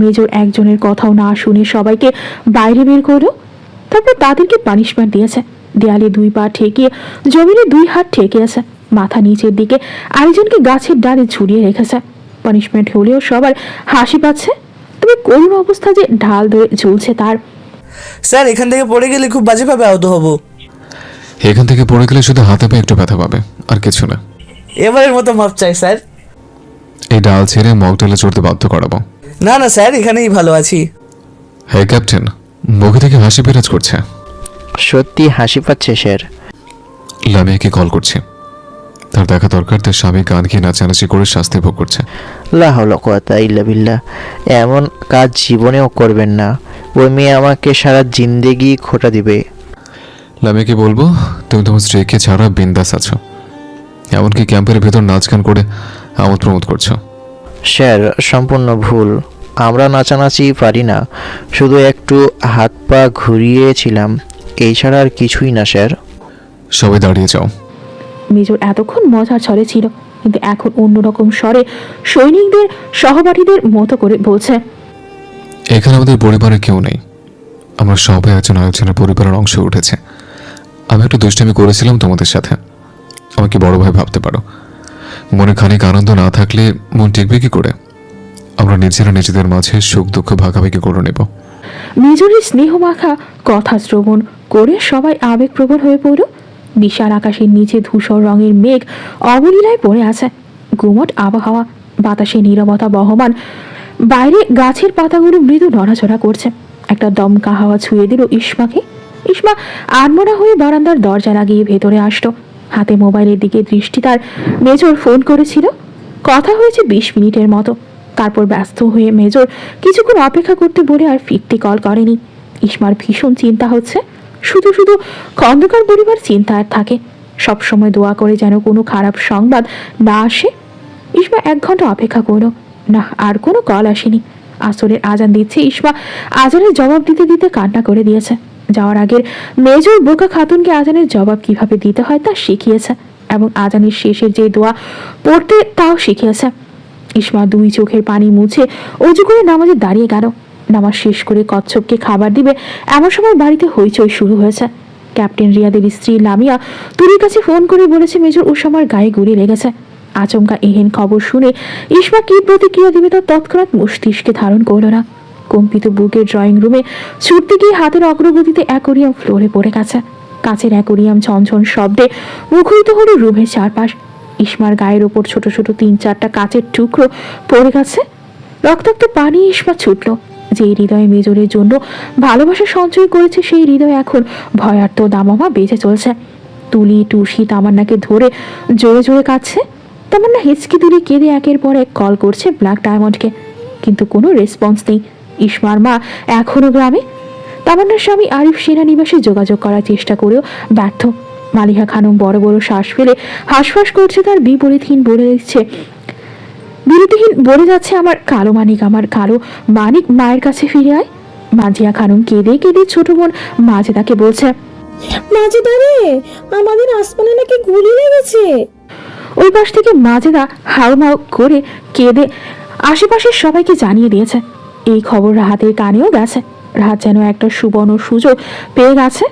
মেজর একজনের কথাও না শুনে সবাইকে বাইরে বের করলো, তারপর তাদেরকে পানিশমেন্ট দিয়েছে। দেয়ালে 2 পা ঠেকিয়ে, জমিনে 2 হাত ঠেকিয়েছে, মাথা নিচের দিকে আরেকজনকে গাছের ডালে ঝুলিয়ে রেখেছে। পানিশমেন্ট হলেও সবার হাসি পাচ্ছে, তবে করুণ অবস্থা যে ঢাল ধরে ঝুলছে তার। স্যার এখান থেকে পড়ে গেলে খুব বাজেভাবে আহত হব। এখান থেকে পড়ে গেলে শুধু হাতে পায়ে একটু ব্যথা পাবে, আর কিছু না। এবারের মতো মাপ চাই স্যার। এই ডাল ছেড়ে মকটেলে চড়তে বাধ্য করাবো। না না স্যার, এখানেই ভালো আছি। হে ক্যাপ্টেন, মুখে থেকে হাসি বিরাজ করছে। সত্যি হাসি পাচ্ছে স্যার। লামিয়াকে কল করছে, তার দেখা দরকার। তার স্বামী গান গিয়ে নাচানাচি করে শাস্তি ভোগ করছে। লা হাওলা কুওয়াতা ইল্লা বিল্লাহ, এমন কাজ জীবনেও করবেন না। ওই মেয়ে আমাকে সারা জিন্দেগি খোটা দিবে। লামিয়াকে বলবো তুমি তোমার স্ত্রীকে ছাড়া বিন্দাস আছো, এমনকি ক্যাম্পের ভেতর নাচ গান করে আমোদ প্রমোদ করছো। স্যার সম্পূর্ণ ভুল, আমরা নাচানাচি পারি না, শুধু একটু হাত পা ঘুরিয়েছিলাম, এই ছাড়া আর কিছুই না স্যার। সবাই দাঁড়িয়ে যাও। মেজর এতক্ষণ মজার ছলে ছিল, কিন্তু এখন অন্যরকম স্বরে সৈনিকদের সহপাঠীদের মতো করে বলছে, এখানে আমাদের পরিবারের কেউ নেই, আমরা সবাই একজন আরেকজনের পরিবারের অংশ উঠেছে। আমি একটু দুষ্টামি করেছিলাম তোমাদের সাথে, আমাকে বড় ভাই ভাবতে পারো। মনে খানিক আনন্দ না থাকলে মন টিকবে কি করে? আমরা নিজেরা নিজেদের মাঝে সুখ দুঃখ ভাগাভাগি করে নেব। মেজরের স্নেহ মাখা কথা শ্রবণ করে সবাই আবেগপ্রবণ হয়ে পড়ল। বিশাল আকাশের নিচে ধূসর রঙের মেঘ অবলীলায় পড়ে আছে। গুমট আবহাওয়া, বাতাসে নীরবতা বহমান, বাইরে গাছের পাতাগুলো মৃদু নড়াচড়া করছে। একটা দমকা হাওয়া ছুঁয়ে দিল ইসমাকে। ইসমা আনমনা হয়ে বারান্দার দরজা লাগিয়ে ভেতরে আসলো। হাতে মোবাইলের দিকে দৃষ্টি তার। মেজর ফোন করেছিল, কথা হয়েছে 20 মিনিটের মতো। তারপর ব্যস্ত হয়ে মেজর কিছুক্ষণ অপেক্ষা করতে বলে আর ফিরতি কল করেনি। ইসমার ভীষণ চিন্তা হচ্ছে, শুধু শুধু খন্দকার পরিবার চিন্তায় থাকে। সবসময় দোয়া করে যেন কোনো খারাপ সংবাদ না আসে। ইসমা 1 ঘন্টা অপেক্ষা করলো, না আর কোনো কল আসেনি। আসরের আজান দিচ্ছে, ইসমা আজানের জবাব দিতে দিতে কান্না করে দিয়েছে। যাওয়ার আগের মেজর বোকা খাতুনকে আজানের জবাব কিভাবে দিতে হয় তা শিখিয়েছে, এবং আজানের শেষের যে দোয়া পড়তে তাও শিখিয়েছে। ইসমা 2 চোখের পানি মুছে অজু করে নামাজে দাঁড়িয়ে গেল। নামাজ শেষ করে কচ্ছপকে খাবার দিবে এমন সময় বাড়িতে হইচই শুরু হয়েছে। ক্যাপ্টেন রিয়াদের স্ত্রী লামিয়া তুলির কাছে ফোন করে বলেছে মেজর ওসামার গায়ে গুলি লেগেছে। আচমকা এহেন খবর শুনে ইসমা কি প্রতিক্রিয়া দিবে তা তৎক্ষণাৎ মস্তিষ্কে ধারণ করল না। কম্পিত বুকের ড্রয়িং রুমে ছুটতে গিয়ে হাতের অগ্রগতিতে অ্যাকোরিয়াম ফ্লোরে পড়ে গেছে। কাচের অ্যাকোরিয়াম ঝনঝন শব্দে মুখরিত হলো রুমের চারপাশ। ইসমার গায়ের ওপর ছোট ছোট 3-4টা কাচের টুকরো পড়ে গেছে। রক্তাক্ত পানি ইসমা ছুটল। যে হৃদয়ে মেজরের জন্য ভালোবাসা সঞ্চয় করেছে, সেই হৃদয় এখন ভয়ার্ত দামামা বেঁচে চলছে। তুলি টুসি তামান্নাকে ধরে জোরে জোরে কাঁদছে। তামান্না হিচকি তুলে কেঁদে একের পর এক কল করছে ব্ল্যাক ডায়মন্ডকে, কিন্তু কোনো রেসপন্স নেই। ইসমার মা এখনো গ্রামে। তামান্নার স্বামী আরিফ সেনানিবাসে যোগাযোগ করার চেষ্টা করেও ব্যর্থ। মালিহা খানম বড় বড় শ্বাস ফেলে হাঁসফাঁস করছে, তার বিপরীতহীন বলে দিচ্ছে, বিরতিহীন বলে যাচ্ছে, আমার কালো মানিক মায়ের কাছে ফিরে আয়। মাজিয়া খানম কেঁদে কেঁদে ছোট বোন মাজেদাকে বলছে, মাজেদা রে, আমাদের আসমানে নাকি গুলি লেগেছে। ওই পাশ থেকে মাজেদা হাউমাউ করে কেঁদে আশেপাশের সবাইকে জানিয়ে দিয়েছে। এই খবর রাহাতের কানেও গেছে। রাহাত যেন একটা সুবর্ণ সুযোগ পেয়ে গেছে।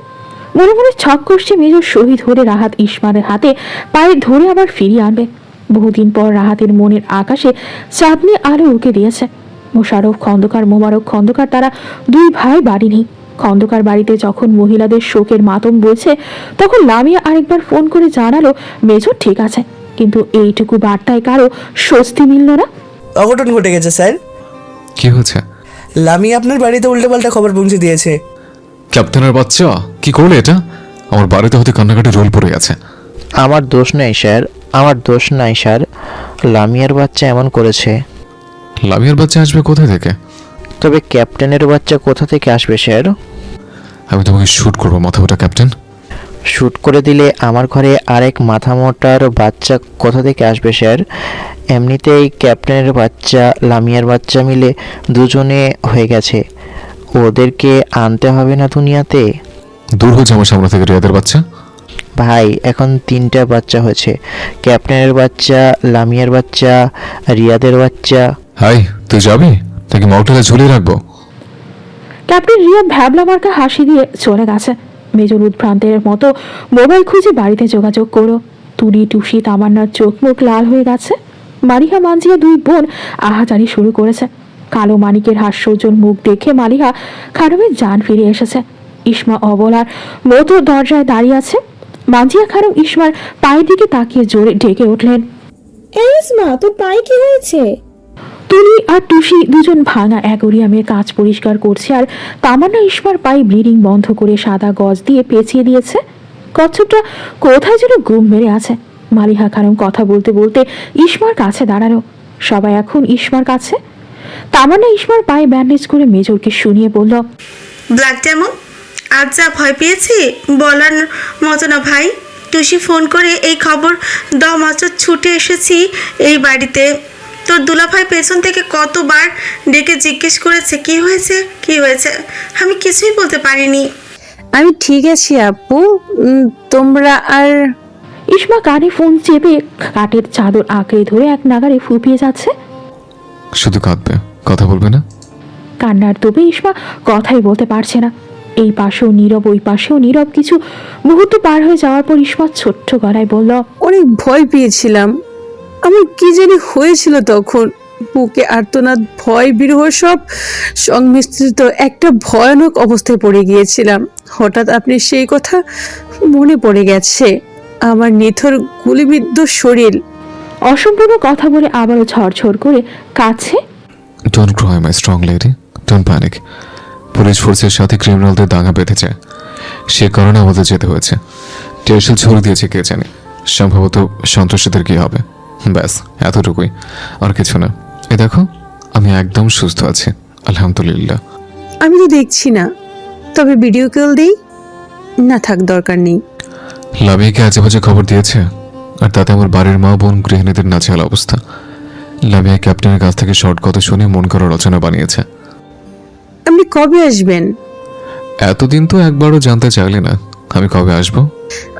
মনে মনে ছক করছে মেজর শহীদ হলে রাহাত ইসমারের হাতে পায়ে ধরে আবার ফিরিয়ে আনবে। বহুদিন পর রাহাতের মনের আকাশে চাঁদনি আলো উকে দিয়েছে। মোশাররফ খন্দকার, মোবারক খন্দকার, তারা 2 ভাই বাড়ি নেই। খন্দকার বাড়িতে যখন মহিলাদের শোকের মাতম বলছে, তখন লামিয়া আরেকবার ফোন করে জানালো মেজর ঠিক আছে, কিন্তু এইটুকু বার্তায় কারো স্বস্তি মিলল না। অঘটন ঘটে গেছে স্যার। কি হয়েছে? লামিয়া আপনার বাড়িতে উল্টোপাল্টা খবর পৌঁছে দিয়েছে। ক্যাপ্টেনের বাচ্চা, কি করলে এটা? আমার বাড়িতে হতে কান্নাকাটি রোল পড়ে গেছে। আমার দোষ নেই স্যার, আমার দোষ নাই স্যার, লামিয়ার বাচ্চা এমন করেছে। লামিয়ার বাচ্চা আসবে কোথা থেকে? তবে ক্যাপ্টেনের বাচ্চা কোথা থেকে আসবে স্যার? আমি তোমাকে শুট করবো মাথা ওটা ক্যাপ্টেন। শ্যুট করে দিলে আমার ঘরে আরেক মাথা মোটার বাচ্চা কোথা থেকে আসবে স্যার? এমনিতেই ক্যাপ্টেনের বাচ্চা লামিয়ার বাচ্চা মিলে দুজনে হয়ে গেছে, ওদেরকে আনতে হবে না দুনিয়াতে? দূর হচ্ছে আমার সামনে থেকে রিয়াদের বাচ্চা। ভাই এখন 3টা বাচ্চা হয়েছে, ক্যাপ্টেনের বাচ্চা, লামিয়ার বাচ্চা, রিয়াদের বাচ্চা। হাই, তুই যাবি নাকি মকটেলে ঝুলিয়ে রাখবো? ক্যাপ্টেন রিয়া ভ্যাবলা মার্কা হাসি দিয়ে চলে গেছে। মেজর উদ্ভ্রান্তের মতো মোবাইল খুঁজে বাড়িতে যোগাযোগ করো। তুলি, টুসি, তামান্নার চোখ মুখ লাল হয়ে গেছে। মালিহা, মানজিয়া 2 বোন আহাজারি শুরু করেছে। কালো মানিকের হাস্যোজ্জ্বল মুখ দেখে মালিহা খানমের জান ফিরে এসেছে। ইসমা অবলার মতো দরজায় দাঁড়িয়ে আছে। মানজিয়া খানম ইসমার পায়ের দিকে তাকিয়ে জোরে ডেকে উঠলেন, এই ইসমা, তোর পায়ে কি হয়েছে? তুলি আর টুসি দুজন ভাঙা অ্যাকোরিয়ামের কাজ পরিষ্কার করছে, আর তামান্না ইসমার পায়ে ব্লিডিং বন্ধ করে সাদা গজ দিয়ে পেঁচিয়ে দিয়েছে। কচ্ছপটা কোথায় যেন গুম মেরে আছে। মালিহা খানম কথা বলতে বলতে ইসমার কাছে দাঁড়ালো। সবাই এখন ইসমার কাছে। তামান্না ইসমার পায়ে ব্যান্ডেজ করে মেজরকে শুনিয়ে বলল, ব্লাড কেমন? আজ যা ভয় পেয়েছি বলার মতো না ভাই। টুসি ফোন করে এই খবর দাও মাত্র ছুটে এসেছি এই বাড়িতে। তোর দুলাভাই পেছন থেকে কতবার ডেকে জিজ্ঞেস করেছে কি হয়েছে কি হয়েছে, আমি কিছুই বলতে পারিনি। আমি ঠিক আছি আপু, তোমরা আর। ইসমা কানে ফোন চেপে কাঠের চাদর আঁকড়ে ধরে এক নাগারে ফুপিয়ে যাচ্ছে। শুধু কাঁদবে, কথা বলবে না? কান্নার তোপে ইসমা কথাই বলতে পারছে না। এই পাশেও নীরব, ওই পাশেও নীরব। কিছু মুহূর্ত পার হয়ে যাওয়ার পর ইসমা ছোট্ট গলায় বলল, অনেক ভয় পেয়েছিলাম। আমার কি জানি হয়েছিল তখন, বুকে আর্তনাদ, ভয়, বিরহ সব সংমিশ্রিত একটা ভয়ানক অবস্থায় পড়ে গিয়েছিলাম। হঠাৎ আপনি সেই কথা মনে পড়ে গেছে। আমার নিথর গুলিবিদ্ধ শরীর। অসম্পূর্ণ কথা বলে আবারও ঝরঝর করে কাছে। Don't cry my strong lady, don't panic. Police ফোর্সের সাথে ক্রিমিনালদের দাঙ্গা বেঁধেছে, সে কারণে আমাদের যেতে হয়েছে। টেরশেল ছড়িয়ে দিয়েছে কে জানে, সম্ভবত সন্ত্রাসীদের কি হবে। ব্যাস এতটুকুই, আর কিছু না। এ দেখো, আমি একদম সুস্থ আছি, আলহামদুলিল্লাহ। আমি তো দেখছি না, তবে ভিডিও কল দিই না? থাক, দরকার নেই। লামিয়াকে আজে বাজে খবর দিয়েছে, আর তাতে আমার বাড়ির মা বোন গৃহিণীদের নাজেহাল অবস্থা। লামিয়া ক্যাপ্টেনের কাছ থেকে শর্ট কথা শুনে মন করা রচনা বানিয়েছে। আপনি কবে আসবেন? এতদিন তো একবারও জানতে চাইলে না আমি কবে আসবো।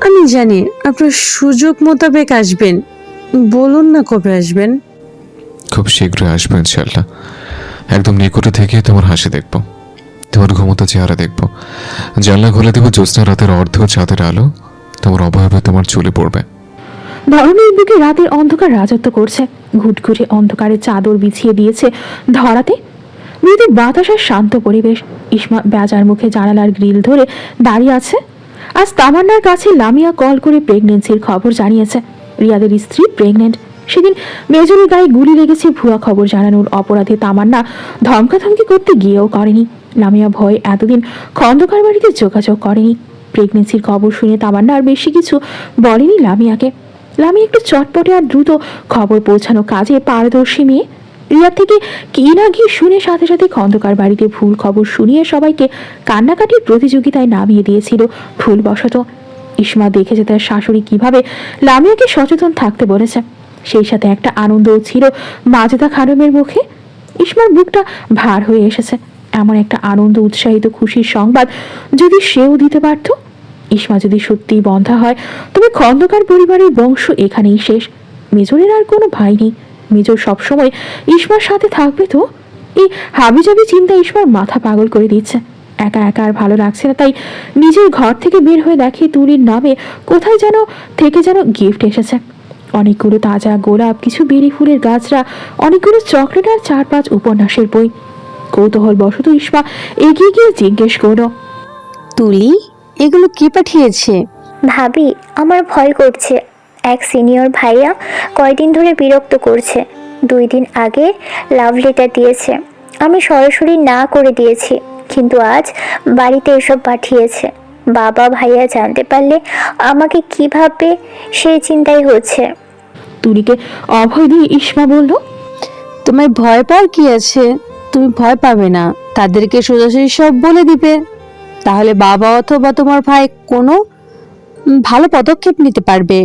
আমি জানি আপনার সুযোগ মোতাবেক আসবেন, বলুন না কবে আসবেন। খুব শীঘ্রই আসবো ইনশাল্লাহ। একদম নিকটে থেকে তোমার হাসি দেখবো, তোমার ঘুমোতে চেহারা দেখবো। জানলা খুলে দেবো জ্যোৎস্না রাতের অর্ধ চাঁদের আলো তোমার অবয়বে তোমার চুলে পড়বে। ধরনের বুকে রাতের অন্ধকার রাজত্ব করছে। ঘুটঘুটে অন্ধকারে চাদর বিছিয়ে দিয়েছে ধরাতে। মৃদু বাতাসের শান্ত পরিবেশ। ইসমা বেজার মুখে জানালার গ্রিল ধরে দাঁড়িয়ে আছে। আজ তামান্নার কাছে লামিয়া কল করে প্রেগনেন্সির খবর জানিয়েছে। রিয়াদের স্ত্রী প্রেগনেন্ট। সেদিন মেজরের গায়ে গুলি লেগেছে ভুয়া খবর জানানোর অপরাধে তামান্না ধমকাধমকি করতে গিয়েও করেনি। লামিয়া ভয়ে এতদিন খন্দকার বাড়িতে যোগাযোগ করেনি। প্রেগনেন্সির খবর শুনে তামান্না আর বেশি কিছু বলেনি লামিয়াকে। লামিয়া একটু চটপটে আর দ্রুত খবর পৌঁছানো কাজে পারদর্শী মেয়ে। রিয়া থেকে কি না কি শুনে সাথে সাথে খন্দকার বাড়িতে ভুল খবর শুনিয়ে সবাইকে কান্নাকাটির প্রতিযোগিতায় নামিয়ে দিয়েছিল ভুলবশত। ইসমা দেখেছে তার শাশুড়ি কিভাবে লামিয়াকে সচেতন থাকতে বলেছে। সেই সাথে একটা আনন্দও ছিল মাজেদা খানমের মুখে। ইসমার বুকটা ভার হয়ে এসেছে। এমন একটা আনন্দ, উৎসাহিত, খুশির সংবাদ যদি সেও দিতে পারত। ইসমা যদি সত্যিই বন্ধা হয়, তবে খন্দকার পরিবারের বংশ এখানেই শেষ। মেজরের আর কোনো ভাই নেই। মেজর সবসময় ইসমার সাথে থাকবে তো? এই হাবিজাবি চিন্তা ইসমার মাথা পাগল করে দিচ্ছে। একা একা আর ভালো লাগছে না, তাই নিজের ঘর থেকে বের হয়ে দেখে তুলির নামে কোথায় যেন থেকে যেন গিফট এসেছে। অনেকগুলো তাজা গোলাপ, কিছু বেরি ফুলের গাছরা, অনেকগুলো চকলেট আর 4-5 উপন্যাসের বই। কৌতূহল বশত ইসমা এগিয়ে গিয়ে জিজ্ঞেস করল, তুলি, এগুলো কে পাঠিয়েছে? ভাবি, আমার ভয় করছে। এক সিনিয়র ভাইয়া কয়দিন ধরে বিরক্ত করছে। 2 দিন আগে লাভ লেটার দিয়েছে, আমি সরাসরি না করে দিয়েছি, কিন্তু আজ বাড়িতে এসব পাঠিয়েছে। বাবা ভাইয়া জানতে পারলে আমাকে কি ভাববে সেই চিন্তাই হচ্ছে। তুলিকে অভয় দিয়ে ইসমা বলল, তোমার ভয় পাওয়ার কি আছে? তুমি ভয় পাবে না, তাদেরকে সোজাসুজি সব বলে দিবে। তাহলে বাবা অথবা তোমার ভাই কোনো ভালো পদক্ষেপ নিতে পারবে।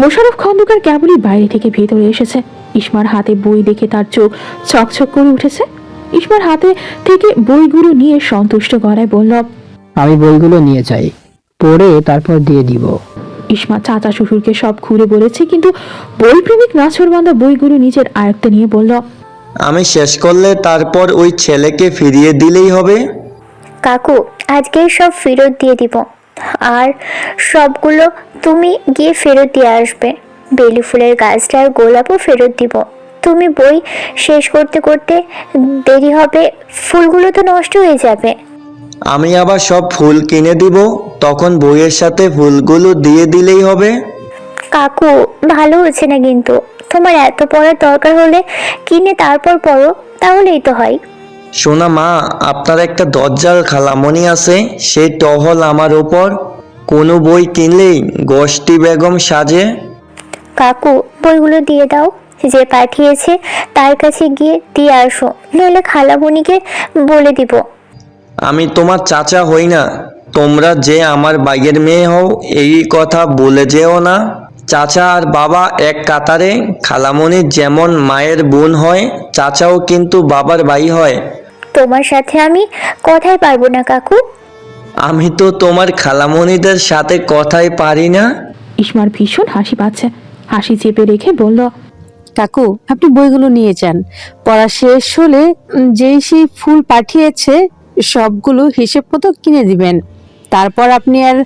মোশাররফ খন্দকার কেবলই বাইরে থেকে ভেতরে এসেছে। ইসমার হাতে বই দেখে তার চোখ ছকছক করে উঠেছে। ইসমার হাতে থেকে বইগুলো নিয়ে সন্তুষ্ট গলায় বলল, আমি বইগুলো নিয়ে যাই, পড়ে তারপর দিয়ে দিব। ইসমা চাচা শ্বশুরকে সব খুলে বলেছে, কিন্তু বই প্রেমিক নাছরবান্ধা বইগুলো নিজের আয়ত্তে নিয়ে বলল, আমি শেষ করলে তারপর ওই ছেলেকে ফিরিয়ে দিলেই হবে। কাকু আজকেই সব ফেরত দিয়ে দিব, আর সবগুলো তুমি গিয়ে ফেরত দিয়ে আসবে। বেলি ফুলের গাছটা আর গোলাপও ফেরত দিব। তুমি বই শেষ করতে করতে দেরি হবে, ফুলগুলো তো নষ্ট হয়ে যাবে। আমি আবার সব ফুল কিনে দিব, তখন বইয়ের সাথে ফুলগুলো দিয়ে দিলেই হবে। কাকু ভালো হচ্ছে না, কিন্তু তোমার এত পড়ার দরকার হলে কিনে তারপর পড়ো, তাহলেই তো হয়। শোনা মা, আপনার একটা দজ্জাল খালামণি আছে, সেই টহল আমার ওপর। কোনো বই কিনলেই গোষ্ঠী বেগম সাজে। কাকু বইগুলো দিয়ে দাও, যে পাঠিয়েছে তার কাছে গিয়ে দিয়ে আসো, নইলে খালামণিকে বলে দিব। আমি তোমার চাচা হই না, তোমরা যে আমার বাইয়ের মেয়ে হও এই কথা বলে যেও না। চাচা আর বাবা এক কাতারে। খালামণি যেমন মায়ের বোন হয়, চাচাও কিন্তু বাবার ভাই হয়। তোমার সাথে আমি কথাই পারবো না কাকু। আমি তো তোমার খালামণিদের সাথে কথাই পারি না। ইসমার ভীষণ হাসি পাচ্ছে। হাসি চেপে রেখে বলল, কাকু আপনি বইগুলো নিয়ে যান, পড়া শেষ হলে যেই সেই ফুল পাঠিয়েছে সবগুলো হিসেব মতো কিনে দিবেন। তারপর আপনি আর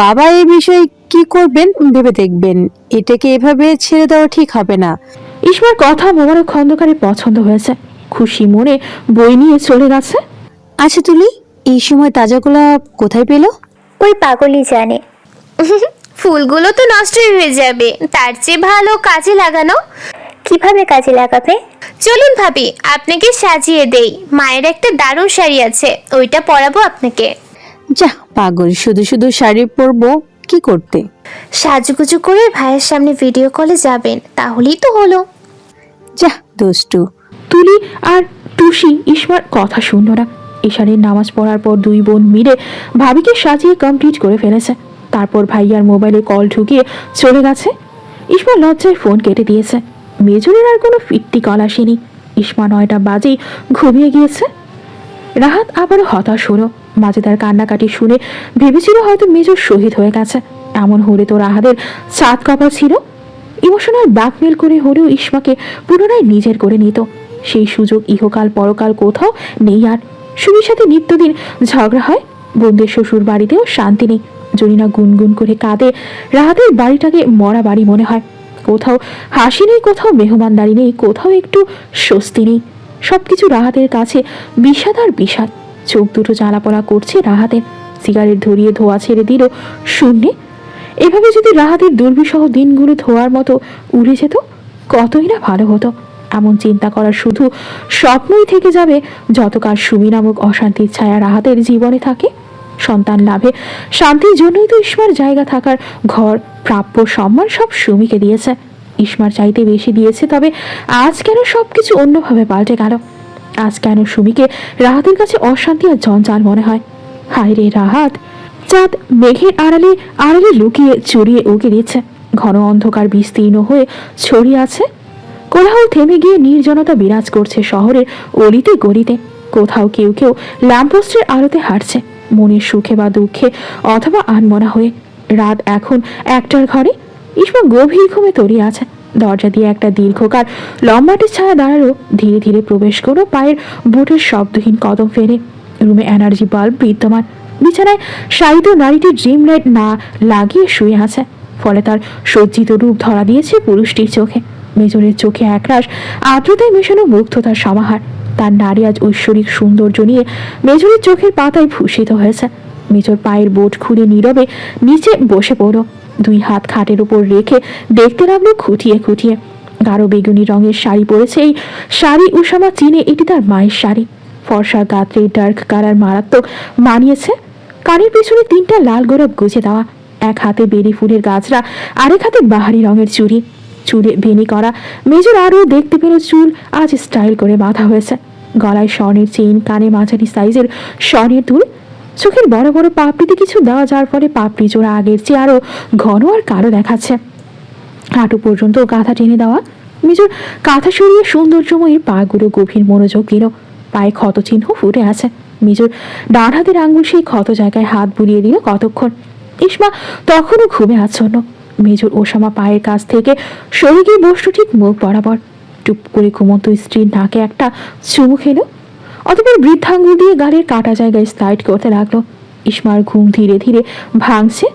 বাবা এই বিষয়ে কি করবেন ভেবে দেখবেন। এটাকে এভাবে ছেড়ে দেওয়া ঠিক হবে না। ইসমার কথা মোবারক খন্দকারের পছন্দ হয়েছে। খুশি মনে বই নিয়ে চলে গেছে। আচ্ছা তুলি, এই সময় তাজা গোলাপ কোথায় পেলো? ওই পাগলই জানে। ফুলগুলো তো নষ্টই হয়ে যাবে, তার চেয়ে ভালো কাজে লাগানো। কিভাবে কাজে লাগাবে? চলুন ভাবি আপনাকে সাজিয়ে দেই। মায়ের একটা দারুণ শাড়ি আছে, ওইটা পরাবো আপনাকে। যা পাগল, শুধু শুধু শাড়ি পরবো কি করতে? সাজুগুজু করে ভাইয়ের সামনে ভিডিও কলে যাবেন, তাহলেই তো হলো। যা দুষ্টু। তুলি আর টুসি ইসমার কথা শুনল না। ঈশানের নামাজ পড়ার পর দুই বোন মিলে ভাবিকে সাজিয়ে কমপ্লিট করে ফেলেছে। তারপর ভাইয়ার মোবাইলে কল ঢুকিয়ে চলে গেছে। ইসমা লজ্জায় ফোন কেটে দিয়েছে। মেজরের আর কোনো ফিরতি কল আসেনি। ইসমা 9টা বাজেই ঘুমিয়ে গিয়েছে। রাহাত আবারও হতাশ হলো। মাঝেদার কান্নাকাটি শুনে ভেবেছিল হয়তো মেজর শহীদ হয়ে গেছে। এমন হলে তো রাহাতের চাঁদ কপাল ছিল। ইমোশনাল ব্ল্যাকমেল করে হলেও ইসমাকে পুনরায় নিজের করে নিত। সেই সুযোগ ইহকাল পরকাল কোথাও নেই আর। সুমির সাথে নিত্যদিন ঝগড়া হয়। বোনদের শ্বশুর বাড়িতেও শান্তি নেই। জরিনা গুনগুন করে কাঁদে। রাহাতের বাড়িটাকে মরা বাড়ি মনে হয়। কোথাও হাসি নেই, কোথাও মেহমানদারি নেই, কোথাও একটু স্বস্তি নেই। সবকিছু রাহাতের কাছে বিষাদ আর বিষাদ। চোখ দুটো জ্বালাপোড়া করছে রাহাতের। সিগারেট ধরিয়ে ধোয়া ছেড়ে দিল শূন্যে। এভাবে যদি রাহাতের দুর্বিষহ দিনগুলো ধোয়ার মতো উড়ে যেত, কতই না ভালো হতো। এমন চিন্তা করার শুধু স্বপ্নই থেকে যাবে যতকাল সুমি নামক অশান্তির ছায়া রাহাতের জীবনে থাকে। সন্তান লাভে শান্তির জন্যই তো ইসমার জায়গা থাকার ঘর, প্রাপ্য সম্মান সব সুমিকে দিয়েছে। ইসমার চাইতে বেশি দিয়েছে, তবে আজ কেন সবকিছু অন্যভাবে পাল্টে গেল? আজ কেন সুমিকে রাহাতের কাছে অশান্তি আর জঞ্জাল মনে হয়? হায় রে রাহাত! চাঁদ মেঘের আড়ালে আড়ালে লুকিয়ে চড়িয়ে উকে দিচ্ছে। ঘন অন্ধকার বিস্তীর্ণ হয়ে ছড়িয়ে আছে। কোলাহল থেমে গিয়ে নির্জনতা বিরাজ করছে শহরের অলিতে গলিতে। কোথাও কেউ কেউ ল্যাম্পপোস্টের আলোতে হাঁটছে, মনের সুখে বা দুঃখে অথবা আনমনা হয়ে। রাত এখন 1টার ঘরে। ইসমা গভীর ঘুমে তলিয়ে আছে। দরজা দিয়ে একটা দীর্ঘকার লম্বাটে ছায়া দাঁড়ালো। ধীরে ধীরে প্রবেশ করো পায়ের বুটের শব্দহীন কদম ফেলে। রুমে এনার্জি বাল্ব বিদ্যমান। বিছানায় শায়িত নারীটি ড্রিম লাইট না লাগিয়ে শুয়ে আছে, ফলে তার সজ্জিত রূপ ধরা দিয়েছে পুরুষটির চোখে। মেজরের চোখে একরাশ আর্দ্রতায় মেশানো মুগ্ধতার সমাহার। তার নারী আজ ঐশ্বরিক সৌন্দর্য নিয়ে মেজরের চোখের পাতায় ভূষিত হয়েছে। মেজর পায়ের বোট খুলে নীরবে নিচে বসে পড়ল। 2 হাত খাটের উপর রেখে দেখতে লাগলো খুঁটিয়ে খুঁটিয়ে। গাঢ় বেগুনি রঙের শাড়ি পরেছে। এই শাড়ি উসামা চিনে, এটি তার মায়ের শাড়ি। ফর্সা গাত্রে ডার্ক কালার মারাত্মক মানিয়েছে। কানের পেছনে 3টা লাল গোলাপ গুজে দেওয়া। এক হাতে বেলি ফুলের গাছরা, আরেক হাতে বাহারি রঙের চুড়ি। চুলে বেনি করা। মেজর আরও দেখতে পেল চুল আজ স্টাইল করে বাঁধা হয়েছে। গলায় স্বর্ণের চেইন, কানে মাঝারি সাইজের স্বর্ণের দুল। চোখের বড় বড় পাপড়িতে কিছু দেওয়া, যার ফলে পাপড়ি জোড়া আগের চেয়ে আরো ঘন আর কালো দেখাচ্ছে। হাঁটু পর্যন্ত কাঁথা টেনে দেওয়া। মেজর কাঁথা সরিয়ে সৌন্দর্যময়ী পাগুলো গভীর মনোযোগ দিল। পায়ে ক্ষত চিহ্ন ফুটে আছে। মেজর ডান হাতের আঙ্গুল সেই ক্ষত জায়গায় হাত বুলিয়ে দিল কতক্ষণ। ইসমা তখনও ঘুমে আচ্ছন্ন। মেজর ওসামা পায়ের কাছ থেকে সরে গিয়ে বসল ঠিক মুখ বরাবর। টুপ করে ঘুমন্ত স্ত্রীর নাকে একটা চুমু খেলো, অতপর বৃদ্ধাঙ্গুল দিয়ে গালের কাটা জায়গায় স্লাইড করতে লাগলো। ইসমার ঘুম ধীরে ধীরে ভাঙছে।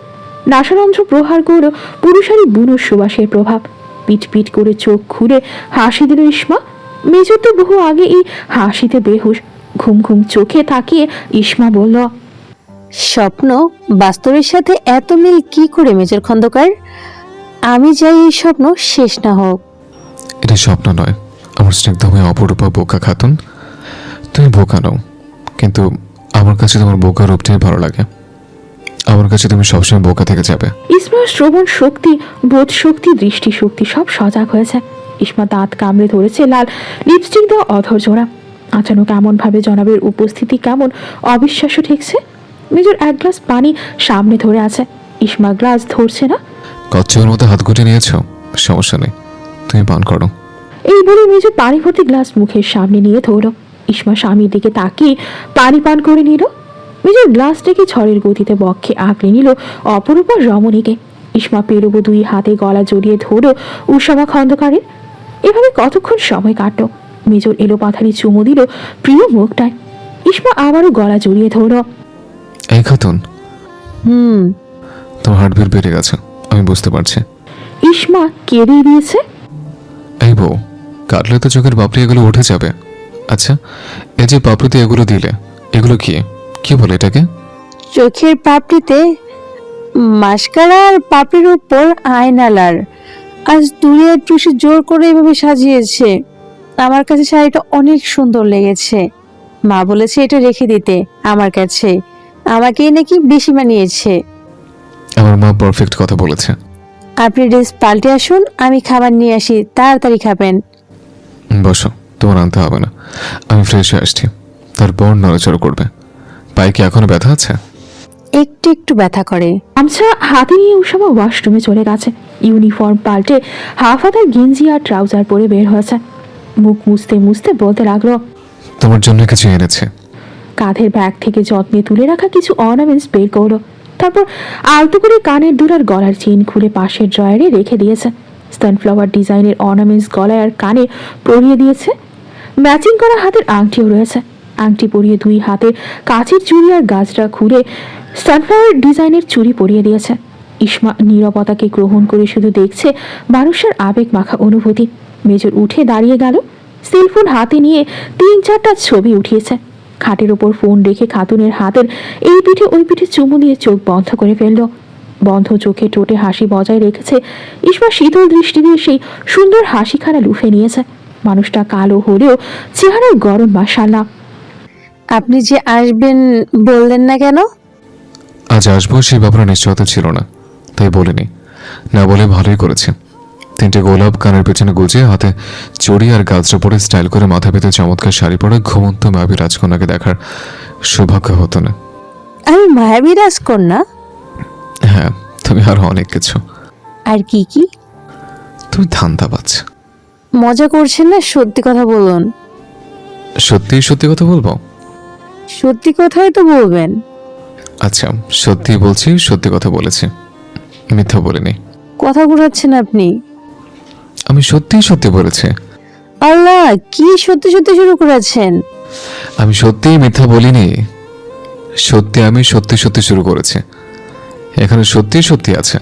নাসারন্ধ্র প্রহার করল পুরুষালী বুনো সুবাসের প্রভাব। পিট পিট করে চোখ খুলে হাসি দিল ইসমা। মেজর তো বহু আগে এই হাসিতে বেহুশ। ঘুম ঘুম চোখে তাকিয়ে ইসমা বলল, স্বপ্ন বাস্তবের সাথে এত মিল কি করে মেজর খন্দকার? আমি চাই এই স্বপ্ন শেষ না হোক। এটা স্বপ্ন নয় আমার স্নিগ্ধময় অপরূপা বোকা খাতুন। তুমি বোকা নও, কিন্তু আমার কাছে তোমার বোকা রূপটাই ভালো লাগে। আমার কাছে তুমি সবসময় বোকা থেকে যাবে। ইসমার শ্রবণ শক্তি, বোধ শক্তি, দৃষ্টি শক্তি সব সজাগ হয়েছে। ইসমা দাঁত কামড়ে ধরেছে লাল লিপস্টিক দেওয়া অধর জোড়া। আচানক এমন ভাবে জনাবের উপস্থিতি কেমন অবিশ্বাস্য ঠেকছে। মেজর এক গ্লাস পানি সামনে ধরে আছে। ইসমা গ্লাস ধরছে না। কচ্ছপের মতো হাত গুটে নিয়েছ, সমস্যা নেই, তুমি পান করো। এই বলে মেজর পানি ভর্তি গ্লাস মুখের সামনে নিয়ে ধরল। ইসমা স্বামীর দিকে তাকিয়ে পানি পান করে নিল। মেজর গ্লাসটাকে ঝড়ের গতিতে বক্ষে আঁকড়ে নিল অপরূপা রমণীকে। ইসমা পেরোবো দুই হাতে গলা জড়িয়ে ধরল উষামা খন্দকারের। এভাবে কতক্ষণ সময় কাটল। মেজর এলো পাথারি চুমু দিল প্রিয় মুখটায়। ইসমা আবারও গলা জড়িয়ে ধরল। এই খাতুন, তোমার হার্টবিট বেড়ে গেছে, আমি বুঝতে পারছি। ইসমা কেঁদে দিয়েছে। এই বউ, কাটলে তো চোখের পাপড়ি এগুলো উঠে যাবে। আচ্ছা, এই যে পাপড়িতে এগুলো দিলে, এগুলো কি কি বলে এটাকে? চোখের পাপড়িতে মাস্কারা আর পাপড়ির উপর আয়নালার। আজ দূরে টুসি জোর করে এভাবে সাজিয়েছে। আমার কাছে শাড়িটা অনেক সুন্দর লেগেছে। মা বলেছে এটা রেখে দিতে আমার কাছে। আমাকে নাকি বেশি মানিয়েছে। আমার মা পারফেক্ট কথা বলেছে। আপনি ড্রেস পাল্টে আসুন, আমি খাবার নিয়ে আসি, তাড়াতাড়ি খাবেন। বসো, তোমার আনতে হবে না, আমি ফ্রেশ হয়ে আসছি। তারপর নড়াচড়া করবে। পায়ে কি এখনো ব্যথা আছে? একটু একটু ব্যথা করে। গামছা হাতে নিয়ে উষামা ওয়াশরুমে চলে গেছে। ইউনিফর্ম পাল্টে হাফ হাতার গেঞ্জি আর ট্রাউজার পরে বের হয়েছে। মুখ মুছতে মুছতে বলতে লাগলো, তোমার জন্য কিছু এনেছে। কাঁধের ব্যাগ থেকে যত্নে তুলে রাখা কিছু অর্নামেন্টস বের করলো। তারপর আলতো করে কানের দুল আর গলার চেইন খুলে পাশের ড্রয়ারে রেখে দিয়েছে। সানফ্লাওয়ার ডিজাইনের অর্নামেন্টস গলায় আর কানে পরিয়ে দিয়েছে। ম্যাচিং করা হাতের আংটিও রয়েছে। আংটি পরিয়ে দুই হাতে কাচের চুড়ি আর গাছটা খুলে সানফ্লাওয়ার ডিজাইনের চুড়ি পরিয়ে দিয়েছে। ইসমা নীরবতাকে গ্রহণ করে শুধু দেখছে মানুষের আবেগ মাখা অনুভূতি। মেজর উঠে দাঁড়িয়ে গেল। সেলফোন হাতে নিয়ে 3-4টা ছবি উঠিয়েছে। খাটের ওপর ফোন রেখে খাতুনের হাতের এই পিঠে ওই পিঠে চুমু দিয়ে চোখ বন্ধ করে ফেলল। বন্ধ চোখে টোটে হাসি বজায় রেখেছে। ইসমা শীতল দৃষ্টি দিয়ে সেই সুন্দর হাসিখানা লুফে নিয়েছে। মানুষটা কালো হলেও চেহারার গরম মাশাআল্লাহ। আপনি যে আসবেন বললেন না কেন? আজ আসবো সেই ব্যাপারে নিশ্চয়তা ছিল না, তাই বলিনি। না বলে ভালোই করেছে। 3টে গোলাপ কানের পেছনে গুজে, হাতে চড়ি আর গাছটা পরে স্টাইল করে মাথা পেতে চমৎকার শাড়ি পরে ঘুমন্ত মায়াবী রাজকন্যাকে দেখার সৌভাগ্য হতো না? আমি মায়াবী রাজকন্যা? হ্যাঁ, তুমি আরো অনেক কিছু। আর কি কি? তুমি ধান্দাবাজ। মজা করছেন না? সত্যি কথা বলুন। সত্যি সত্যি কথা বলবো? সত্যি কথাই তো বলবেন। আচ্ছা, সত্যি বলছি, সত্যি কথা বলেছি, মিথ্যা বলিনি। কথা ঘুরাচ্ছেন আপনি। আমি সত্যি সত্যি বলেছি। আল্লাহ, কি সত্যি সত্যি শুরু করেছেন? আমি সত্যিই মিথ্যা বলিনি। সত্যি আমি সত্যি সত্যি শুরু করেছি। এখানে সত্যি সত্যি আছে,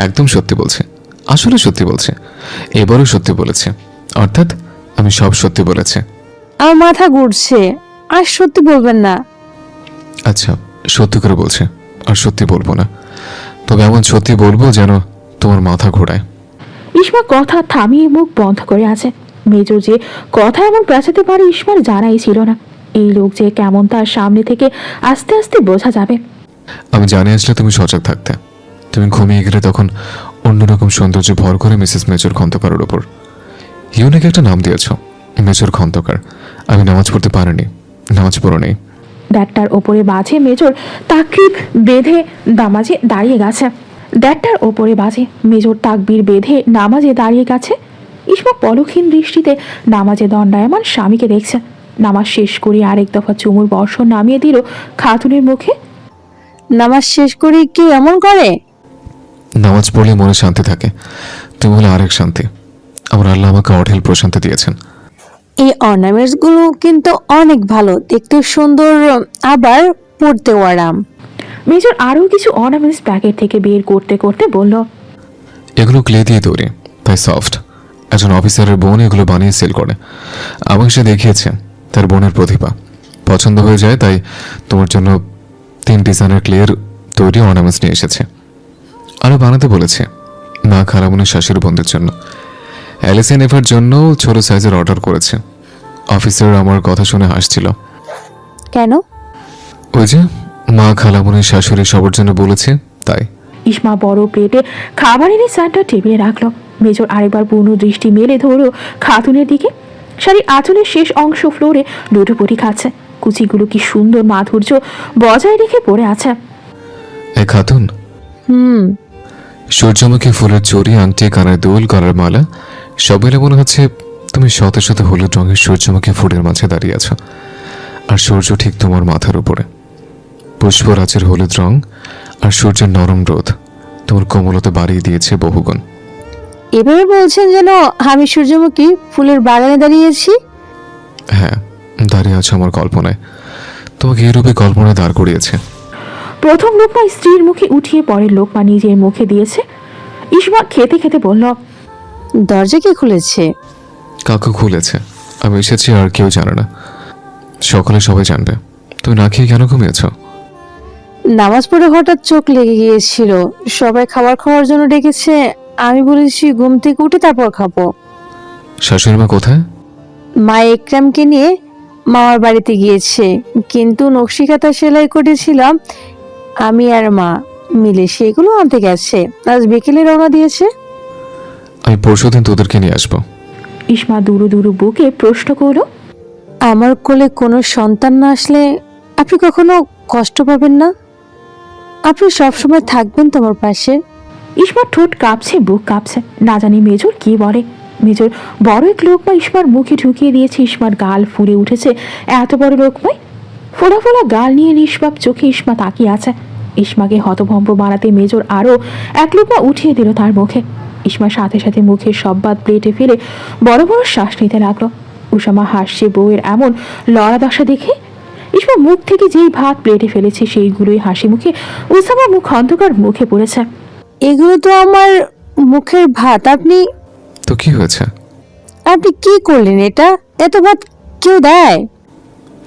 একদম সত্যি বলছে, আসলে সত্যি বলছে, এবারও সত্যি বলেছে, অর্থাৎ আমি সব সত্যি বলেছি। আমার মাথা ঘুরছে, আর সত্যি বলবেন না। আচ্ছা, সত্যি করে বলছে, আর সত্যি বলবো না, তবে এমন সত্যি বলবো যেন তোমার মাথা ঘোরায়। ইসমা কথা থামিয়ে মুখ বন্ধ করে আছে। মেজর যে কথা এমন পেঁচাতে পারে ইসমার জানাই ছিল না। এই লোক যে কেমন তার সামনে থেকে আস্তে আস্তে বোঝা যাবে। আমি জানি আসলে তুমি সজাগ থাকতে। তুমি ঘুমিয়ে গেলে তখন অন্যরকম সৌন্দর্য ভর করে মিসেস মেজর খন্দকারের ওপর। ইউনিক একটা নাম দিয়েছ, মেজর খন্দকার। আমি নামাজ পড়তে পারিনি, নামাজ পড়ো নেই। ব্যাটটার ওপরে বাজে মেজর তাকবির বেঁধে নামাজে দাঁড়িয়ে গেছে। ব্যাটটার ওপরে বাজে মেজর তাকবির বেঁধে নামাজে দাঁড়িয়ে গেছে। ইসমা পলকহীন দৃষ্টিতে নামাজে দণ্ডায়মান স্বামীকে দেখছে। নামাজ শেষ করে আরেক দফা চুমুর বর্ষণ নামিয়ে দিল খাতুনের মুখে। নামাজ শেষ করে কি এমন করে? নামাজ পড়লে মনে শান্তি থাকে, তুমি বলে আরেক শান্তি। আমার আল্লাহ আমাকে অঢেল প্রশান্তি দিয়েছেন। এই অর্নামেন্টস গুলো কিন্তু অনেক ভালো, দেখতে সুন্দর, আবার পড়তেও আরাম। মেজর আরও কিছু অর্নামেন্টস প্যাকেট থেকে বের করতে করতে বলল, এগুলো ক্লে দিয়ে তৈরি, তাই সফট। একজন অফিসারের বোন এগুলো বানিয়ে সেল করে। আমাকে সে দেখিয়েছে তার বোনের প্রতিভা পছন্দ হয়ে যায়, তাই তোমার জন্য 3 ডিজাইনের ক্লের তৈরি অর্নামেন্টস নিয়ে এসেছে। আরও বানাতে বলেছে মা খালামুনির শাশুড়ি বোনদের জন্য। অ্যালিসেন এফার জন্য ছোট সাইজের অর্ডার করেছে। অফিসার আমার কথা শুনে হাসছিল। কেন? ওই যে মা খালামুনির শাশুড়ি সবার জন্য বলেছে, তাই। ইসমা বড় প্লেটে খাবার এনে স্যারটা টেবিলে রাখলো। মেজর আরেকবার পূর্ণ দৃষ্টি মেলে ধরল খাতুনের দিকে। শাড়ির আঁচলের শেষ অংশ ফ্লোরে লুটোপুটি খাচ্ছে। কুচিগুলো কি সুন্দর মাধুর্য বজায় রেখে পড়ে আছে। এই খাতুন, সূর্যমুখী ফুলের চড়ি, আংটি, কানের দুল, গলার মালা সব মিলে মনে হচ্ছে তুমি শত শত হলুদ রঙের সূর্যমুখী ফুলের মাঝে দাঁড়িয়ে আছো, আর সূর্য ঠিক তোমার মাথার উপরে। পুষ্পরাজের হলুদ রং আর সূর্যের নরম রোদ তোমার কোমলতা বাড়িয়ে দিয়েছে বহুগুণ। এভাবে বলছেন যেন আমি সূর্যমুখী ফুলের বাগানে দাঁড়িয়েছি। হ্যাঁ, দাঁড়িয়ে আছো আমার কল্পনায়। তোমাকে এই রূপে কল্পনায় দাঁড় করিয়েছে। প্রথম লোকমা স্ত্রীর মুখে উঠিয়ে পরের লোকমা নিজের মুখে দিয়েছে। ইসমা খেতে খেতে বলল, দরজা কে খুলেছে? কাকু খুলেছে। আমি এসেছি আর কেউ জানে না, সকালে সবাই জানবে। তুমি না খেয়ে কেন ঘুমিয়েছ? নামাজ পড়ে হঠাৎ চোখ লেগে গিয়েছিল, সবাই খাবার খাওয়ার জন্য ডেকেছে। আমি বলেছি ঘুম থেকে উঠে তারপর খাবো। শাশুড়ি মা কোথায়? মা একরামকে নিয়ে মামার বাড়িতে গিয়েছে, কিন্তু নকশিকাঁথা সেলাই করেছিলাম আমি আর মা মিলে, সেগুলো আনতে গেছে। আজ বিকেলে রওনা দিয়েছে। আমি পরশুদিন তোদেরকে নিয়ে আসবো। ইসমা দুরু দুরু বুকে প্রশ্ন করলো, আমার কোলে কোনো সন্তান না আসলে আপনি কখনো কষ্ট পাবেন না? আপনি সবসময় থাকবেন তোমার পাশে। ইসমার ঠোঁট কাঁপছে, বুক কাঁপছে। না জানি মেজর কি বলে। মেজর বড় এক লোকমা ইসমার মুখে ঢুকিয়ে দিয়েছে। ইসমার গাল ফুলে উঠেছে এত বড় লোকমায়। ফোলা ফোলা গাল নিয়ে নিষ্পাপ চোখে ইসমা তাকিয়ে আছে। ইসমাকে হতভম্ব বানাতে মেজর আরও এক লোকমা উঠিয়ে দিল তার মুখে। ইসমার সাথে সাথে মুখের সব বাদ প্লেটে ফেলে বড় বড় শ্বাস নিতে লাগলো। উসামা হাসছে বউয়ের এমন লড়া দশা দেখে। ইসমা মুখ থেকে যেই ভাত প্লেটে ফেলেছে সেইগুলোই হাসি মুখে উসামা মুখ অন্ধকার মুখে পড়েছে। এগুলো তো আমার মুখের ভাত। আপনি তো কি হয়েছে? আপনি কি করলেন? এটা এত ভাত কেউ দেয়?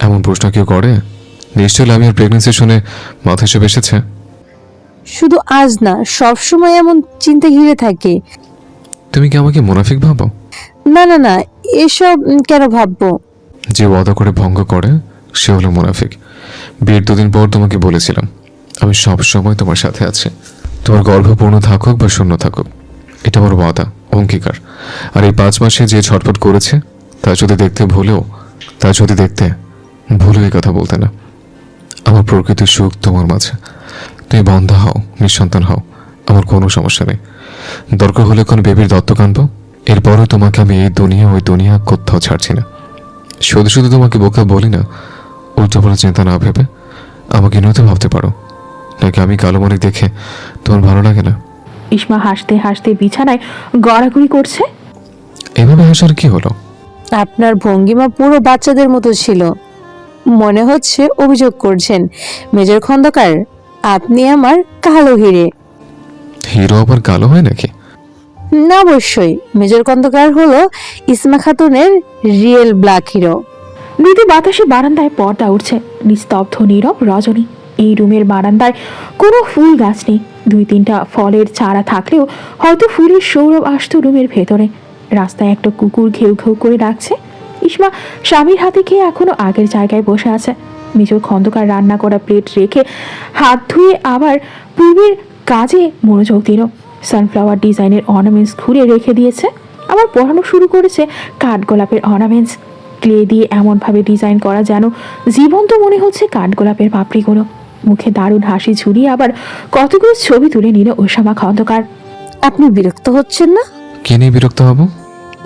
এমন প্রশ্ন কেউ করে? নিশ্চয় লামিয়ার প্রেগনেন্সি শুনে মাথায় এসব এসেছে। শুধু আজ না, সব সময় এমন চিন্তা ঘিরে থাকে। তুমি কি আমাকে মুনাফিক ভাবো? না না না, এসব কেন ভাববো? যে ওয়াদা করে ভঙ্গ করে সে হলো মুনাফিক। বিয়ের 2 দিন পর তোমাকে বলেছিলাম আমি সব সময় তোমার সাথে আছি। তোমার গর্ভপূর্ণ থাকুক বা শূন্য থাকুক, এটা আমার ওয়াদা, অঙ্গীকার। আর এই 5 মাসে যে ছটফট করেছে তা যদি দেখতে ভুলেও এই কথা বলতে না। আমার প্রকৃত সুখ তোমার মাঝে। তুমি বন্ধা হও, নিঃসন্তান হও, আমার কোনো সমস্যা নেই। দরকার হলে কোনো বেবির দত্তক আনবো। এরপরও তোমাকে আমি এই দুনিয়া ওই দুনিয়া কোথাও ছাড়ছি না। শুধু শুধু তোমাকে বোকা বলি না, উল্টোপাল্টা চিন্তা না ভেবে আমাকে নয়তো ভাবতে পারো, নাকি আমি কালো মনে দেখে তোমার ভালো লাগে না? ইসমা হাসতে হাসতে বিছানায় গড়াগড়ি করছে। এভাবে হাসার কি হলো? আপনার ভঙ্গিমা পুরো বাচ্চাদের মতো ছিল। মনে হচ্ছে অভিযোগ করছেন। মেজর খন্দকার, আপনি আমার কালো হিরে। হিরো আবার কালো হয় নাকি? না, অবশ্যই। মেজর খন্দকার হলো ইসমা খাতুনের রিয়েল ব্ল্যাক হিরো। মৃদু বাতাসে বারান্দায় পর্দা উঠছে। নিস্তব্ধ নীরব রজনী। এই রুমের বারান্দায় কোনো ফুল গাছ নেই। 2-3টা ফলের চারা থাকলেও হয়তো ফুলের সৌরভ আসতো রুমের ভেতরে। রাস্তায় একটা কুকুর ঘেউ ঘেউ করে ডাকছে। ইসমা স্বামীর হাতে খেয়ে এখনো আগের জায়গায় বসে আছে। মেজর খন্দকার রান্না করা প্লেট রেখে হাত ধুয়ে আবার পূর্বের কাজে মনোযোগ দিল। সানফ্লাওয়ার ডিজাইনের অর্নামেন্টস ঘুরে রেখে দিয়েছে। আবার পড়ানো শুরু করেছে কাঠগোলাপের অর্নামেন্টস। ক্লে দিয়ে এমনভাবে ডিজাইন করা যেন জীবন্ত মনে হচ্ছে কাঠগোলাপের পাপড়িগুলো। মুখে দারুণ হাসি ঝুলিয়ে আবার কতগুলো ছবি তুলে নিল ওসামা খন্দকার। আপনি বিরক্ত হচ্ছেন না? কে নিয়ে বিরক্ত হব?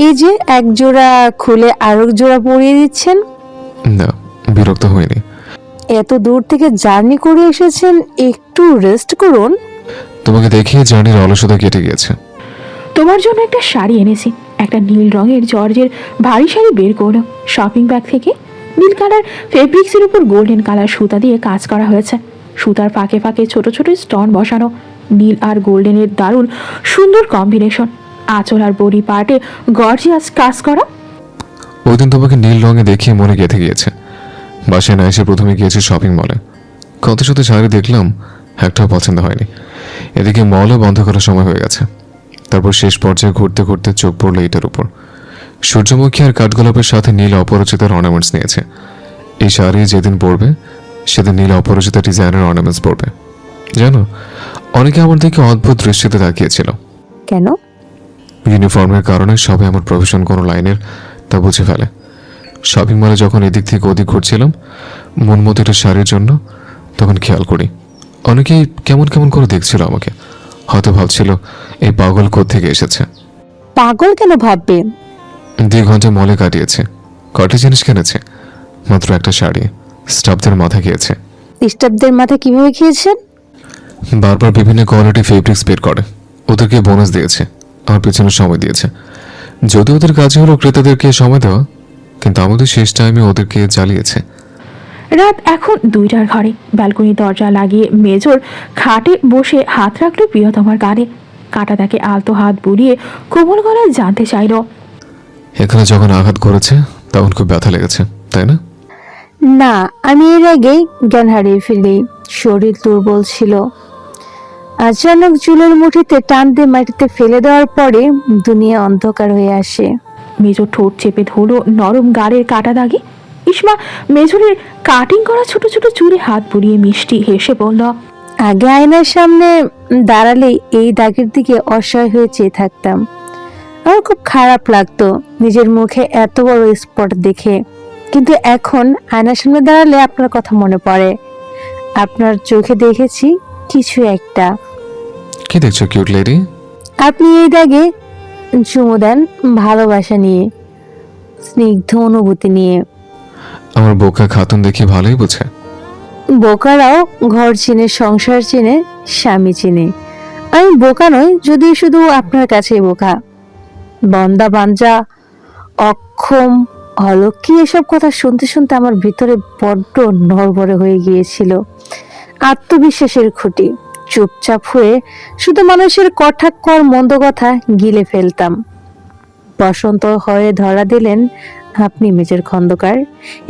এই যে এক জোড়া খুলে আরেক জোড়া পরিয়ে দিচ্ছেন। না, বিরক্ত হইনি। এত দূর থেকে জার্নি করে এসেছেন, একটু রেস্ট করুন। তোমাকে দেখিয়ে জার্নির অলসতা কেটে গিয়েছে। তোমার জন্য একটা শাড়ি এনেছি। একটা নীল রঙের জর্জের ভারী শাড়ি বের করলো শপিং ব্যাগ থেকে। নীল কালার ফেব্রিক্সের উপর গোল্ডেন কালার সুতা দিয়ে কাজ করা হয়েছে। সুতার ফাঁকে ফাঁকে ছোট ছোট স্টোন বসানো। নীল আর গোল্ডেনের দারুণ সুন্দর কম্বিনেশন। আঁচল আর বডি পার্টে গর্জিয়াস কাজ করা। ওই দিন তোমাকে নীল রঙে দেখিয়ে মনে গেঁথে গিয়েছে। বাসায় না এসে প্রথমে গিয়েছি শপিং মলে। কত শত শাড়ি দেখলাম, একটাও পছন্দ হয়নি। এদিকে মলও বন্ধ করার সময় হয়ে গেছে। তারপর শেষ পর্যায়ে ঘুরতে ঘুরতে চোখ পড়লো এটার উপর। সূর্যমুখী আর কাঠগোলাপের সাথে নীল অপরিচিতার অর্নামেন্টস নিয়েছে। এই শাড়ি যেদিন পরবে সেদিন নীল অপরিচিতা ডিজাইনের অর্নামেন্টস পরবে। জানো, অনেকে আমার দিকে অদ্ভুত দৃষ্টিতে তাকিয়েছিল। কেন? ইউনিফর্মের কারণে সবাই আমার প্রফেশন কোনো লাইনের তা বুঝে ফেলে। শপিং মলে যখন এদিক থেকে ওদিক ঘুরছিলাম মন মতো একটা শাড়ির জন্য, তখন খেয়াল করি অনেকেই কেমন কেমন করে দেখছিল আমাকে। হয়তো ভাবছিল এই পাগল কোত্থেকে এসেছে। পাগল কেন ভাববে? 2 ঘন্টা মলে কাটিয়েছে। কয়টা জিনিস কিনেছে? মাত্র একটা শাড়ি। স্টাফদের মাথা খেয়েছে। স্টাফদের মাথা কিভাবে খেয়েছেন? বারবার বিভিন্ন কোয়ালিটি ফেব্রিক্স বের করে। ওদেরকে বোনাস দিয়েছে, আমার পেছনে সময় দিয়েছে। যদি ওদের কাজে হলো ক্রেতাদেরকে সময় দেওয়া, কিন্তু আমাদের শেষ টাইমে ওদেরকে জ্বালিয়েছে। রাত এখন 2টার ঘরে। ব্যালকনি দরজা লাগিয়ে মেজর খাটে বসে হাত রাখলো প্রিয়তমার গানে। কাটা তাকে আলতো হাত বুলিয়ে কোমল গলায় জানতে চাইল, এখানে যখন আঘাত করেছে তখন খুব ব্যথা লেগেছে, তাই না? না, আমি এর আগেই জ্ঞান হারিয়ে ফেলি। শরীর দুর্বল ছিল। আচানক চুলের মুঠিতে টান দিয়ে মাটিতে ফেলে দেওয়ার পরে দুনিয়া অন্ধকার হয়ে আসে। মেজর ঠোঁট চেপে ধরলো নরম গাড়ের কাটা দাগে। ইসমা মেজরের কাটিং করা ছোট ছোট চুলে হাত বুলিয়ে মিষ্টি হেসে বলল, আগে আয়নার সামনে দাঁড়ালে এই দাগের দিকে অসহায় হয়ে চেয়ে থাকতাম। আমার খুব খারাপ লাগতো নিজের মুখে এত বড় স্পট দেখে। কিন্তু এখন আয়নার সামনে দাঁড়ালে আপনার কথা মনে পড়ে। আপনার চোখে দেখেছি কিছু একটা। কি দেখছো কিউট লেডি? আপনি এই দাগে চুমু দেন ভালোবাসা নিয়ে, স্নিগ্ধ অনুভূতি নিয়ে। আমার বোকা খাতুন দেখি ভালোই বোঝে। বোকারাও ঘর চিনে, সংসার চিনে, স্বামী চিনে। আমি বোকা নই, যদি শুধু আপনার কাছেই বোকা। বন্দা বাঞ্জা, অক্ষম, অলক্ষী এসব কথা শুনতে শুনতে আমার ভিতরে বড্ড নড়বড়ে হয়ে গিয়েছিল। আত্মবিশ্বাসের খুঁটি। চুপচাপ হয়ে শুধু মানুষের কটাক্ষ মন্দ কথা গিলে ফেলতাম। বসন্ত হয়ে ধরা দিলেন আপনি মেজর খন্দকার।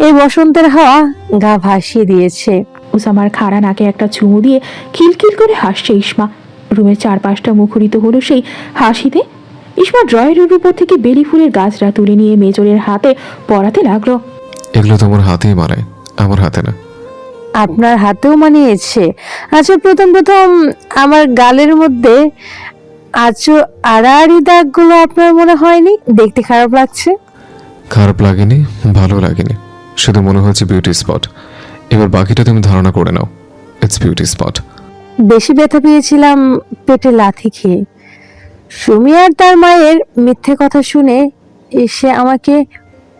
এই বসন্তের হাওয়া গা ভাসিয়ে দিয়েছে। উসামার খাড়া নাকে একটা চুমু দিয়ে খিলখিল করে হাসছে ইসমা। রুমের চারপাশটা মুখরিত হলো সেই হাসিতে। ইসমা ড্রয়ারের উপর থেকে বেলি ফুলের গাছটা তুলে নিয়ে মেজরের হাতে পরাতে লাগলো। এগুলো তোমার হাতেই মানায়, আমার হাতে না। আপনার হাতেও মানিয়েছে। আচ্ছা, প্রথম আমার গালের মধ্যে আড়াআড়ি দাগগুলো আপনার মনে হয়নি? দেখতে খারাপ লাগছে? খারাপ লাগেনি, ভালো লাগেনি, শুধু মনে হচ্ছে বিউটি স্পট। এবার বাকিটা তুমি ধারণা করে নাও, ইটস বিউটি স্পট। বেশি ব্যথা পেয়েছিলাম পেটে লাথি খেয়ে। সুমি আর তার মায়ের মিথ্যে কথা শুনে এসে আমাকে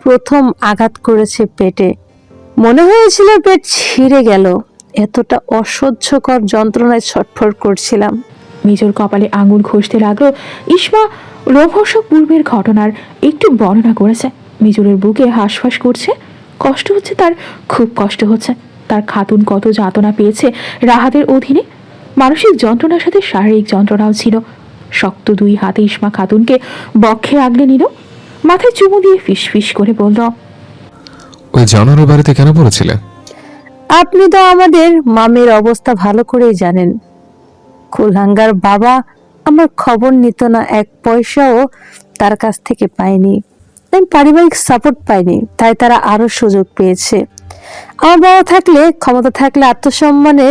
প্রথম আঘাত করেছে পেটে। মনে হয়েছিল পেট ছিঁড়ে গেল। এতটা অসহ্যকর যন্ত্রণায় ছটফট করছিলাম। মেজর কপালে আঙুল ঘষতে লাগলো। ইসমা রোভস পূর্বের ঘটনার একটু বর্ণনা করেছে। মেজরের বুকে হাঁসফাঁস করছে। কষ্ট হচ্ছে তার, খুব কষ্ট হচ্ছে। তার খাতুন কত যাতনা পেয়েছে রাহাতের অধীনে। মানসিক যন্ত্রণার সাথে শারীরিক যন্ত্রণাও ছিল। শক্ত 2 হাতে ইসমা খাতুনকে বক্ষে আগলে নিল। মাথায় চুমু দিয়ে ফিস ফিস করে বলল, ওই জানোয়ারের বাড়িতে কেন পড়েছিলে? আপনি তো আমাদের মামের অবস্থা ভালো করেই জানেন। কুলহাঙ্গার বাবা আমার খবর নিত না, 1 পয়সাও তার কাছ থেকে পাইনি। আমি পারিবারিক সাপোর্ট পাইনি, তাই তারা আরো সুযোগ পেয়েছে। আমার বাবা থাকলে, ক্ষমতা থাকলে আত্মসম্মানে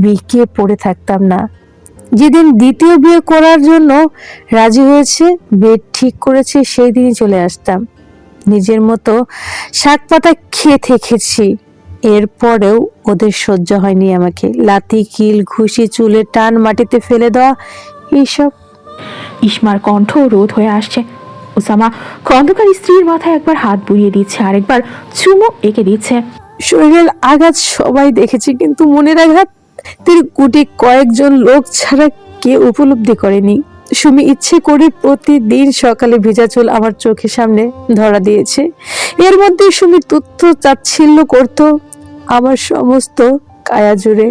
বিকিয়ে পড়ে থাকতাম না। যেদিন দ্বিতীয় বিয়ে করার জন্য রাজি হয়েছে, বিয়ে ঠিক করেছে, সেই দিনই চলে আসতাম। নিজের মতো শাক পাতা খেয়ে থেকেছি, এরপরেও ওদের সহ্য হয়নি আমাকে। লাথি, কিল, ঘুষি, চুলে টান, মাটিতে ফেলে দেওয়া, এইসব। ইসমার কণ্ঠ রোধ হয়ে আসছে। ওসামা খন্দকার স্ত্রীর মাথায় একবার হাত বুলিয়ে দিচ্ছে, আরেকবার চুমু এঁকে দিচ্ছে। শরীরের আঘাত সবাই দেখেছি, কিন্তু মনের আঘাত গুটি কয়েকজন লোক ছাড়া কেউ উপলব্ধি করেনি। সুমি ইচ্ছে করে প্রতিদিন সকালে ভেজা চুল আমার চোখের সামনে ধরা দিয়েছে। এর মধ্যে সুমি তুচ্ছ তাচ্ছিল্য করত আমার সমস্ত কায়া জুড়ে।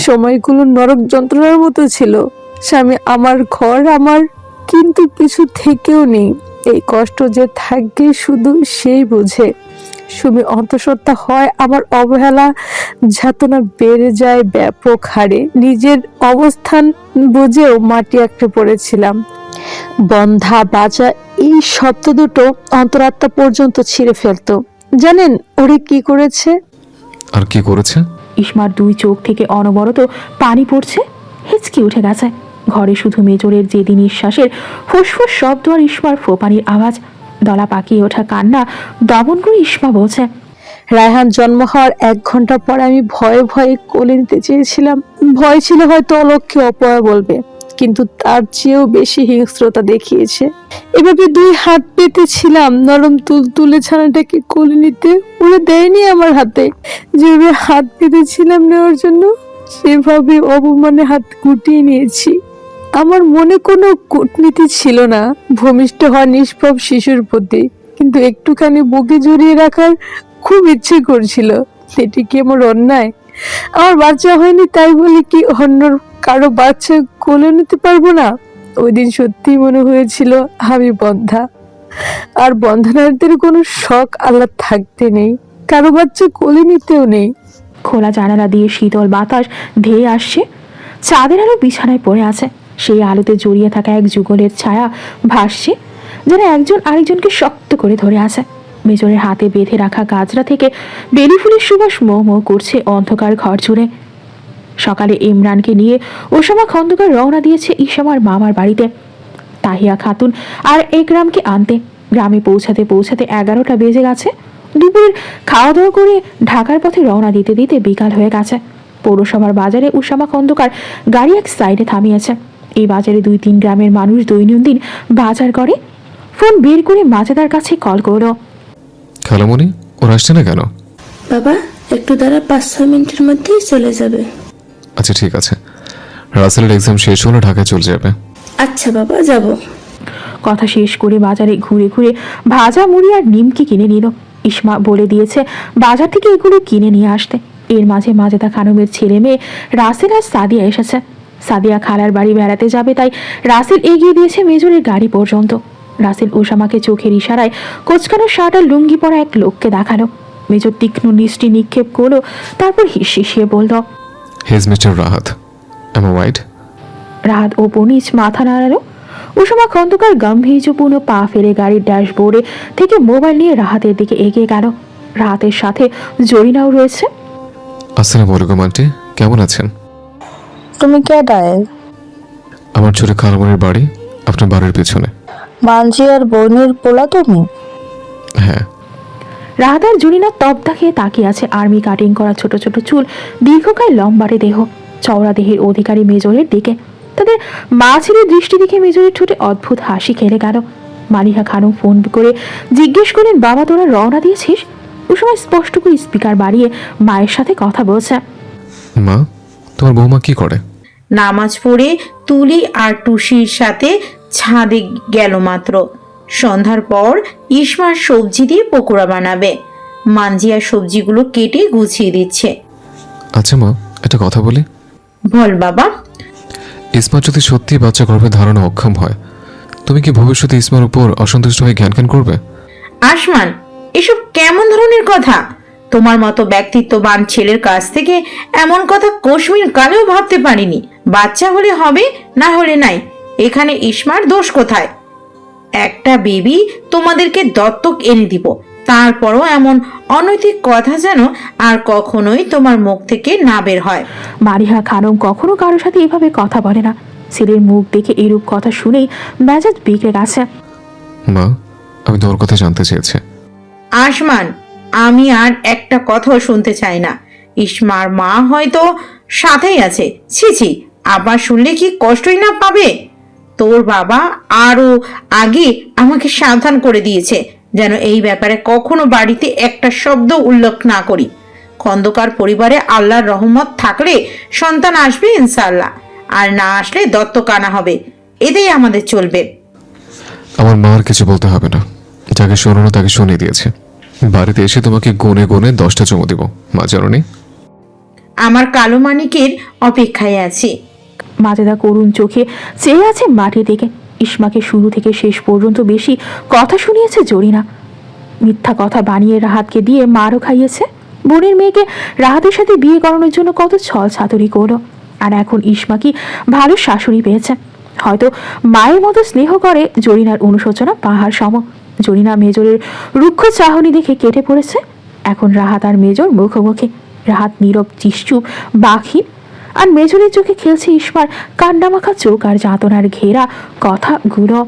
সময়গুলো নরক যন্ত্রণার মতো ছিল। স্বামী আমার, ঘর আমার, কিন্তু কিছু থেকেও নেই। এই কষ্ট যে থাকবে শুধু সেই বুঝে। সুমি অন্তঃসত্ত্বা হয়, আমার অবহেলা যাতনা বেড়ে যায় ব্যাপক হারে। নিজের অবস্থান বুঝেও মাটি আঁকড়ে পড়েছিলাম। বন্ধা, বাজা, এই শব্দ দুটো অন্তরাত্মা পর্যন্ত ছিঁড়ে ফেলতো। জানেন ওরে কি করেছে? আর কি করেছে? ইসমার দুই চোখ থেকে অনবরত পানি পড়ছে, হিচকি উঠে গেছে। ঘরে শুধু মেজরের যেদিন নিঃশ্বাসের ফুসফুস শব্দ আর ইসমার ফোপানির আওয়াজ। দলা পাকিয়ে ওঠা কান্না দমন করে ইসমা বলছে, রায়হান জন্ম হওয়ার 1 ঘন্টা পর আমি ভয়ে ভয়ে কোলে নিতে চেয়েছিলাম। ভয় ছিল হয়তো অলক্ষ্যে অপয়া বলবে, কিন্তু তার চেয়েও বেশি হিংস্রতা দেখিয়েছে। এভাবে 2 হাত পেতেছিলাম নরম তুলতুলে ছানাটাকে কোলে নিতে, ওরা দেয়নি আমার হাতে। যেভাবে হাত পেতেছিলাম নেওয়ার জন্য, সেভাবে অপমানে হাত গুটিয়ে নিয়েছি। আমার মনে কোনো কূটনীতি ছিল না ভূমিষ্ঠ হওয়া নিষ্পাপ শিশুর প্রতি, কিন্তু একটুখানি বুকে জড়িয়ে রাখার খুব ইচ্ছে করছিল। এটি কি আমার অন্যায়? আমার বাচ্চা হয়নি তাই বলে কি অন্য কারো বাচ্চা কোলে নিতে পারবো না? ওই দিন সত্যি মনে হয়েছিল আমি বন্ধা, আর বন্ধনারদের কোনো শখ আল্লাহ থাকতে নেই, কারো বাচ্চা কোলে নিতেও নেই। খোলা জানালা দিয়ে শীতল বাতাস ধেয়ে আসছে। চাঁদের আলো বিছানায় পড়ে আছে, সেই আলোতে জড়িয়ে থাকা এক যুগলের ছায়া ভাসছে, যেন একজন আরেকজনকে শক্ত করে ধরে আছে। মেজরের হাতে বেঁধে রাখা গাজরা থেকে বেলি ফুলের সুবাস মোহ মোহ করছে অন্ধকার ঘর জুড়ে। সকালে ইমরানকে নিয়ে ওসামা খন্দকার রওনা দিয়েছে ইসামার মামার বাড়িতে তাহিয়া খাতুন আর একরামকে আনতে। গ্রামে পৌঁছাতে পৌঁছাতে 11টা বেজে গেছে। দুপুরের খাওয়া দাওয়া করে ঢাকার পথে রওনা দিতে দিতে বিকাল হয়ে গেছে। পৌরসভার বাজারে ওসামা খন্দকার গাড়ি এক সাইডে থামিয়েছে। এই বাজারে 2-3 গ্রামের মানুষ দৈনন্দিন বাজার করে। ফোন বের করে মাঝেদার কাছে কল করলো। খালামণি, ওরা আসছে না কেন? বাবা একটু দাঁড়া, 5-6 মিনিটের মধ্যেই চলে যাবে। আচ্ছা ঠিক আছে, রাসেলের এক্সাম শেষ হলে ঢাকায় চলে যাবে। আচ্ছা বাবা, যাব। কথা শেষ করে বাজারে ঘুরে ঘুরে ভাজা মুড়ি আর নিমকি কিনে নিল। ইসমা বলে দিয়েছে বাজার থেকে এগুলো কিনে নিয়ে আসতে। এর মাঝে মাজেদা খানমের ছেলে মেয়ে রাসেল আর সাদিয়া এসেছে। সাদিয়া খালার বাড়ি বেড়াতে যাবে, তাই রাসেল এগিয়ে দিয়েছে মেজরের গাড়ি পর্যন্ত। রাসেল ওসামাকে চোখের ইশারায় কোচকানো শার্ট আর লুঙ্গি পরা এক লোককে দেখালো। মেজর তীক্ষ্ণ দৃষ্টি নিক্ষেপ করলো, তারপর হিসিয়ে বলল, his mister Rahat, am right? Rahat ও পনিজ মাথা নাড়ালো। ওসামা খন্দকার গাম্ভীর্যপূর্ণ পা ফেলে গাড়ির ড্যাশবোর্ডে থেকে মোবাইল নিয়ে রাহাতের দিকে এগিয়ে গেল। রাহাতের সাথে জরিনাও রয়েছে। আসসালামু আলাইকুম আন্টি, কেমন আছেন? তুমি কেডায়? আমার ছোট খালামণির বাড়ি আপনার বাড়ির পেছনে। মানজি আর বোনের পোলা তুমি? হ্যাঁ। রাহাত আর জরিনা তবদা খেয়ে তাকিয়ে আছে। আর্মি কাটিং করা ছোট ছোট চুল, দীর্ঘকায় লম্বাটে দেহ, চওড়া দেহের অধিকারী মেজরের দিকে। তাদের মা ছেলের দৃষ্টি দেখে মেজরের ঠোঁটে অদ্ভুত হাসি খেলে গেল। মালিহা খানম ফোন করে জিজ্ঞেস করলেন, বাবা তোরা রওনা দিয়েছিস? ও সময় স্পষ্ট করে স্পিকার বাড়িয়ে মায়ের সাথে কথা বলছে। মা, তোমার বৌমা কি করে? নামাজ পড়ে তুলি আর টুসির সাথে ছাদে গেল মাত্র। সন্ধ্যার পর ইসমার সবজি দিয়ে পকোড়া বানাবে। মানজিয়া সবজিগুলো কেটে গুছিয়ে দিচ্ছে। আচ্ছা মা, একটা কথা বলি। বল বাবা। ইসমা যদি সত্যি বাচ্চা গর্ভে ধারণা অক্ষম হয়, তুমি কি ভবিষ্যতে ইসমার উপর অসন্তুষ্ট হয়ে জ্ঞান করবে? আসমান, এসব কেমন ধরনের কথা? তোমার মতো ব্যক্তিত্ববান ছেলের কাছ থেকে এমন কথা কশ্মীর কালেও ভাবতে পারিনি। বাচ্চা হলে হবে, না হলে নাই, এখানে ইসমার দোষ কোথায়? একটা বেবি তোমাদেরকে দত্তক এনে দিব, তারপরও এমন অনৈতিক কথা যেন আর কখনোই তোমার মুখ থেকে না বের হয়। মারিহা খানম কখনো কারোর সাথে এভাবে কথা বলে না। ছেলের মুখ দেখে এরূপ কথা শুনেই মেজাজ বিগড়ে গেছে। মা, আমি তোমার কথা জানতে চেয়েছি। আসমান, আমি আর একটা কথাও শুনতে চাই না। ইসমার মা হয়তো সাথেই আছে। ছি ছি, আবার শুনলে কি কষ্টই না পাবে? তোর বাবা আরো আগে আমাকে সাবধান করে দিয়েছে যেন এই ব্যাপারে কখনো বাড়িতে একটা শব্দ উল্লেখ না করি। খন্দকার পরিবারে আল্লাহর রহমত থাকলে সন্তান আসবে ইনশাআল্লাহ, আর না আসলে দত্তক আনা হবে। এতেই আমাদের চলবে। আমার মা আর কিছু বলতে হবে না, যাকে শোনানো তাকে শুনিয়ে দিয়েছে। বাড়িতে এসে তোমাকে গুনে গুনে 10টা চুমু দিব, মা জানি। আমার কালো মানিকের অপেক্ষায় আছি। মাজেদা করুণ চোখে চেয়ে আছে মাটির দিকে। ইসমাকে শুরু থেকে শেষ পর্যন্ত বেশি কথা শুনিয়েছে জরিনা। মিথ্যা কথা বানিয়ে রাহাতকে দিয়ে মারও খাইয়েছে। বোনের মেয়েকে রাহাতের সাথে বিয়ে করানোর জন্য কত ছল ছাতুরি করলো। আর এখন ইসমা কি ভালো শাশুড়ি পেয়েছে। হয়তো মায়ের মতো স্নেহ করে। জরিনার অনুশোচনা পাহাড় সম। জরিনা মেজরের রুক্ষ চাহনি দেখে কেটে পড়েছে। এখন রাহাত আর মেজর মুখোমুখি। রাহাত নীরব, চিশ্চুপ, বাঘহীন, আর মেজরের চোখে খেলছে ইসমার কান্নামাখা চোখ আর যাতনার ঘেরা কথাগুলো।